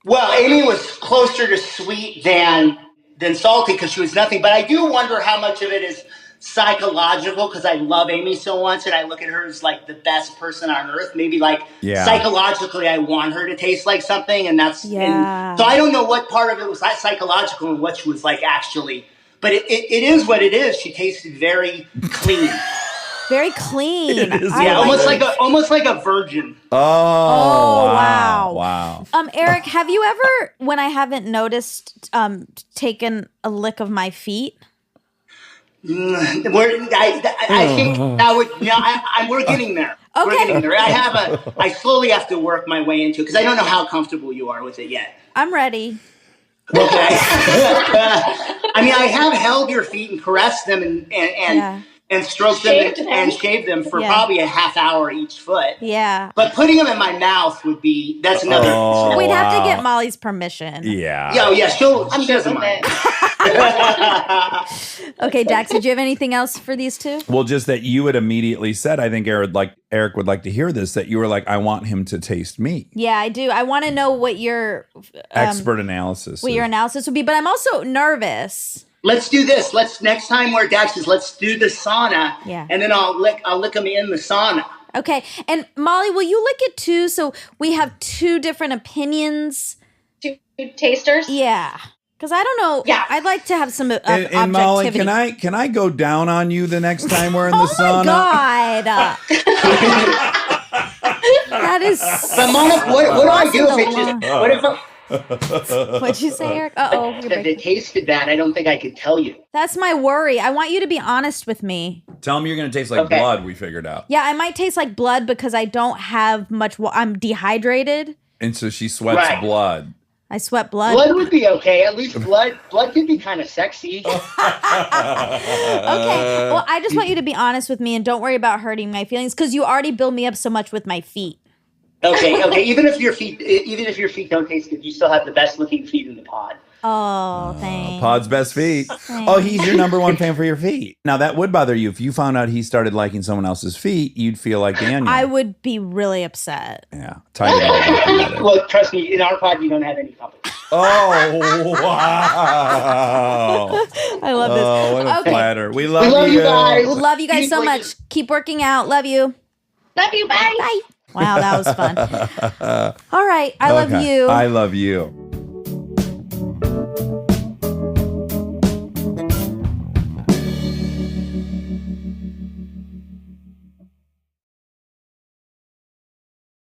Well, Amy was closer to sweet than salty because she was nothing. But I do wonder how much of it is psychological because I love Amy so much and I look at her as like the best person on earth. Maybe like psychologically I want her to taste like something, and that's and so I don't know what part of it was psychological and what she was like actually. But it is what it is. She tasted very clean. Very clean. Yeah, almost like a virgin. Oh, wow. Wow. Eric, have you ever, when I haven't noticed, taken a lick of my feet? I think that would. We're getting there. Okay. We're getting there. I slowly have to work my way into it because I don't know how comfortable you are with it yet. I'm ready. Okay. I mean, I have held your feet and caressed them and stroked them and shaved them for probably a half hour each foot. Yeah. But putting them in my mouth that's another. We'd have to get Molly's permission. Yeah. Yeah. She doesn't mind. Okay, Dax, did you have anything else for these two? Well, just that you had immediately said, I think Eric would like to hear this, that you were like, I want him to taste me. Yeah, I do. I want to know what your expert analysis would be, but I'm also nervous. Let's do this. Next time we're at Dax's, let's do the sauna. Yeah. And then I'll lick them in the sauna. Okay. And Molly, will you lick it too? So we have two different opinions. Two tasters? Yeah. Because I don't know. Yeah. I'd like to have some objectivity. And Molly, can I go down on you the next time we're in the sauna? Oh my God. That is. But Monica, what do I do if it just? What if? What'd you say, Eric? Uh-oh. If it tasted bad, I don't think I could tell you. That's my worry. I want you to be honest with me. Tell him you're going to taste like blood, we figured out. Yeah, I might taste like blood because I don't have much. I'm dehydrated. And so she sweats blood. I sweat blood. Blood would be okay. At least blood could be kind of sexy. Okay. Well, I just want you to be honest with me and don't worry about hurting my feelings because you already build me up so much with my feet. Okay. Even if your feet don't taste good, you still have the best looking feet in the pod. Oh, thanks. Pod's best feet. Thanks. Oh, he's your number one fan for your feet. Now that would bother you if you found out he started liking someone else's feet. You'd feel like Daniel. I would be really upset. Yeah, tight. Well, trust me, in our pod you don't have any company. Oh wow! I love this. Oh, what a platter. We love you guys. We love you guys so much. Keep working out. Love you. Love you. Bye. Bye. Wow, that was fun. All right. I love you. I love you.